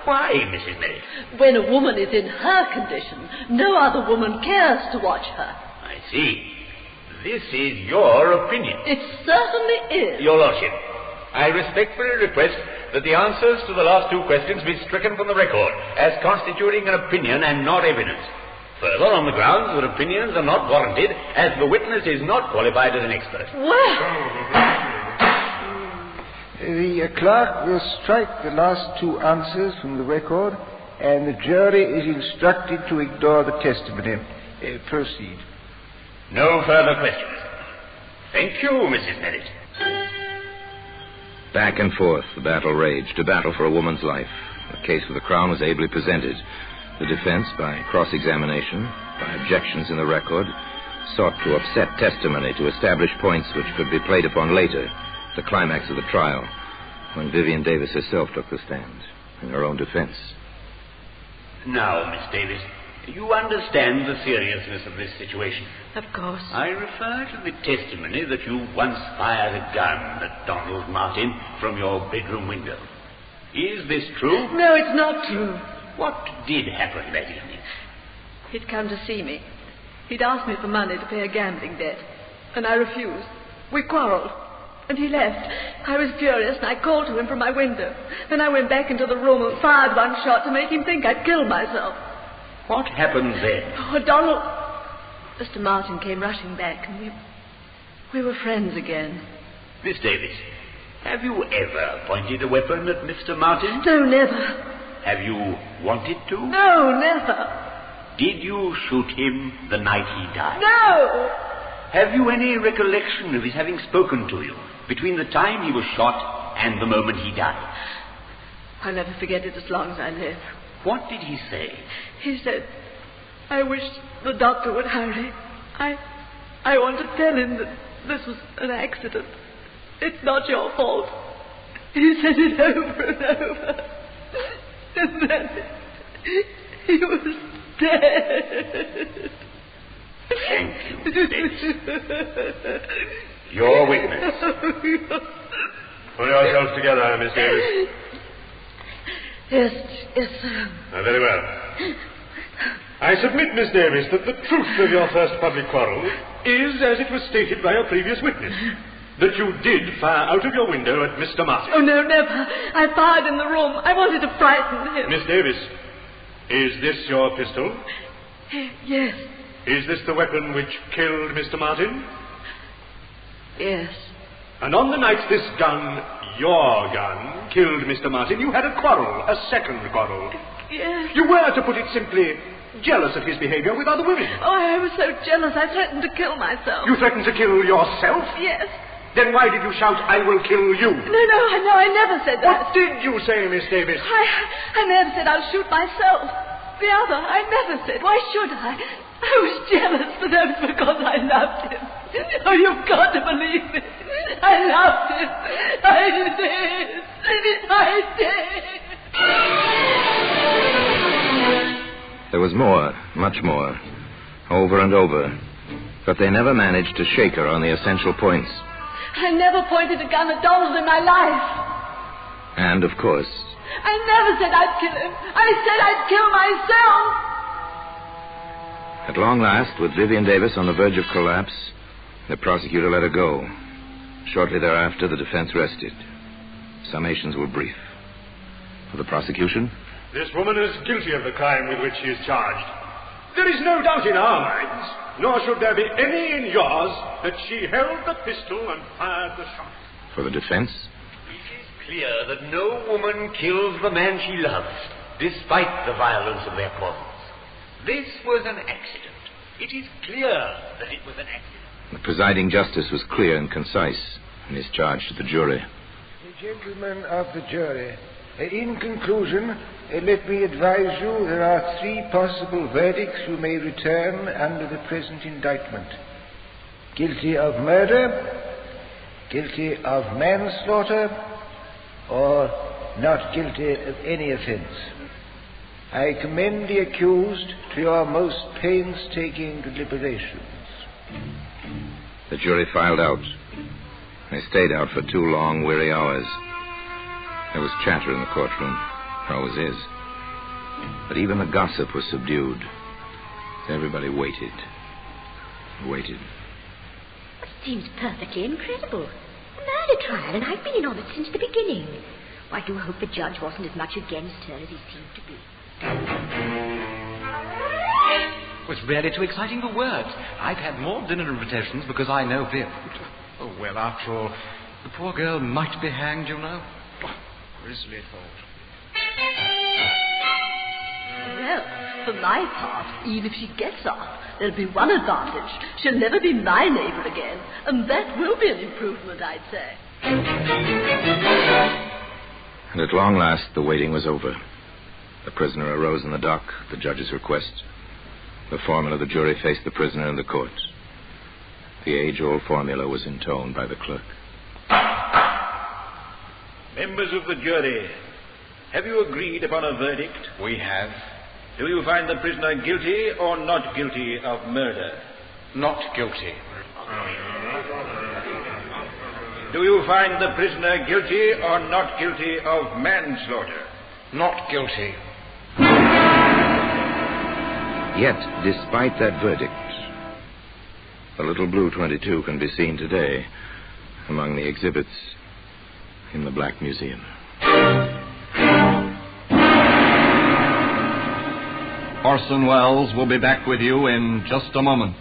Why, Mrs. Merritt? When a woman is in her condition, no other woman cares to watch her. I see. This is your opinion. It certainly is. Your Lordship, I respectfully request that the answers to the last two questions be stricken from the record as constituting an opinion and not evidence. Further, on the grounds that opinions are not warranted, as the witness is not qualified as an expert. Well, The clerk will strike the last two answers from the record, and the jury is instructed to ignore the testimony. Proceed. No further questions. Thank you, Mrs. Merritt. Back and forth, the battle raged, a battle for a woman's life. The case for the Crown was ably presented. The defense, by cross-examination, by objections in the record, sought to upset testimony to establish points which could be played upon later, the climax of the trial, when Vivian Davis herself took the stand in her own defense. Now, Miss Davis, you understand the seriousness of this situation. Of course. I refer to the testimony that you once fired a gun at Donald Martin from your bedroom window. Is this true? No, it's not true. What did happen that evening? He'd come to see me. He'd asked me for money to pay a gambling debt, and I refused. We quarreled, and he left. I was furious, and I called to him from my window. Then I went back into the room and fired one shot to make him think I'd killed myself. What happened then? Oh, Donald... Mr. Martin came rushing back, and we were friends again. Miss Davis, have you ever pointed a weapon at Mr. Martin? No, never. Have you wanted to? No, never. Did you shoot him the night he died? No! Have you any recollection of his having spoken to you between the time he was shot and the moment he died? I'll never forget it as long as I live. What did he say? He said, I wish the doctor would hurry. I want to tell him that this was an accident. It's not your fault. He said it over and over. And then he was dead. Thank you, Davis. Your witness. Pull yourself together, Miss Davis. Yes, sir. Very well. I submit, Miss Davis, that the truth of your first public quarrel is, as it was stated by your previous witness, that you did fire out of your window at Mr. Martin. Oh, no, never. I fired in the room. I wanted to frighten him. Miss Davis, is this your pistol? Yes. Is this the weapon which killed Mr. Martin? Yes. And on the night this gun, your gun, killed Mr. Martin, you had a quarrel, a second quarrel. Yes. You were, to put it simply, jealous of his behavior with other women. Oh, I was so jealous I threatened to kill myself. You threatened to kill yourself? Yes. Then why did you shout, "I will kill you"? No, I never said that. What did you say, Miss Davis? I never said I'll shoot myself. The other, I never said. Why should I? I was jealous, but that was because I loved him. Oh, you've got to believe me. I loved him. I did. There was more, much more, over and over, but they never managed to shake her on the essential points. I never pointed a gun at Donald in my life. And, of course, I never said I'd kill him. I said I'd kill myself. at long last, with Vivian Davis on the verge of collapse, the prosecutor let her go. Shortly thereafter, the defense rested. Summations were brief. For the prosecution, this woman is guilty of the crime with which she is charged. There is no doubt in our minds, nor should there be any in yours, that she held the pistol and fired the shot. for the defense, Clear that no woman kills the man she loves, despite the violence of their quarrels. This was an accident. It is clear that it was an accident. the presiding justice was clear and concise in his charge to the jury. Gentlemen of the jury, in conclusion, let me advise you there are three possible verdicts you may return under the present indictment. Guilty of murder, guilty of manslaughter, or not guilty of any offense. I commend the accused to your most painstaking deliberations. The jury filed out. They stayed out for 2 long, weary hours. There was chatter in the courtroom. There always is. But even the gossip was subdued. Everybody waited. Waited. It seems perfectly incredible. A murder trial, and I've been in on it since the beginning. I do hope the judge wasn't as much against her as he seemed to be. It was really too exciting for words. I've had more dinner invitations because I know Viv. Oh, well, after all, the poor girl might be hanged, you know. Oh, grisly thought. Well, for my part, even if she gets off, there'll be one advantage. She'll never be my neighbor again, and that will be an improvement, I'd say. And at long last, the waiting was over. The prisoner arose in the dock, at the judge's request. The foreman of the jury faced the prisoner in the court. The age-old formula was intoned by the clerk. Members of the jury, have you agreed upon a verdict? We have. Do you find the prisoner guilty or not guilty of murder? Not guilty. Do you find the prisoner guilty or not guilty of manslaughter? Not guilty. Yet, despite that verdict, the little blue 22 can be seen today among the exhibits in the Black Museum. Orson Welles will be back with you in just a moment.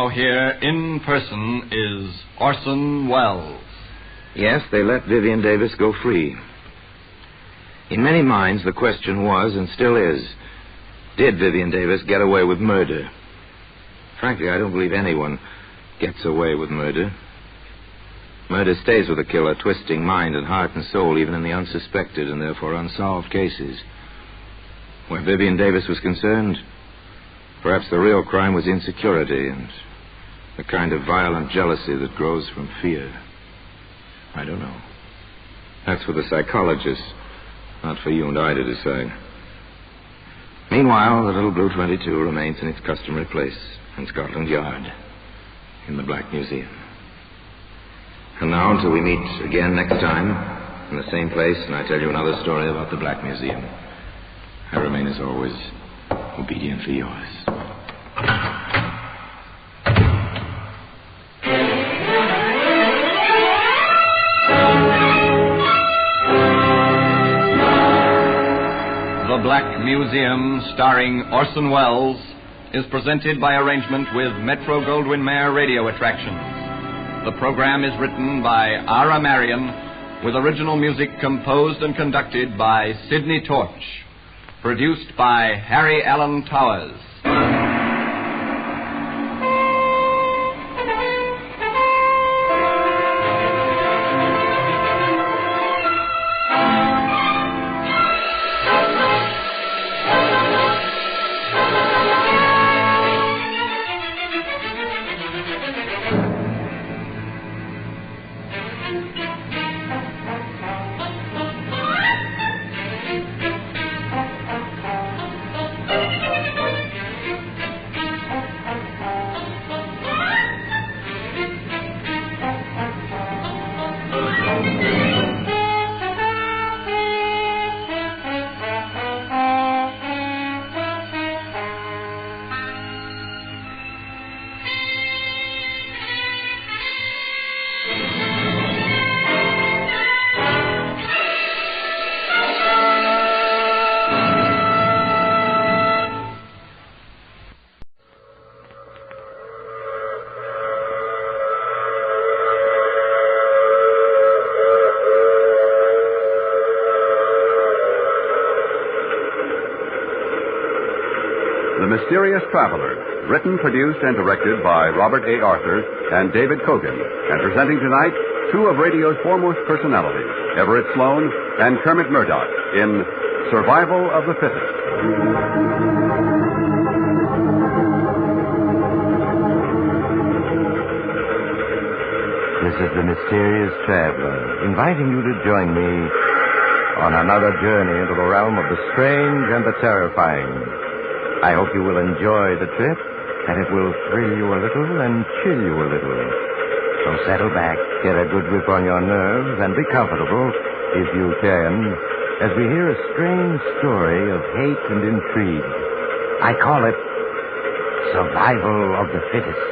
now here in person is Orson Welles. Yes, they let Vivian Davis go free. In many minds, the question was, and still is, did Vivian Davis get away with murder? Frankly, I don't believe anyone gets away with murder. Murder stays with a killer, twisting mind and heart and soul, even in the unsuspected and therefore unsolved cases. Where Vivian Davis was concerned, perhaps the real crime was insecurity and the kind of violent jealousy that grows from fear. I don't know. That's for the psychologists, not for you and I to decide. Meanwhile, the little Blue 22 remains in its customary place in Scotland Yard, in the Black Museum. And now, until we meet again next time, in the same place, and I tell you another story about the Black Museum, I remain, as always, obediently yours. The Black Museum, starring Orson Welles, is presented by arrangement with Metro-Goldwyn-Mayer Radio Attractions. The program is written by Ara Marion, with original music composed and conducted by Sidney Torch. Produced by Harry Allen Towers. The Mysterious Traveler, written, produced, and directed by Robert A. Arthur and David Kogan, and presenting tonight two of radio's foremost personalities, Everett Sloane and Kermit Murdoch, in Survival of the Fittest. This is the Mysterious Traveler, inviting you to join me on another journey into the realm of the strange and the terrifying. I hope you will enjoy the trip, and it will thrill you a little and chill you a little. So settle back, get a good grip on your nerves, and be comfortable, if you can, as we hear a strange story of hate and intrigue. I call it Survival of the Fittest.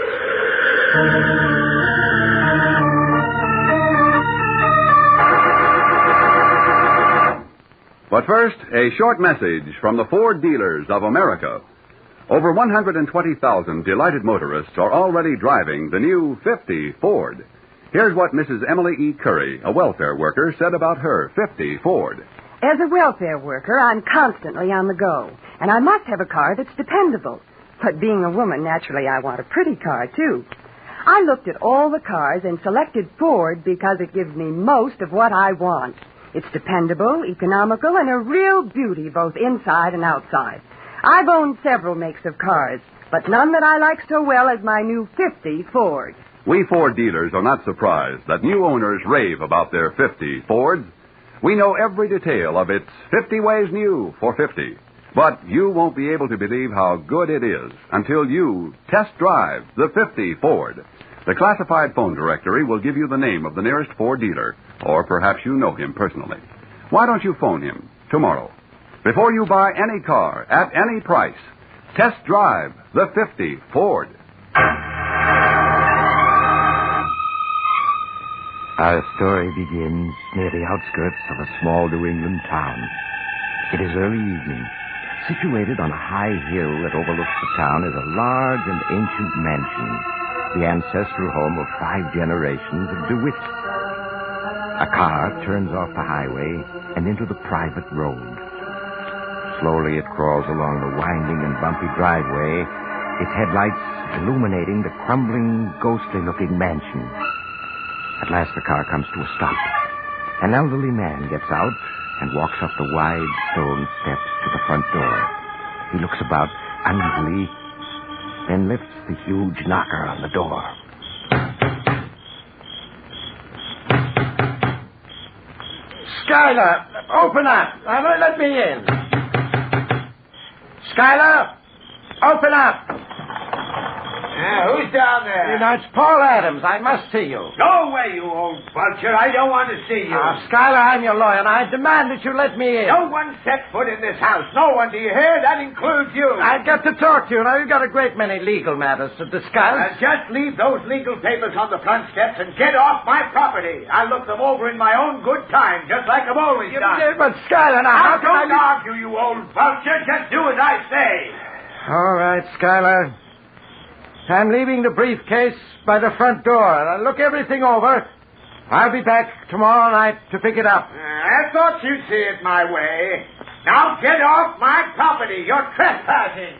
But first, a short message from the Ford dealers of America. Over 120,000 delighted motorists are already driving the new 50 Ford. Here's what Mrs. Emily E. Curry, a welfare worker, said about her 50 Ford. As a welfare worker, I'm constantly on the go, and I must have a car that's dependable. But being a woman, naturally, I want a pretty car, too. I looked at all the cars and selected Ford because it gives me most of what I want. It's dependable, economical, and a real beauty both inside and outside. I've owned several makes of cars, but none that I like so well as my new 50 Ford. We Ford dealers are not surprised that new owners rave about their 50 Fords. We know every detail of its 50 ways new for 50. But you won't be able to believe how good it is until you test drive the 50 Ford. The classified phone directory will give you the name of the nearest Ford dealer, or perhaps you know him personally. Why don't you phone him tomorrow? Before you buy any car at any price, test drive the 50 Ford. Our story begins near the outskirts of a small New England town. It is early evening. Situated on a high hill that overlooks the town is a large and ancient mansion, the ancestral home of 5 generations of DeWitt. A car turns off the highway and into the private road. Slowly it crawls along the winding and bumpy driveway, its headlights illuminating the crumbling, ghostly-looking mansion. At last the car comes to a stop. An elderly man gets out and walks up the wide stone steps to the front door. He looks about uneasily, then lifts the huge knocker on the door. Skylar, open up. Let me in. Skylar, open up. Who's down there? It's Paul Adams. I must see you. Go away, you old vulture. I don't want to see you. Skylar, I'm your lawyer, and I demand that you let me in. No one set foot in this house. No one, do you hear? That includes you. I've got to talk to you. Now, you've got a great many legal matters to discuss. Just leave those legal papers on the front steps and get off my property. I'll look them over in my own good time, just like I've always done. But, Skylar, now, how can don't argue, you old vulture. Just do as I say. All right, Skylar. I'm leaving the briefcase by the front door. I'll look everything over. I'll be back tomorrow night to pick it up. I thought you'd see it my way. Now get off my property. You're trespassing.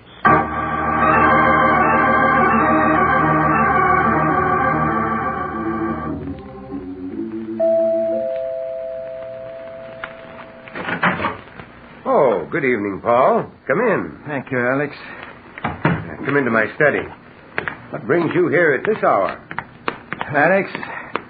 Oh, good evening, Paul. Come in. Thank you, Alex. Come into my study. What brings you here at this hour? Alex,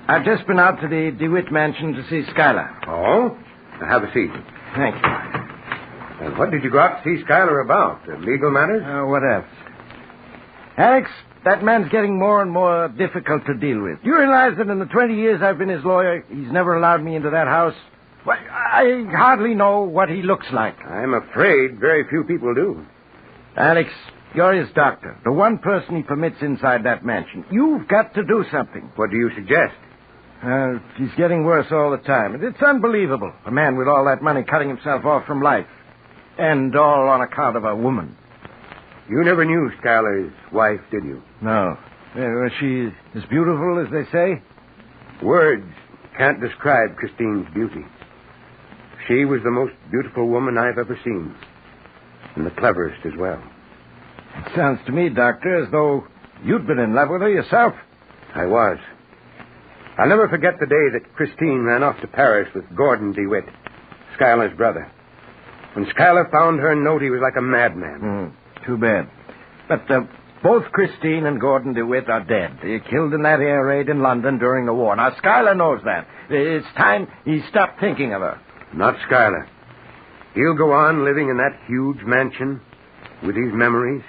I've just been out to the DeWitt mansion to see Skylar. Oh? Now have a seat. Thank you. And what did you go out to see Skylar about? Legal matters? What else? Alex, that man's getting more and more difficult to deal with. You realize that in the 20 years I've been his lawyer, he's never allowed me into that house? Well, I hardly know what he looks like. I'm afraid very few people do. Alex, you're his doctor, the one person he permits inside that mansion. You've got to do something. What do you suggest? He's getting worse all the time. It's unbelievable. A man with all that money cutting himself off from life. And all on account of a woman. You never knew Skylar's wife, did you? No. Was she as beautiful as they say? Words can't describe Christine's beauty. She was the most beautiful woman I've ever seen. And the cleverest as well. It sounds to me, Doctor, as though you'd been in love with her yourself. I was. I'll never forget the day that Christine ran off to Paris with Gordon DeWitt, Schuyler's brother. When Schuyler found her note, he was like a madman. Too bad. But both Christine and Gordon DeWitt are dead. They were killed in that air raid in London during the war. Now, Schuyler knows that. It's time he stopped thinking of her. Not Schuyler. He'll go on living in that huge mansion with his memories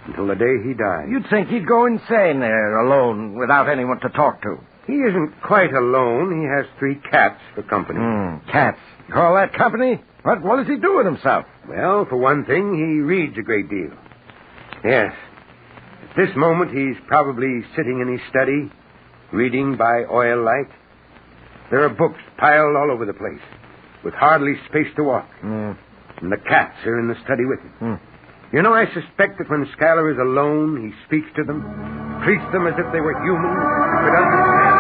until the day he dies. You'd think he'd go insane there alone without anyone to talk to. He isn't quite alone. He has 3 cats for company. Cats? You call that company? What does he do with himself? Well, for one thing, he reads a great deal. Yes. At this moment, he's probably sitting in his study, reading by oil light. There are books piled all over the place, with hardly space to walk. And the cats are in the study with him. You know, I suspect that when Schuyler is alone, he speaks to them, treats them as if they were human, and could understand.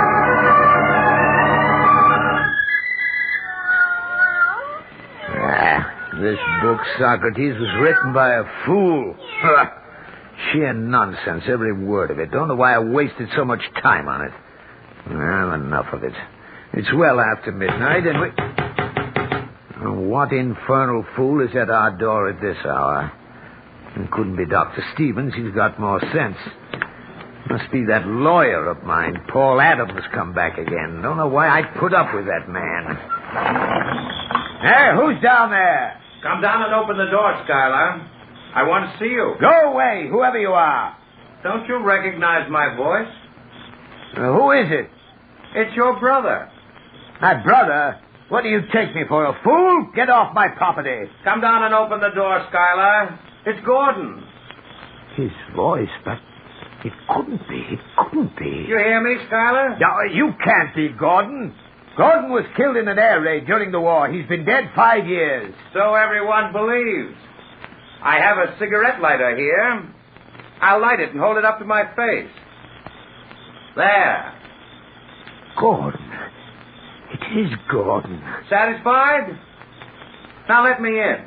This book, Socrates, was written by a fool. Sheer nonsense, every word of it. Don't know why I wasted so much time on it. Well, enough of it. It's well after midnight, and we... What infernal fool is at our door at this hour? It couldn't be Dr. Stevens. He's got more sense. Must be that lawyer of mine, Paul Adams, come back again. Don't know why I put up with that man. Hey, who's down there? Come down and open the door, Schuyler. I want to see you. Go away, whoever you are. Don't you recognize my voice? Who is it? It's your brother. My brother? What do you take me for, a fool? Get off my property. Come down and open the door, Schuyler. It's Gordon. His voice, but it couldn't be. It couldn't be. You hear me, Schuyler? No, you can't be Gordon. Gordon was killed in an air raid during the war. He's been dead 5 years. So everyone believes. I have a cigarette lighter here. I'll light it and hold it up to my face. There. Gordon. It is Gordon. Satisfied? Now let me in.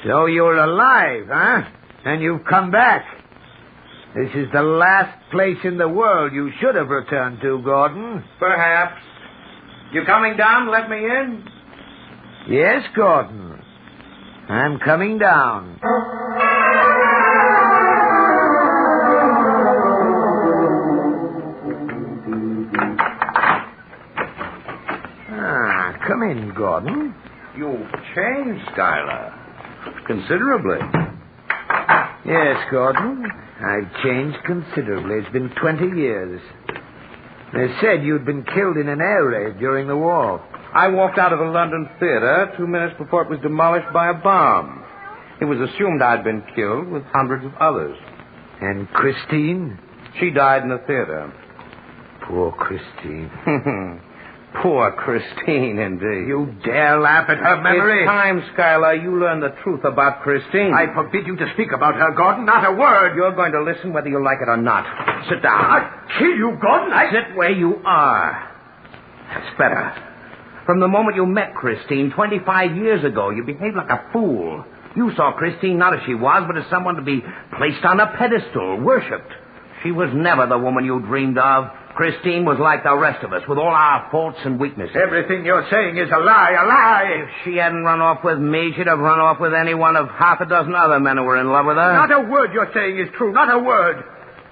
So you're alive, huh? And you've come back. This is the last place in the world you should have returned to, Gordon. Perhaps. You coming down to let me in? Yes, Gordon. I'm coming down. Come in, Gordon. You've changed, Schuyler. Considerably. Yes, Gordon. I've changed considerably. It's been 20 years. They said you'd been killed in an air raid during the war. I walked out of a London theater 2 minutes before it was demolished by a bomb. It was assumed I'd been killed with hundreds of others. And Christine? She died in the theater. Poor Christine. Poor Christine, indeed. You dare laugh at her memory? It's time, Schuyler, you learn the truth about Christine. I forbid you to speak about her, Gordon. Not a word. You're going to listen whether you like it or not. Sit down. I'll kill you, Gordon. Sit where you are. That's better. From the moment you met Christine 25 years ago, you behaved like a fool. You saw Christine not as she was, but as someone to be placed on a pedestal, worshipped. She was never the woman you dreamed of. Christine was like the rest of us, with all our faults and weaknesses. Everything you're saying is a lie, a lie. If she hadn't run off with me, she'd have run off with any one of half a dozen other men who were in love with her. Not a word you're saying is true, not a word.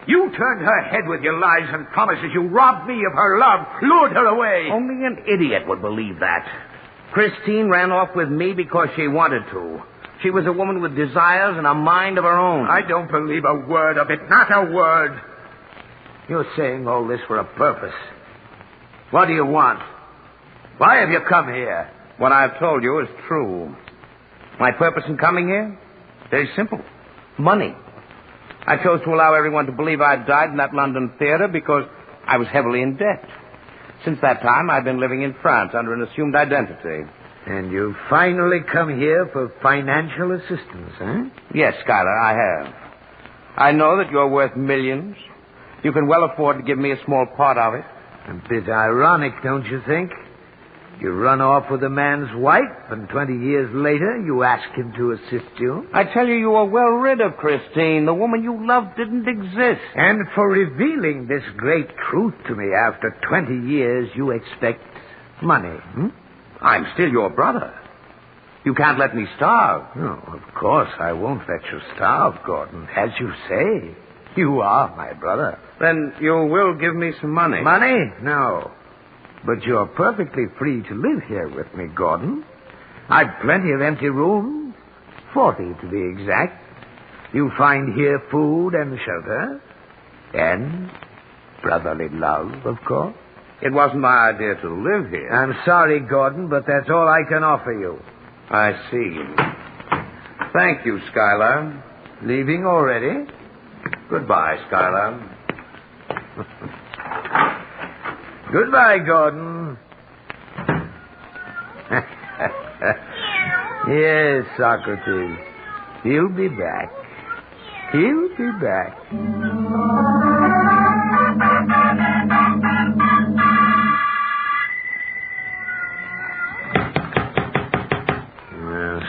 You turned her head with your lies and promises. You robbed me of her love, lured her away. Only an idiot would believe that. Christine ran off with me because she wanted to. She was a woman with desires and a mind of her own. I don't believe a word of it, not a word. You're saying all this for a purpose. What do you want? Why have you come here? What I've told you is true. My purpose in coming here? Very simple. Money. I chose to allow everyone to believe I'd died in that London theater because I was heavily in debt. Since that time, I've been living in France under an assumed identity. And you've finally come here for financial assistance, huh? Yes, Schuyler, I have. I know that you're worth millions. You can well afford to give me a small part of it. A bit ironic, don't you think? You run off with a man's wife, and 20 years later you ask him to assist you. I tell you, you were well rid of Christine. The woman you loved didn't exist. And for revealing this great truth to me after 20 years, you expect money, I'm still your brother. You can't let me starve. No, of course I won't let you starve, Gordon. As you say, you are my brother. Then you will give me some money. Money? No. But you're perfectly free to live here with me, Gordon. I've plenty of empty rooms. 40 to be exact. You find here food and shelter. And brotherly love, of course. It wasn't my idea to live here. I'm sorry, Gordon, but that's all I can offer you. I see. Thank you, Schuyler. Leaving already? Goodbye, Schuyler. Goodbye, Gordon. Yes, Socrates. He'll be back. He'll be back.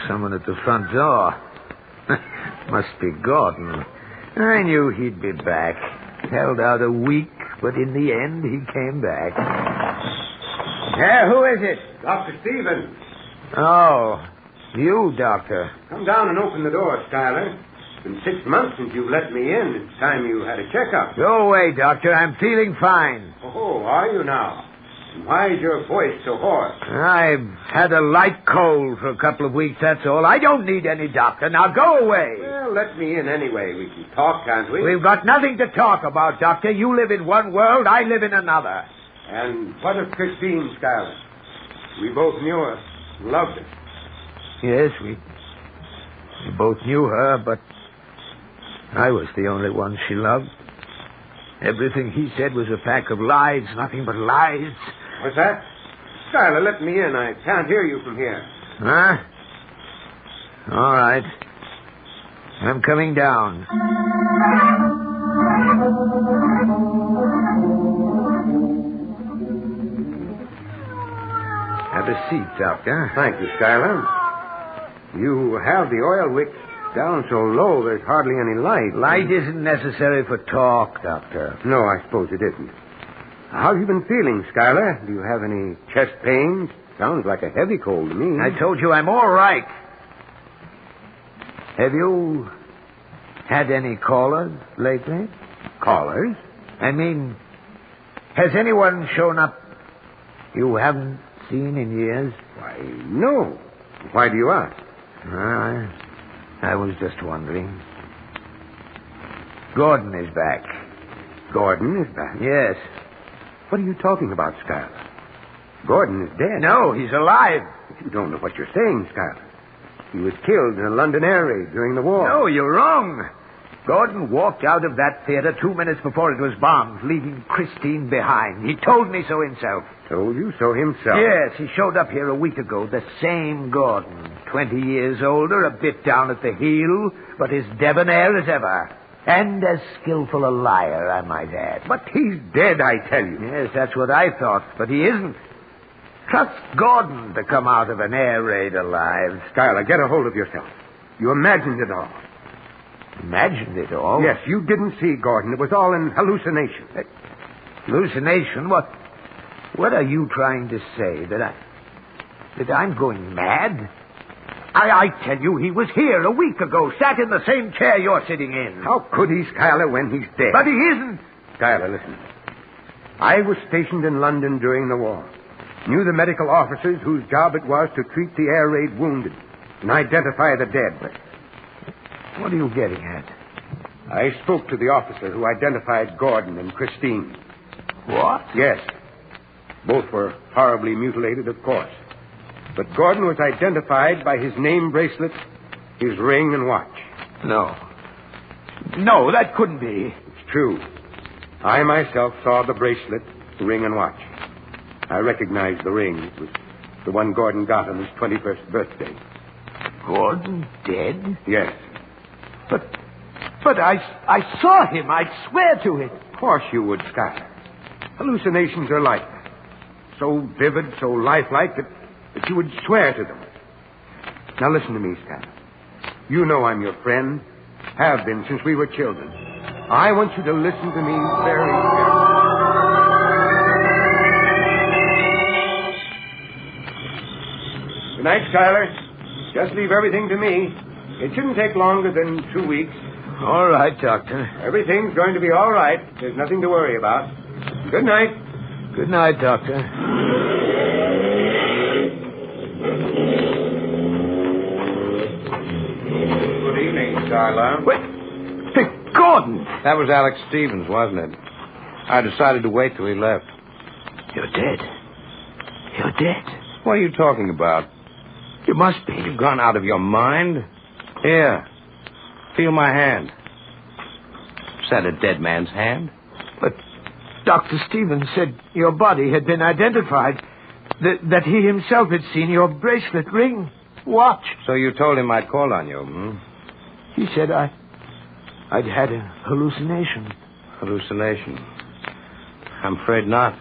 Someone at the front door. Must be Gordon. I knew he'd be back. Held out a week, but in the end, he came back. Who is it? Dr. Stevens. Oh, you, Doctor. Come down and open the door, Schuyler. It's been 6 months since you've let me in. It's time you had a checkup. Go away, Doctor. I'm feeling fine. Oh, are you now? And why is your voice so hoarse? I've had a light cold for a couple of weeks, that's all. I don't need any doctor. Now go away. Well, let me in anyway. We can talk, can't we? We've got nothing to talk about, Doctor. You live in one world, I live in another. And what of Christine, Schuyler? We both knew her, loved her. Yes, we both knew her, but I was the only one she loved. Everything he said was a pack of lies, nothing but lies. What's that? Schuyler, let me in. I can't hear you from here. Huh? All right. I'm coming down. a seat, Doctor. Thank you, Schuyler. You have the oil wick down so low there's hardly any light. Light isn't necessary for talk, Doctor. No, I suppose it isn't. How have you been feeling, Schuyler? Do you have any chest pains? Sounds like a heavy cold to me. I told you I'm all right. Have you had any callers lately? Callers? I mean, has anyone shown up you haven't seen in years? Why, no. Why do you ask? I was just wondering. Gordon is back. Gordon is back? Yes. What are you talking about, Schuyler? Gordon is dead. No, he's alive. You don't know what you're saying, Schuyler. He was killed in a London air raid during the war. No, you're wrong. Gordon walked out of that theater 2 minutes before it was bombed, leaving Christine behind. He told me so himself. Told you so himself? Yes, he showed up here a week ago, the same Gordon. 20 years older, a bit down at the heel, but as debonair as ever. And as skillful a liar, I might add. But he's dead, I tell you. Yes, that's what I thought, but he isn't. Trust Gordon to come out of an air raid alive. Schuyler, get a hold of yourself. You imagined it all. Imagined it all? Yes, you didn't see Gordon. It was all an hallucination. Hallucination? What are you trying to say? That I'm going mad? I tell you, he was here a week ago, sat in the same chair you're sitting in. How could he, Schuyler, when he's dead? But he isn't. Schuyler, listen. I was stationed in London during the war. Knew the medical officers whose job it was to treat the air raid wounded and identify the dead. What are you getting at? I spoke to the officer who identified Gordon and Christine. What? Yes. Both were horribly mutilated, of course. But Gordon was identified by his name bracelet, his ring, and watch. No. No, that couldn't be. It's true. I myself saw the bracelet, the ring, and watch. I recognized the ring. It was the one Gordon got on his 21st birthday. Gordon dead? Yes. But I saw him. I'd swear to it. Of course you would, Schuyler. Hallucinations are like that. So vivid, so lifelike that you would swear to them. Now listen to me, Schuyler. You know I'm your friend. Have been since we were children. I want you to listen to me very carefully. Good night, Schuyler. Just leave everything to me. It shouldn't take longer than 2 weeks. All right, Doctor. Everything's going to be all right. There's nothing to worry about. Good night. Good night, Doctor. Good evening, Schuyler. Wait. Hey, Gordon! That was Alex Stevens, wasn't it? I decided to wait till he left. You're dead. You're dead. What are you talking about? You must be. You've gone out of your mind. Here. Feel my hand. Is that a dead man's hand? But Dr. Stevens said your body had been identified. That he himself had seen your bracelet, ring, watch. So you told him I'd call on you, hmm? He said I'd had a hallucination. Hallucination? I'm afraid not.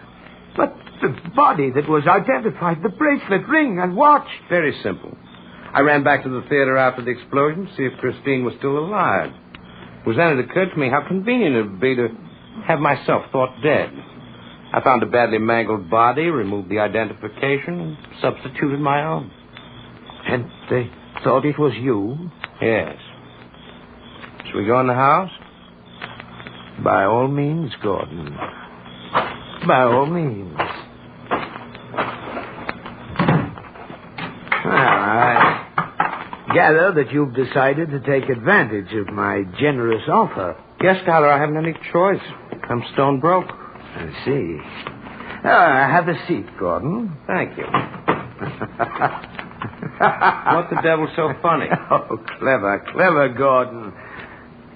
But the body that was identified, the bracelet, ring, and watch. Very simple. I ran back to the theater after the explosion to see if Christine was still alive. It was then it occurred to me how convenient it would be to have myself thought dead. I found a badly mangled body, removed the identification, and substituted my own. And they thought it was you? Yes. Shall we go in the house? By all means, Gordon. By all means. I gather that you've decided to take advantage of my generous offer. Yes, Schuyler, I haven't any choice. I'm stone broke. I see. Have a seat, Gordon. Thank you. What the devil's so funny? Oh, clever, Gordon.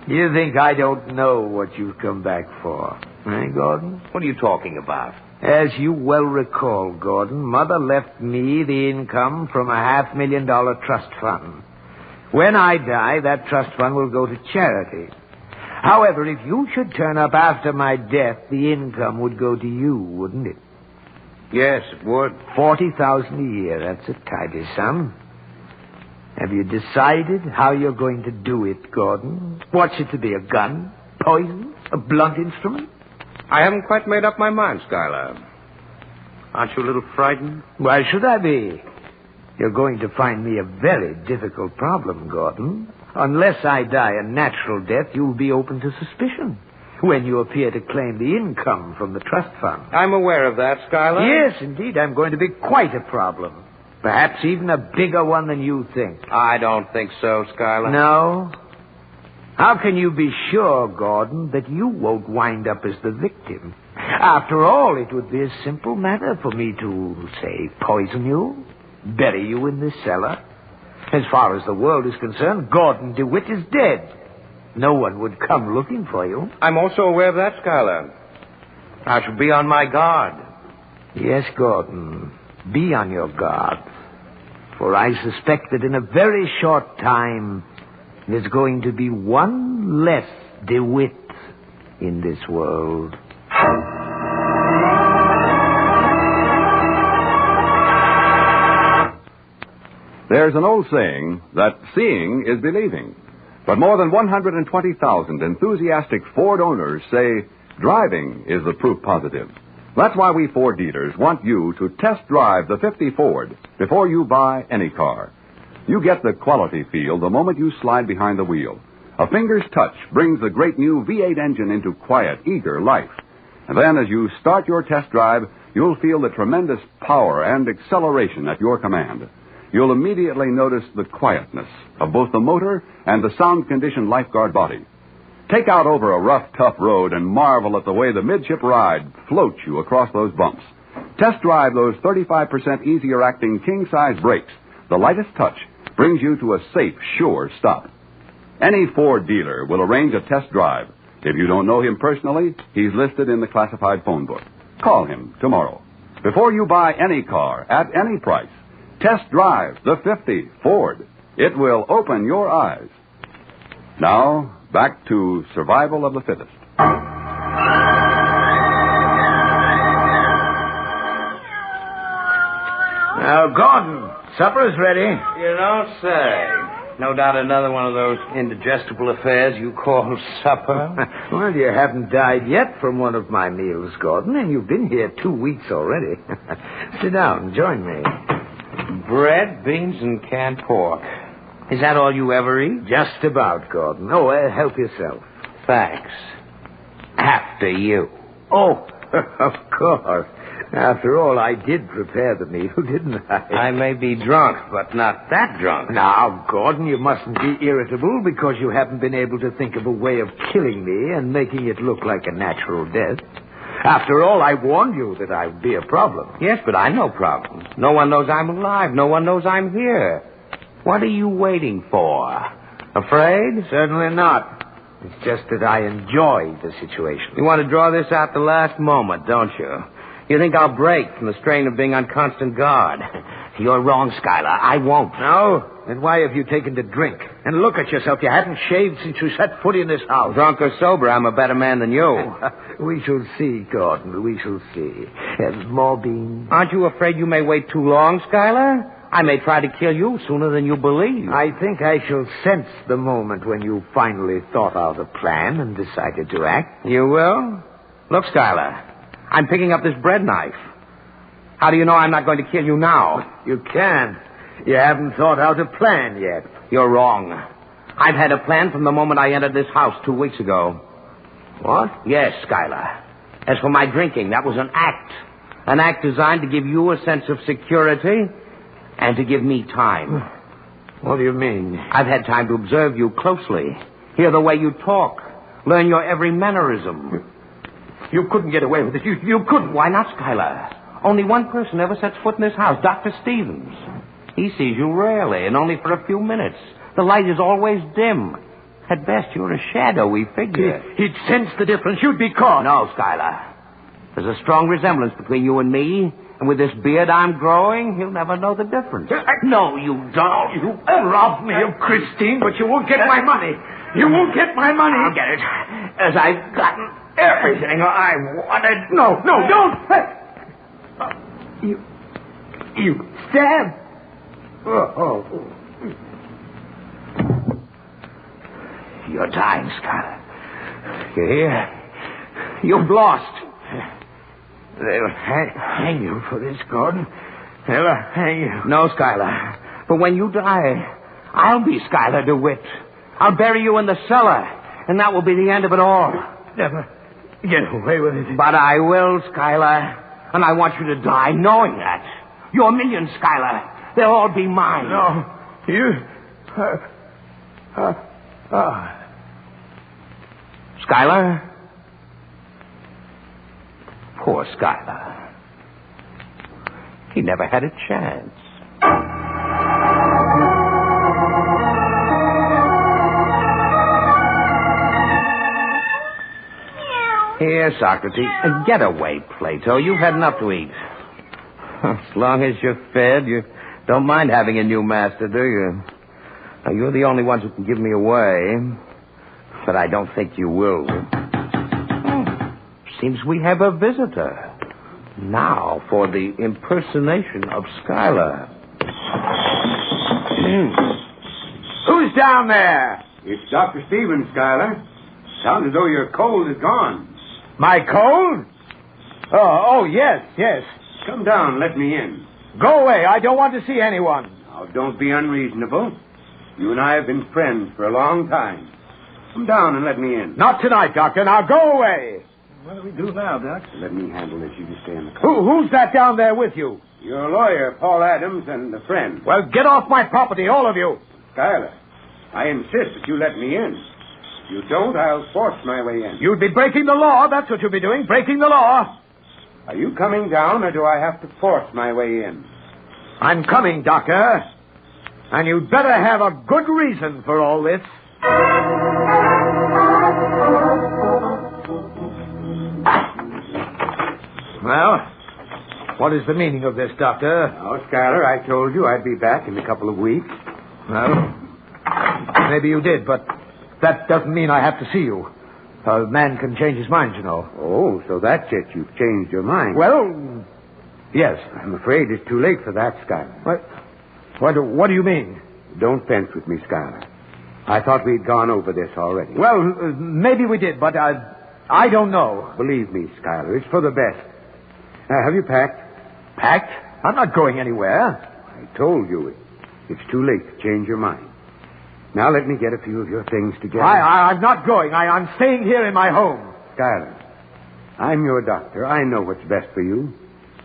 You think I don't know what you've come back for, eh, Gordon? What are you talking about? As you well recall, Gordon, Mother left me the income from a $500,000 trust fund. When I die, that trust fund will go to charity. However, if you should turn up after my death, the income would go to you, wouldn't it? Yes, it would. 40,000 a year. That's a tidy sum. Have you decided how you're going to do it, Gordon? What's it to be, a gun? Poison? A blunt instrument? I haven't quite made up my mind, Schuyler. Aren't you a little frightened? Why should I be? You're going to find me a very difficult problem, Gordon. Unless I die a natural death, you'll be open to suspicion when you appear to claim the income from the trust fund. I'm aware of that, Schuyler. Yes, indeed. I'm going to be quite a problem. Perhaps even a bigger one than you think. I don't think so, Schuyler. No? How can you be sure, Gordon, that you won't wind up as the victim? After all, it would be a simple matter for me to, say, poison you, bury you in this cellar. As far as the world is concerned, Gordon DeWitt is dead. No one would come looking for you. I'm also aware of that, Schuyler. I shall be on my guard. Yes, Gordon. Be on your guard. For I suspect that in a very short time, there's going to be one less DeWitt in this world. There's an old saying that seeing is believing. But more than 120,000 enthusiastic Ford owners say driving is the proof positive. That's why we Ford dealers want you to test drive the 50 Ford before you buy any car. You get the quality feel the moment you slide behind the wheel. A finger's touch brings the great new V8 engine into quiet, eager life. And then as you start your test drive, you'll feel the tremendous power and acceleration at your command. You'll immediately notice the quietness of both the motor and the sound-conditioned lifeguard body. Take out over a rough, tough road and marvel at the way the midship ride floats you across those bumps. Test drive those 35% easier-acting king-size brakes. The lightest touch brings you to a safe, sure stop. Any Ford dealer will arrange a test drive. If you don't know him personally, he's listed in the classified phone book. Call him tomorrow. Before you buy any car at any price, test drive the 50 Ford. It will open your eyes. Now, back to Survival of the Fittest. Now, Gordon, supper is ready. You don't say. No doubt another one of those indigestible affairs you call supper. Well, you haven't died yet from one of my meals, Gordon, and you've been here 2 weeks already. Sit down, join me. Bread, beans, and canned pork. Is that all you ever eat? Just about, Gordon. Oh, help yourself. Thanks. After you. Oh, of course. After all, I did prepare the meal, didn't I? I may be drunk, but not that drunk. Now, Gordon, you mustn't be irritable because you haven't been able to think of a way of killing me and making it look like a natural death. After all, I warned you that I would be a problem. Yes, but I'm no problem. No one knows I'm alive. No one knows I'm here. What are you waiting for? Afraid? Certainly not. It's just that I enjoy the situation. You want to draw this out the last moment, don't you? You think I'll break from the strain of being on constant guard. You're wrong, Schuyler. I won't. No? Then why have you taken to drink? And look at yourself. You hadn't shaved since you set foot in this house. Drunk or sober, I'm a better man than you. We shall see, Gordon. We shall see. More beans? Aren't you afraid you may wait too long, Schuyler? I may try to kill you sooner than you believe. I think I shall sense the moment when you finally thought out a plan and decided to act. You will? Look, Schuyler, I'm picking up this bread knife. How do you know I'm not going to kill you now? You can't. You haven't thought out a plan yet. You're wrong. I've had a plan from the moment I entered this house 2 weeks ago. What? Yes, Schuyler. As for my drinking, that was an act. An act designed to give you a sense of security and to give me time. What do you mean? I've had time to observe you closely, hear the way you talk, learn your every mannerism. You couldn't get away with it. You couldn't. Why not, Schuyler? Only one person ever sets foot in this house, Dr. Stevens. He sees you rarely, and only for a few minutes. The light is always dim. At best, you're a shadowy figure. He'd sense the difference. You'd be caught. No, Schuyler. There's a strong resemblance between you and me, and with this beard I'm growing, he'll never know the difference. No, you don't. You robbed me of Christine, but you won't get my money. You won't get my money. I'll get it. As I've gotten everything I wanted. No, don't. You stabbed? Oh. You're dying, Skylar. You hear? You've lost. They'll hang you for this, Gordon. They'll hang you. No, Skylar. But when you die, I'll be Skylar DeWitt. I'll bury you in the cellar, and that will be the end of it all. Never get away with it. But I will, Skylar. And I want you to die knowing that. Your millions, Skylar. They'll all be mine. No. You... Skylar? Poor Skylar. He never had a chance. Here, Socrates. Get away, Plato. You've had enough to eat. As long as you're fed, you don't mind having a new master, do you? Now, you're the only ones who can give me away. But I don't think you will. Seems we have a visitor. Now for the impersonation of Skylar. Who's down there? It's Dr. Stevens, Skylar. Sounds as though your cold is gone. My cold? Oh, yes. Come down, let me in. Go away. I don't want to see anyone. Now, don't be unreasonable. You and I have been friends for a long time. Come down and let me in. Not tonight, Doctor. Now go away. What do we do now, Doc? Let me handle this. You just stay in the car. Who's that down there with you? Your lawyer, Paul Adams, and a friend. Well, get off my property, all of you. Skylar, I insist that you let me in. If you don't, I'll force my way in. You'd be breaking the law. That's what you'd be doing, breaking the law. Are you coming down, or do I have to force my way in? I'm coming, Doctor. And you'd better have a good reason for all this. Well, what is the meaning of this, Doctor? Oh, Skylar, I told you I'd be back in a couple of weeks. Well, maybe you did, but that doesn't mean I have to see you. A man can change his mind, you know. Oh, so that's it. You've changed your mind. Well, yes. I'm afraid it's too late for that, Skylar. What do you mean? Don't fence with me, Skylar. I thought we'd gone over this already. Well, maybe we did, but I don't know. Believe me, Skylar, it's for the best. Have you packed? Packed? I'm not going anywhere. I told you it's too late to change your mind. Now let me get a few of your things together. I'm not going. I'm staying here in my home. Skylar, I'm your doctor. I know what's best for you.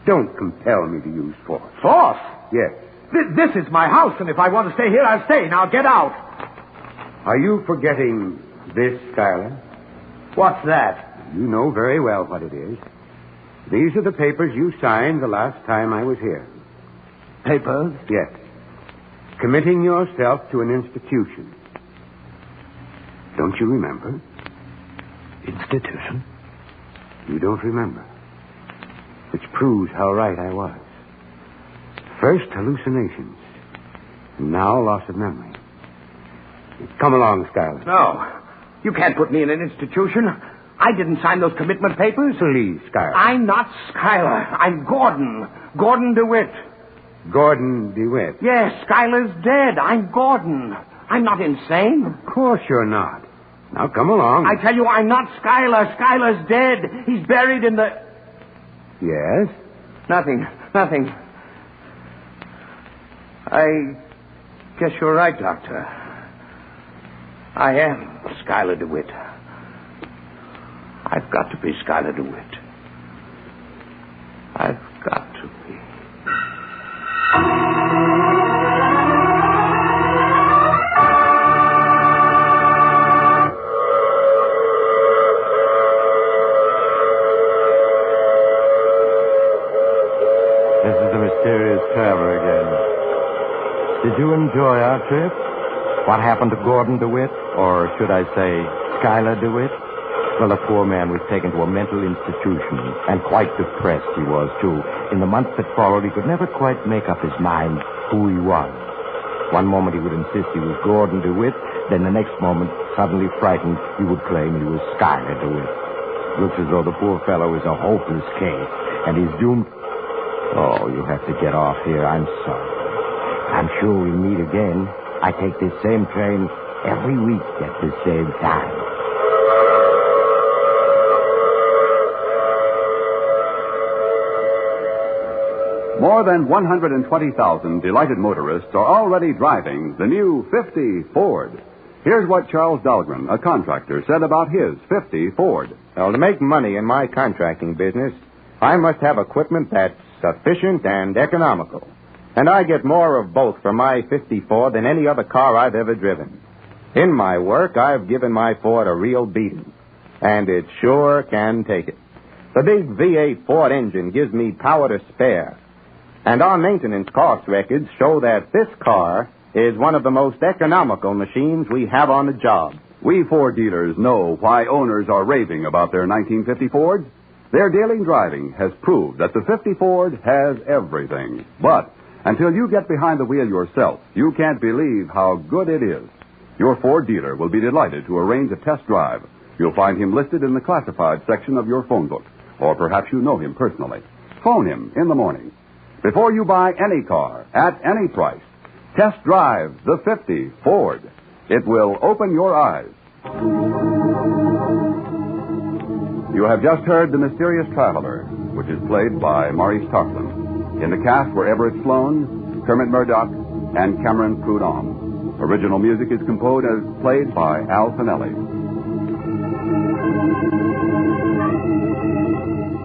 Don't compel me to use force. Force? Yes. This is my house, and if I want to stay here, I'll stay. Now get out. Are you forgetting this, Skylar? What's that? You know very well what it is. These are the papers you signed the last time I was here. Papers? Yes. Committing yourself to an institution. Don't you remember? Institution? You don't remember. Which proves how right I was. First, hallucinations. And now, loss of memory. Come along, Skylar. No. You can't put me in an institution. I didn't sign those commitment papers. Please, Skylar. I'm not Skylar. I'm Gordon. Gordon DeWitt. Gordon DeWitt? Yes, Skylar's dead. I'm Gordon. I'm not insane. Of course you're not. Now, come along. I tell you, I'm not Skylar. Skylar's dead. He's buried in the... Yes? Nothing. I guess you're right, Doctor. I am Skylar DeWitt. I've got to be Skylar DeWitt. I've got to be. This is the mysterious traveler again. Did you enjoy our trip? What happened to Gordon DeWitt? Or should I say, Skylar DeWitt? Well, the poor man was taken to a mental institution, and quite depressed he was, too. In the months that followed, he could never quite make up his mind who he was. One moment he would insist he was Gordon DeWitt, then the next moment, suddenly frightened, he would claim he was Skylar DeWitt. Looks as though the poor fellow is a hopeless case, and he's doomed... Oh, you have to get off here. I'm sorry. I'm sure we'll meet again. I take this same train every week at the same time. More than 120,000 delighted motorists are already driving the new 50 Ford. Here's what Charles Dahlgren, a contractor, said about his 50 Ford. Well, to make money in my contracting business, I must have equipment that's efficient and economical. And I get more of both from my 50 Ford than any other car I've ever driven. In my work, I've given my Ford a real beating. And it sure can take it. The big V8 Ford engine gives me power to spare. And our maintenance cost records show that this car is one of the most economical machines we have on the job. We Ford dealers know why owners are raving about their 1950 Fords. Their daily driving has proved that the 50 Ford has everything. But until you get behind the wheel yourself, you can't believe how good it is. Your Ford dealer will be delighted to arrange a test drive. You'll find him listed in the classified section of your phone book. Or perhaps you know him personally. Phone him in the morning. Before you buy any car, at any price, test drive the 50 Ford. It will open your eyes. You have just heard The Mysterious Traveler, which is played by Maurice Tarplin. In the cast were Everett Sloan, Kermit Murdoch, and Cameron Prudhomme. Original music is composed and played by Al Finelli.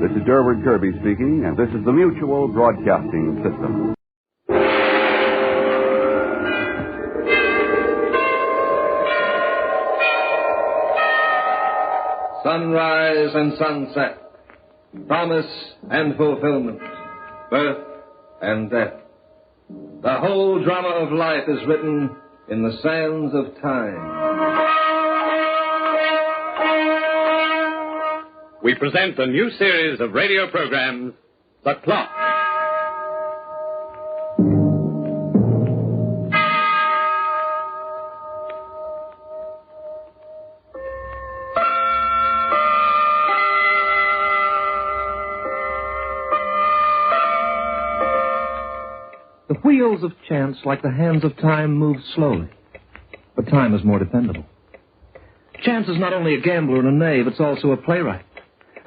This is Durward Kirby speaking, and this is the Mutual Broadcasting System. Sunrise and sunset, promise and fulfillment, birth and death. The whole drama of life is written in the sands of time. We present a new series of radio programs, The Clock. The wheels of chance, like the hands of time, move slowly. But time is more dependable. Chance is not only a gambler and a knave, it's also a playwright.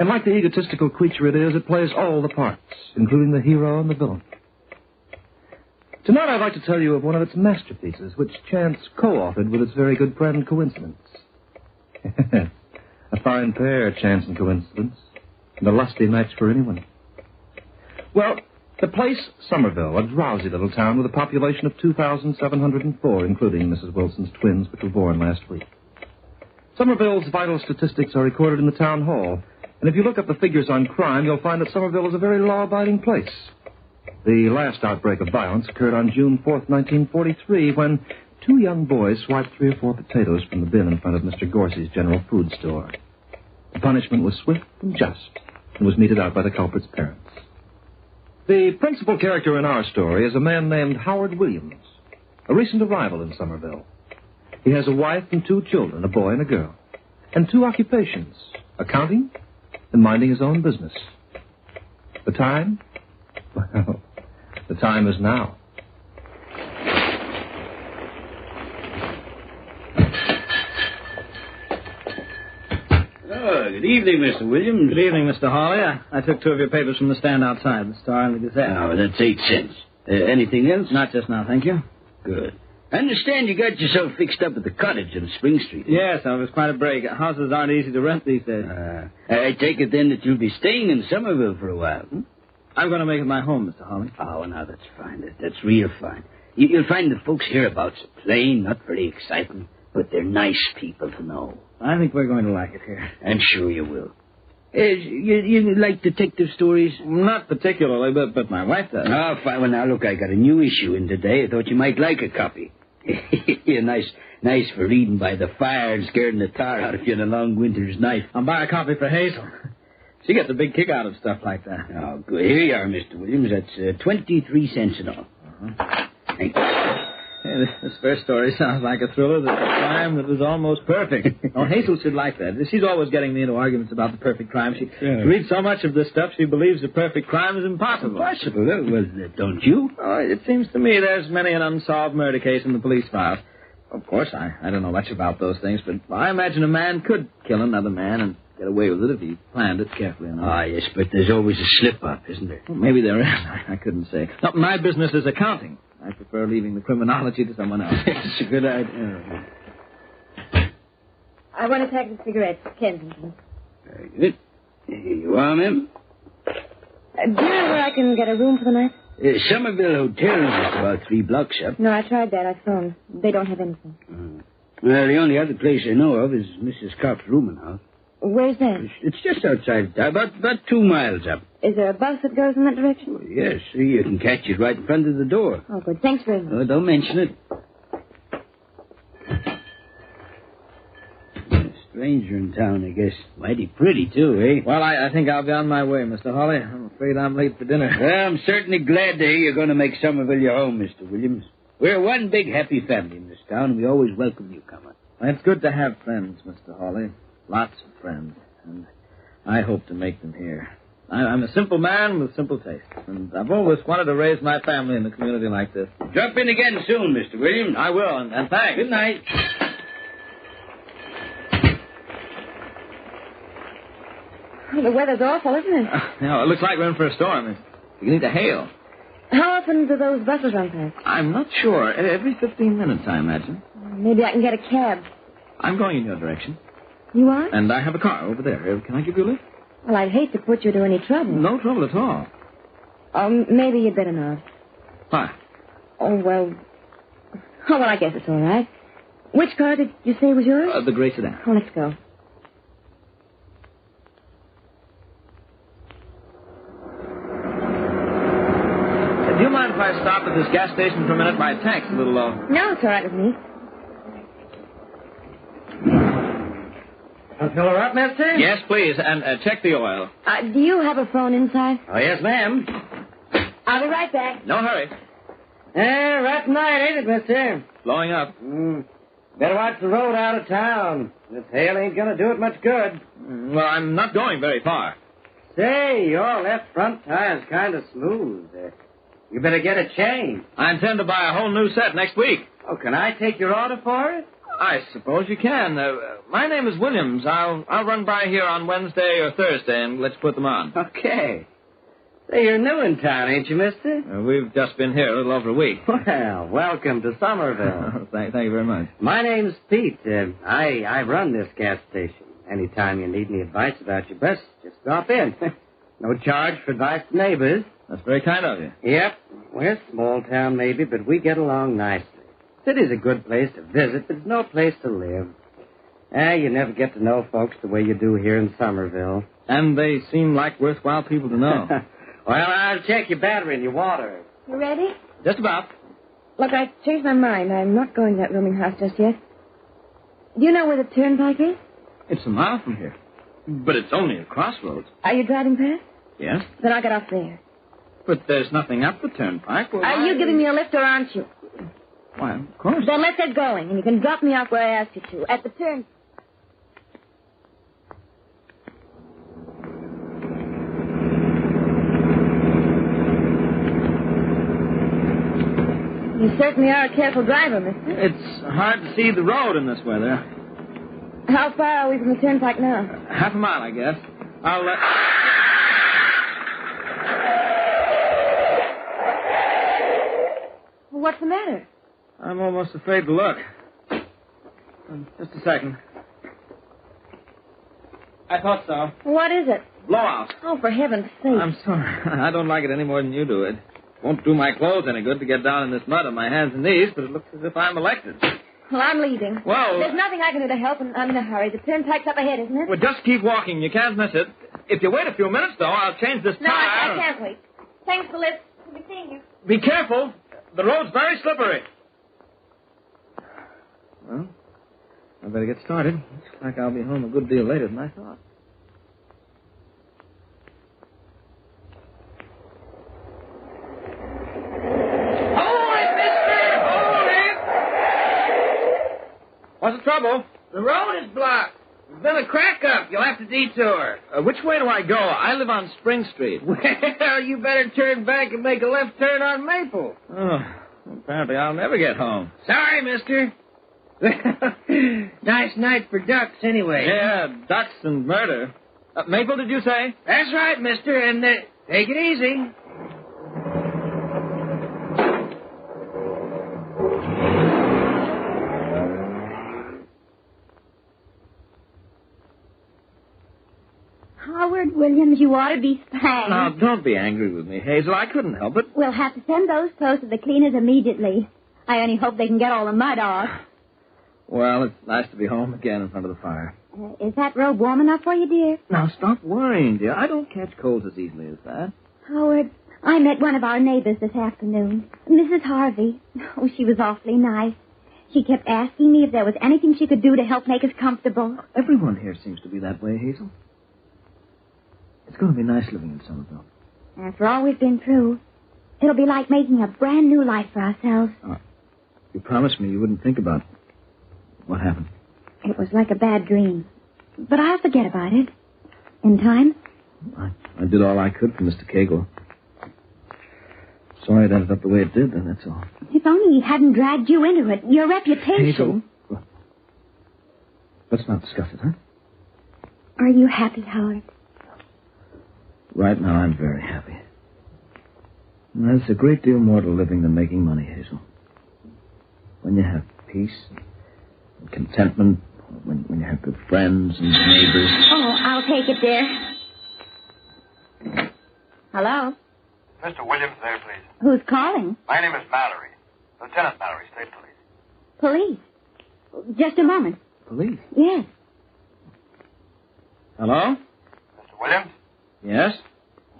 And like the egotistical creature it is, it plays all the parts, including the hero and the villain. Tonight I'd like to tell you of one of its masterpieces, which Chance co-authored with its very good friend Coincidence. A fine pair, Chance and Coincidence, and a lusty match for anyone. Well, the place, Somerville, a drowsy little town with a population of 2,704, including Mrs. Wilson's twins, which were born last week. Somerville's vital statistics are recorded in the town hall, and if you look up the figures on crime, you'll find that Somerville is a very law-abiding place. The last outbreak of violence occurred on June 4th, 1943, when two young boys swiped 3 or 4 potatoes from the bin in front of Mr. Gorsey's general food store. The punishment was swift and just, and was meted out by the culprit's parents. The principal character in our story is a man named Howard Williams, a recent arrival in Somerville. He has a wife and 2 children, a boy and a girl, and 2 occupations, accounting and minding his own business. The time? Well, the time is now. Oh, good evening, Mr. Williams. Good evening, Mr. Hawley. I took 2 of your papers from the stand outside, the Star and the Gazette. Oh, that's 8 cents. Anything else? Not just now, thank you. Good. I understand you got yourself fixed up at the cottage on Spring Street. Yes, it was quite a break. Houses aren't easy to rent these days. I take it then that you'll be staying in Somerville for a while, hmm? I'm going to make it my home, Mr. Hawley. Oh, now that's fine. That's real fine. You'll find the folks hereabouts are plain, not very exciting, but they're nice people to know. I think we're going to like it here. I'm sure you will. You like detective stories? Not particularly, but my wife does. Oh, fine. Well, now, look, I got a new issue in today. I thought you might like a copy. nice for reading by the fire and scaring the tar out of you on a long winter's night. I'll buy a copy for Hazel. She gets a big kick out of stuff like that. Oh, good. Here you are, Mr. Williams. That's 23 cents in all. Uh-huh. Thank you. This first story sounds like a thriller that's a crime that was almost perfect. Oh, Hazel should like that. She's always getting me into arguments about the perfect crime. She reads so much of this stuff, she believes the perfect crime is impossible. Impossible? Well, don't you? Oh, it seems to me there's many an unsolved murder case in the police files. Of course, I don't know much about those things, but I imagine a man could kill another man and get away with it if he planned it carefully enough. Ah, yes, but there's always a slip-up, isn't there? Well, maybe there is. I couldn't say. No, my business is accounting. I prefer leaving the criminology to someone else. It's a good idea. I want a pack of cigarettes, Kensington. Very good. Here you are, ma'am. Do you know where I can get a room for the night? Somerville Hotel is about 3 blocks up. No, I tried that. I phoned. They don't have anything. Well, the only other place I know of is Mrs. Copp's rooming house. Where's that? It's just outside, about 2 miles up. Is there a bus that goes in that direction? Well, yes, you can catch it right in front of the door. Oh, good. Thanks very much. Oh, don't mention it. Stranger in town, I guess. Mighty pretty, too, eh? Well, I think I'll be on my way, Mr. Hawley. I'm afraid I'm late for dinner. Well, I'm certainly glad to hear you're going to make Somerville your home, Mr. Williams. We're one big happy family in this town, and we always welcome newcomers. It's good to have friends, Mr. Hawley. Lots of friends. And I hope to make them here. I'm a simple man with simple tastes, and I've always wanted to raise my family in a community like this. Drop in again soon, Mr. Williams. I will, and thanks. Good night. Oh, the weather's awful, isn't it? No, it looks like we're in for a storm. It's beginning to hail. How often do those buses run past? I'm not sure. Every 15 minutes, I imagine. Maybe I can get a cab. I'm going in your direction. You are? And I have a car over there. Can I give you a lift? Well, I'd hate to put you to any trouble. No trouble at all. Maybe you'd better not. Why? Oh, well, I guess it's all right. Which car did you say was yours? The gray sedan. Oh, let's go. Do you mind if I stop at this gas station for a minute? My tank's a little low. No, it's all right with me. I'll fill her up, mister? Yes, please, and check the oil. Do you have a phone inside? Oh, yes, ma'am. I'll be right back. No hurry. Rough night, ain't it, mister? Blowing up. Better watch the road out of town. This hail ain't gonna do it much good. Well, I'm not going very far. Say, your left front tire's kind of smooth. You better get a change. I intend to buy a whole new set next week. Oh, can I take your order for it? I suppose you can. My name is Williams. I'll run by here on Wednesday or Thursday and let's put them on. Okay. Say, you're new in town, ain't you, mister? We've just been here a little over a week. Well, welcome to Somerville. Thank you very much. My name's Pete. I run this gas station. Anytime you need any advice about your bus, just drop in. No charge for advice to neighbors. That's very kind of you. Yep. We're a small town, maybe, but we get along nicely. City's a good place to visit, but it's no place to live. You never get to know folks the way you do here in Somerville. And they seem like worthwhile people to know. Well, I'll check your battery and your water. You ready? Just about. Look, I changed my mind. I'm not going to that rooming house just yet. Do you know where the turnpike is? It's a mile from here. But it's only a crossroads. Are you driving past? Yes. Then I'll get off there. But there's nothing up the turnpike. Well, Are you giving me a lift or aren't you? Why, of course. Then let's get going, and you can drop me off where I asked you to, at the turn. You certainly are a careful driver, mister. It's hard to see the road in this weather. How far are we from the turnpike now? Half a mile, I guess. I'll What's the matter? I'm almost afraid to look. Just a second. I thought so. What is it? Blowout. Oh, for heaven's sake. I'm sorry. I don't like it any more than you do. It won't do my clothes any good to get down in this mud on my hands and knees, but it looks as if I'm elected. Well, I'm leaving. Well... There's nothing I can do to help, and I'm in a hurry. The turnpike's up ahead, isn't it? Well, just keep walking. You can't miss it. If you wait a few minutes, though, I'll change this No, tire. I can't wait. Thanks for the lift. We'll be seeing you. Be careful. The road's very slippery. Well, I better get started. Looks like I'll be home a good deal later than I thought. Hold it, mister! Hold it! trouble? The road is blocked. There's been a crack up. You'll have to detour. Which way do I go? I live on Spring Street. Well, you better turn back and make a left turn on Maple. Oh, apparently I'll never get home. Sorry, mister. Nice night for ducks, anyway. Yeah, ducks and murder. Maple, did you say? That's right, mister, and take it easy. Howard Williams, you ought to be spanked. Now, don't be angry with me, Hazel. I couldn't help it. We'll have to send those clothes to the cleaners immediately. I only hope they can get all the mud off. Well, it's nice to be home again in front of the fire. Is that robe warm enough for you, dear? Now, stop worrying, dear. I don't catch colds as easily as that. Howard, I met one of our neighbors this afternoon, Mrs. Harvey. Oh, she was awfully nice. She kept asking me if there was anything she could do to help make us comfortable. Everyone here seems to be that way, Hazel. It's going to be nice living in Somerville. After all we've been through, it'll be like making a brand new life for ourselves. You promised me you wouldn't think about what happened. It was like a bad dream. But I'll forget about it. In time. I did all I could for Mr. Cagle. Sorry it ended up the way it did, then, that's all. If only he hadn't dragged you into it. Your reputation. Hazel, let's not discuss it, huh? Are you happy, Howard? Right now, I'm very happy. And there's a great deal more to living than making money, Hazel. When you have peace and contentment, when you have good friends and neighbors. Oh, I'll take it, dear. Hello? Mr. Williams there, please. Who's calling? My name is Mallory. Lieutenant Mallory, State Police. Police? Just a moment. Police? Yes. Hello? Mr. Williams? Yes?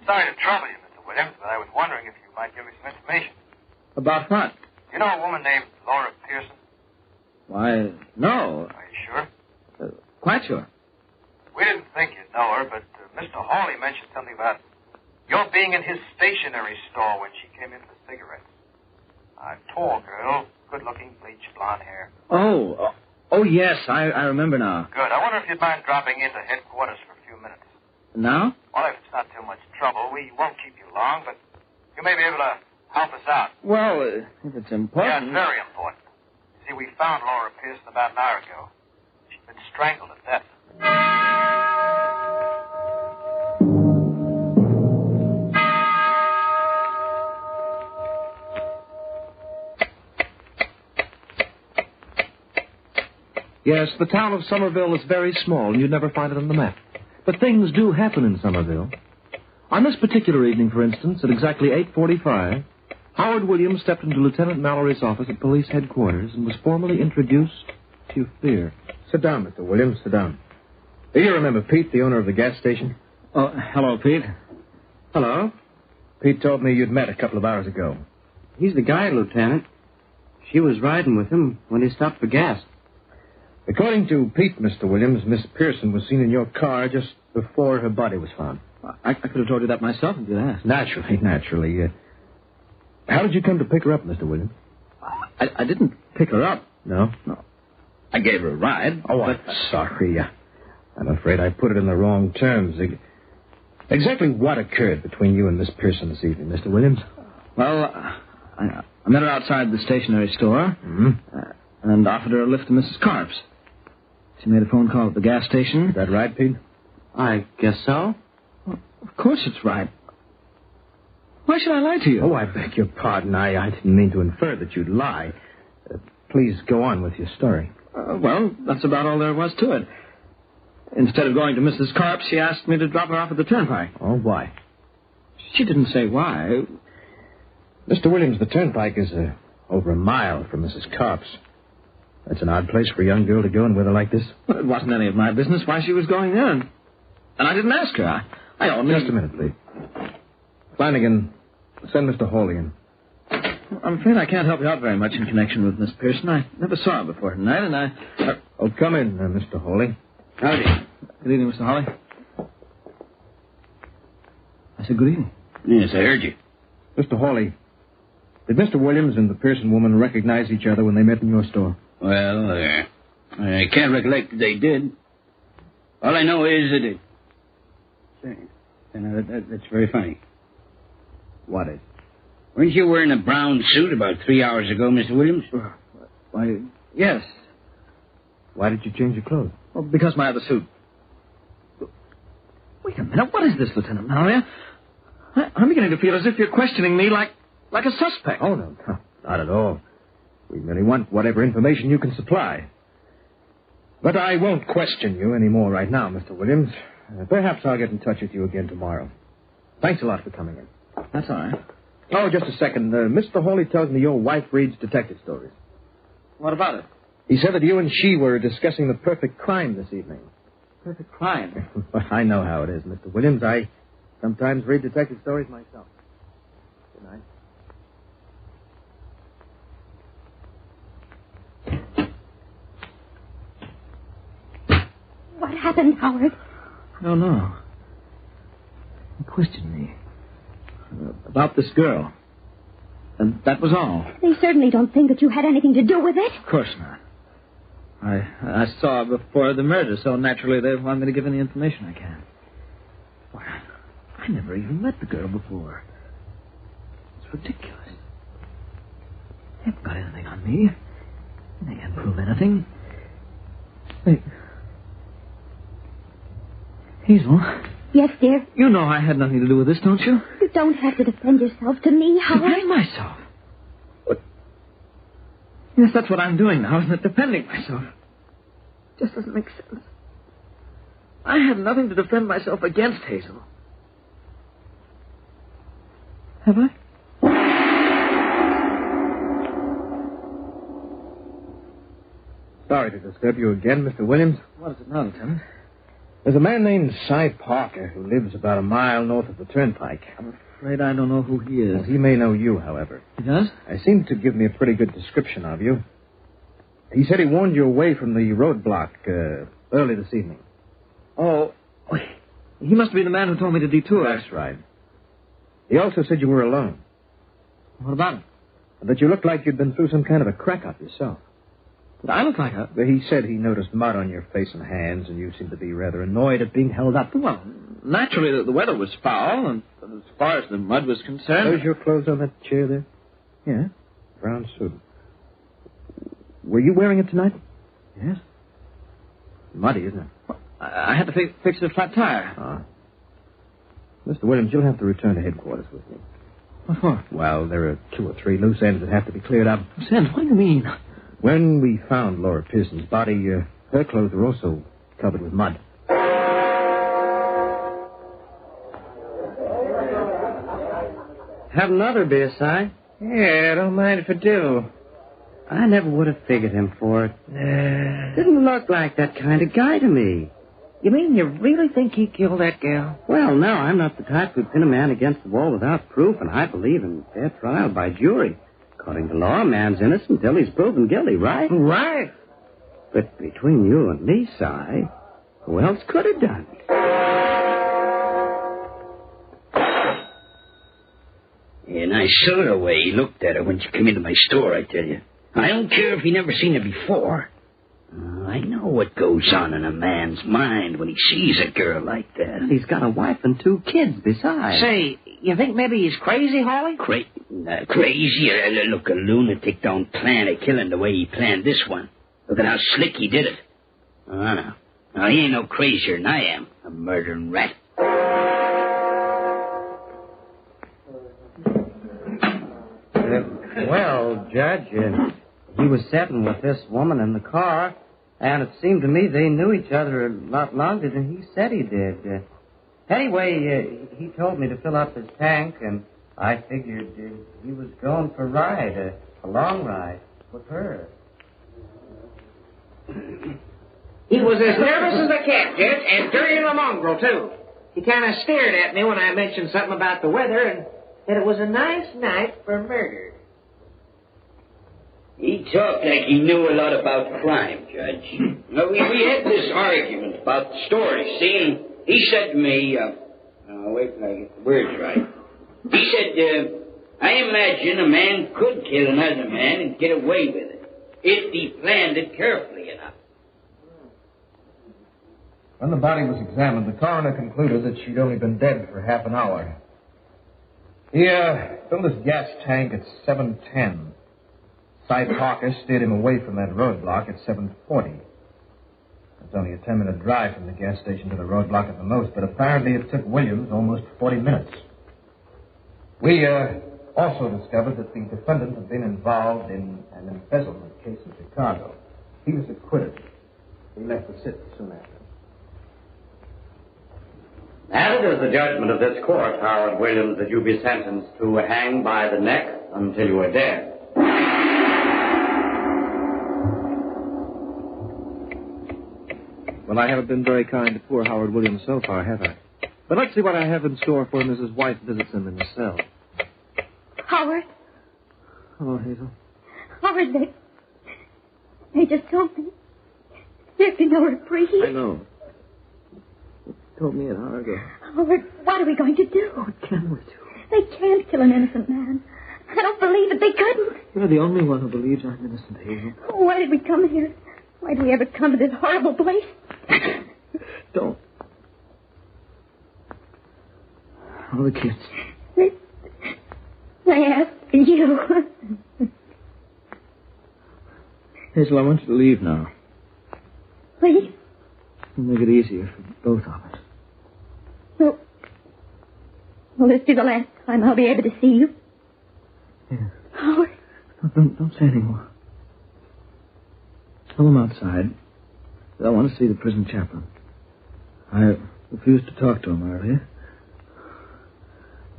Sorry to trouble you, Mr. Williams, but I was wondering if you might give me some information. About what? You know a woman named Laura Pearson? Why, no. Are you sure? Quite sure. We didn't think you'd know her, but Mr. Hawley mentioned something about your being in his stationery store when she came in for cigarettes. A tall girl, good-looking, bleached blonde hair. Oh, yes, I remember now. Good. I wonder if you'd mind dropping into headquarters for a few minutes. Now? Well, if it's not too much trouble, we won't keep you long, but you may be able to help us out. Well, if it's important. Yeah, it's very important. See, we found Laura Pearson about an hour ago. She'd been strangled to death. Yes, the town of Somerville is very small, and you'd never find it on the map. But things do happen in Somerville. On this particular evening, for instance, at exactly 8:45, Howard Williams stepped into Lieutenant Mallory's office at police headquarters and was formally introduced to fear. Sit down, Mr. Williams. Sit down. Do you remember Pete, the owner of the gas station? Oh, hello, Pete. Hello. Pete told me you'd met a couple of hours ago. He's the guy, Lieutenant. She was riding with him when he stopped for gas. According to Pete, Mr. Williams, Miss Pearson was seen in your car just before her body was found. I could have told you that myself if you'd asked. Naturally. How did you come to pick her up, Mr. Williams? I didn't pick her up. No? No. I gave her a ride. Oh, I'm sorry. I'm afraid I put it in the wrong terms. Exactly what occurred between you and Miss Pearson this evening, Mr. Williams? Well, I met her outside the stationery store and offered her a lift to Mrs. Carp's. She made a phone call at the gas station. Is that right, Pete? I guess so. Well, of course it's right. Why should I lie to you? Oh, I beg your pardon. I didn't mean to infer that you'd lie. Please go on with your story. Well, that's about all there was to it. Instead of going to Mrs. Carp's, she asked me to drop her off at the turnpike. Oh, why? She didn't say why. Mr. Williams, the turnpike is over a mile from Mrs. Carp's. That's an odd place for a young girl to go in weather like this. Well, it wasn't any of my business why she was going there. And I didn't ask her. I only... Just a minute, please. Flanagan, send Mr. Hawley in. I'm afraid I can't help you out very much in connection with Miss Pearson. I never saw her before tonight, and I... Oh, come in, Mr. Hawley. Howdy. Good evening, Mr. Hawley. I said good evening. Yes, I heard you. Mr. Hawley, did Mr. Williams and the Pearson woman recognize each other when they met in your store? Well, I can't recollect that they did. All I know is that it... That's very funny. What is? Weren't you wearing a brown suit about 3 hours ago, Mr. Williams? Why, Yes. why did you change your clothes? Well, because my other suit. Wait a minute. What is this, Lieutenant Mallory? I'm beginning to feel as if you're questioning me like a suspect. Oh, no, not at all. We merely want whatever information you can supply. But I won't question you any more right now, Mr. Williams. Perhaps I'll get in touch with you again tomorrow. Thanks a lot for coming in. That's all right. Oh, just a second. Mr. Hawley tells me your wife reads detective stories. What about it? He said that you and she were discussing the perfect crime this evening. Perfect crime. Well, I know how it is, Mr. Williams. I sometimes read detective stories myself. Good night. What happened, Howard? I don't know. He questioned me about this girl. And that was all. They certainly don't think that you had anything to do with it. Of course not. I saw her before the murder, so naturally they want me to give any information I can. Why, I never even met the girl before. It's ridiculous. They haven't got anything on me. They can't prove anything. Wait. Hazel? Yes, dear? You know I had nothing to do with this, don't you? You don't have to defend yourself to me, Howard. Defend myself? What? Yes, that's what I'm doing now, isn't it? Defending myself. Just doesn't make sense. I had nothing to defend myself against, Hazel. Have I? Sorry to disturb you again, Mr. Williams. What is it now, Lieutenant? There's a man named Cy Parker who lives about a mile north of the turnpike. I'm afraid I don't know who he is. Well, he may know you, however. He does? He seemed to give me a pretty good description of you. He said he warned you away from the roadblock early this evening. Oh, he must be the man who told me to detour. That's right. He also said you were alone. What about him? That you looked like you'd been through some kind of a crack-up yourself. Did I look like a... He said he noticed mud on your face and hands, and you seemed to be rather annoyed at being held up. Well, naturally the weather was foul, and as far as the mud was concerned... Those your clothes on that chair there? Yeah. Brown suit. Were you wearing it tonight? Yes. Muddy, isn't it? Well, I had to fix a flat tire. Ah. Mr. Williams, you'll have to return to headquarters with me. What for? Well, there are 2 or 3 loose ends that have to be cleared up. Loose ends? What do you mean? When we found Laura Pearson's body, her clothes were also covered with mud. Have another beer, Si? Yeah, I don't mind if I do. I never would have figured him for it. Didn't look like that kind of guy to me. You mean you really think he killed that girl? Well, no, I'm not the type who'd pin a man against the wall without proof, and I believe in fair trial by jury. According to law, a man's innocent until he's proven guilty, right? Right. But between you and me, Si, who else could have done it? Yeah, nice sort of way he looked at her when she came into my store, I tell you. I don't care if he never seen her before. I know what goes on in a man's mind when he sees a girl like that. He's got a wife and 2 kids besides. Say, you think maybe he's crazy, Hawley? Crazy? Look, a lunatic don't plan a killing the way he planned this one. Look at how slick he did it. Oh, no. No, he ain't no crazier than I am, a murdering rat. Well, Judge, he was sitting with this woman in the car, and it seemed to me they knew each other a lot longer than he said he did. Anyway, he told me to fill up his tank, and I figured he was going for a ride, a long ride, with her. He was as nervous as a cat, Judge, and dirty as a mongrel, too. He kind of stared at me when I mentioned something about the weather, and said it was a nice night for murder. He talked like he knew a lot about crime, Judge. We had this argument about the story, see? And he said to me, wait till I get the words right. He said, I imagine a man could kill another man and get away with it, if he planned it carefully enough. When the body was examined, the coroner concluded that she'd only been dead for half an hour. He filled his gas tank at 7:10. Cy Parker steered him away from that roadblock at 7:40. It's only a 10-minute drive from the gas station to the roadblock at the most, but apparently it took Williams almost 40 minutes. We also discovered that the defendant had been involved in an embezzlement case in Chicago. He was acquitted. He left the city soon after. And it is the judgment of this court, Howard Williams, that you be sentenced to hang by the neck until you are dead. Well, I haven't been very kind to poor Howard Williams so far, have I? But let's see what I have in store for him as his wife visits him in the cell. Howard. Hello, Hazel. Howard, they just told me. There's been no reprieve. I know. You told me an hour ago. Howard, what are we going to do? What can we do? They can't kill an innocent man. I don't believe it. They couldn't. You're the only one who believes I'm innocent, Hazel. Why did we come here? Why did we ever come to this horrible place? Don't. All the kids. They asked for you. Hazel, I want you to leave now. Please? It'll make it easier for both of us. Will this be the last time I'll be able to see you? Yes. Howard. Don't say any more. Tell them outside that I want to see the prison chaplain. I refused to talk to him earlier.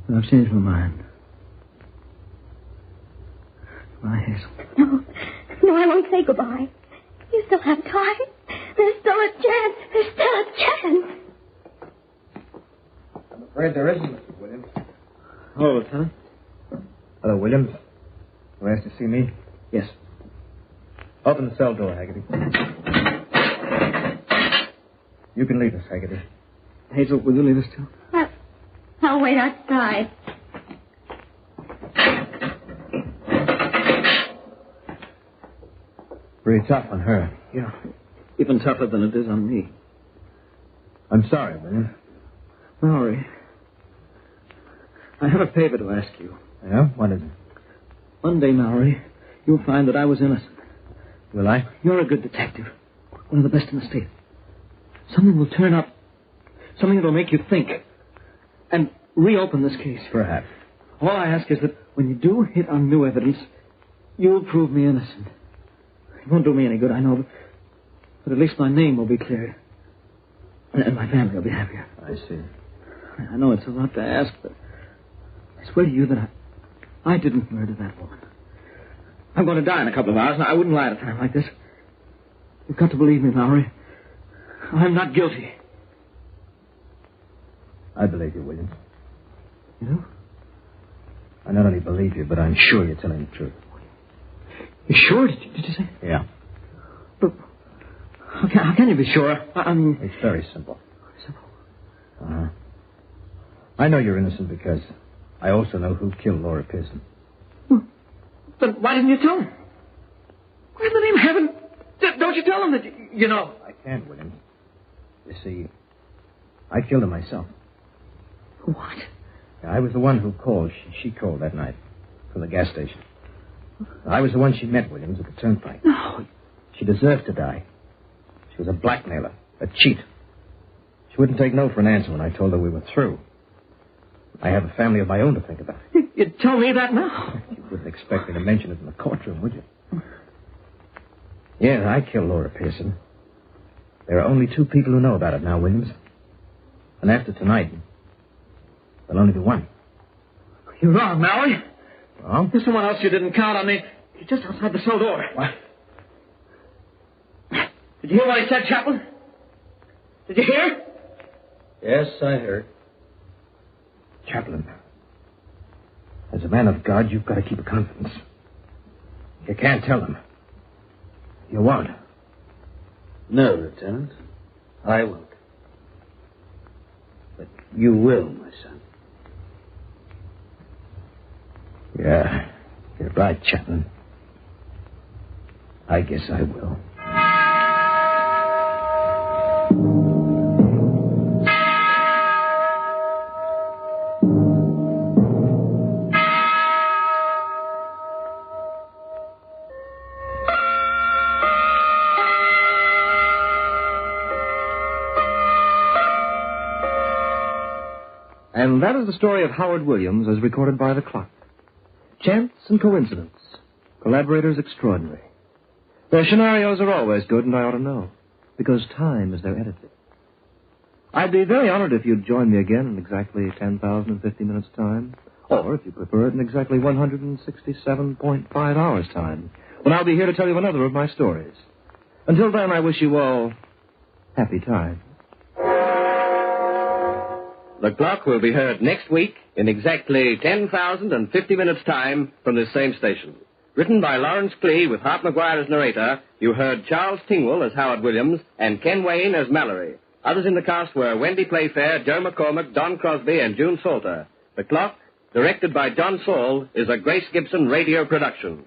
But I've changed my mind. Goodbye, Hazel. No, I won't say goodbye. You still have time. There's still a chance. There's still a chance. I'm afraid there isn't, Mr. Williams. Hello, Lieutenant. Hello, Williams. You asked to see me? Yes. Open the cell door, Haggerty. You can leave us, Haggerty. Hazel, will you leave us too? I'll wait outside. Pretty tough on her. Yeah. Even tougher than it is on me. I'm sorry, William. Mallory, I have a favor to ask you. Yeah? What is it? One day, Mallory, you'll find that I was innocent. Will I? You're a good detective. One of the best in the state. Something will turn up. Something that'll make you think. And reopen this case. Perhaps. All I ask is that when you do hit on new evidence, you'll prove me innocent. It won't do me any good, I know, but at least my name will be cleared. And my family will be happier. I see. I know it's a lot to ask, but I swear to you that I didn't murder that woman. I'm going to die in a couple of hours, and I wouldn't lie at a time like this. You've got to believe me, Mallory. I'm not guilty. I believe you, Williams. You do? I not only believe you, but I'm sure you're telling the truth. You sure? Did you say? Yeah. But how can you be sure? I mean... It's very simple. Simple? Uh-huh. I know you're innocent because I also know who killed Laura Pearson. Then why didn't you tell him? Why in the name of heaven? Don't you tell him that you know? I can't, Williams. You see, I killed her myself. What? I was the one who called. She called that night from the gas station. I was the one she met, Williams, at the turnpike. No. She deserved to die. She was a blackmailer, a cheat. She wouldn't take no for an answer when I told her we were through. I have a family of my own to think about. You'd tell me that now. You wouldn't expect me to mention it in the courtroom, would you? Yeah, I killed Laura Pearson. There are only 2 people who know about it now, Williams. And after tonight, there'll only be one. You're wrong, Mallory. Wrong? There's someone else you didn't count on me. He's just outside the cell door. What? Did you hear what he said, Chaplain? Did you hear? Yes, I heard. Chaplain, as a man of God, you've got to keep a confidence. You can't tell him. You won't. No, Lieutenant. I won't. But you will, my son. Yeah, you're right, Chaplain. I guess I will. And that is the story of Howard Williams as recorded by the clock. Chance and coincidence. Collaborators extraordinary. Their scenarios are always good, and I ought to know, because time is their editor. I'd be very honored if you'd join me again in exactly 10,050 minutes' time, or, if you prefer it, in exactly 167.5 hours' time, when I'll be here to tell you another of my stories. Until then, I wish you all happy time. The Clock will be heard next week in exactly 10,050 minutes' time from this same station. Written by Lawrence Clee with Hart McGuire as narrator, you heard Charles Tingwell as Howard Williams and Ken Wayne as Mallory. Others in the cast were Wendy Playfair, Joe McCormick, Don Crosby, and June Salter. The Clock, directed by John Saul, is a Grace Gibson radio production.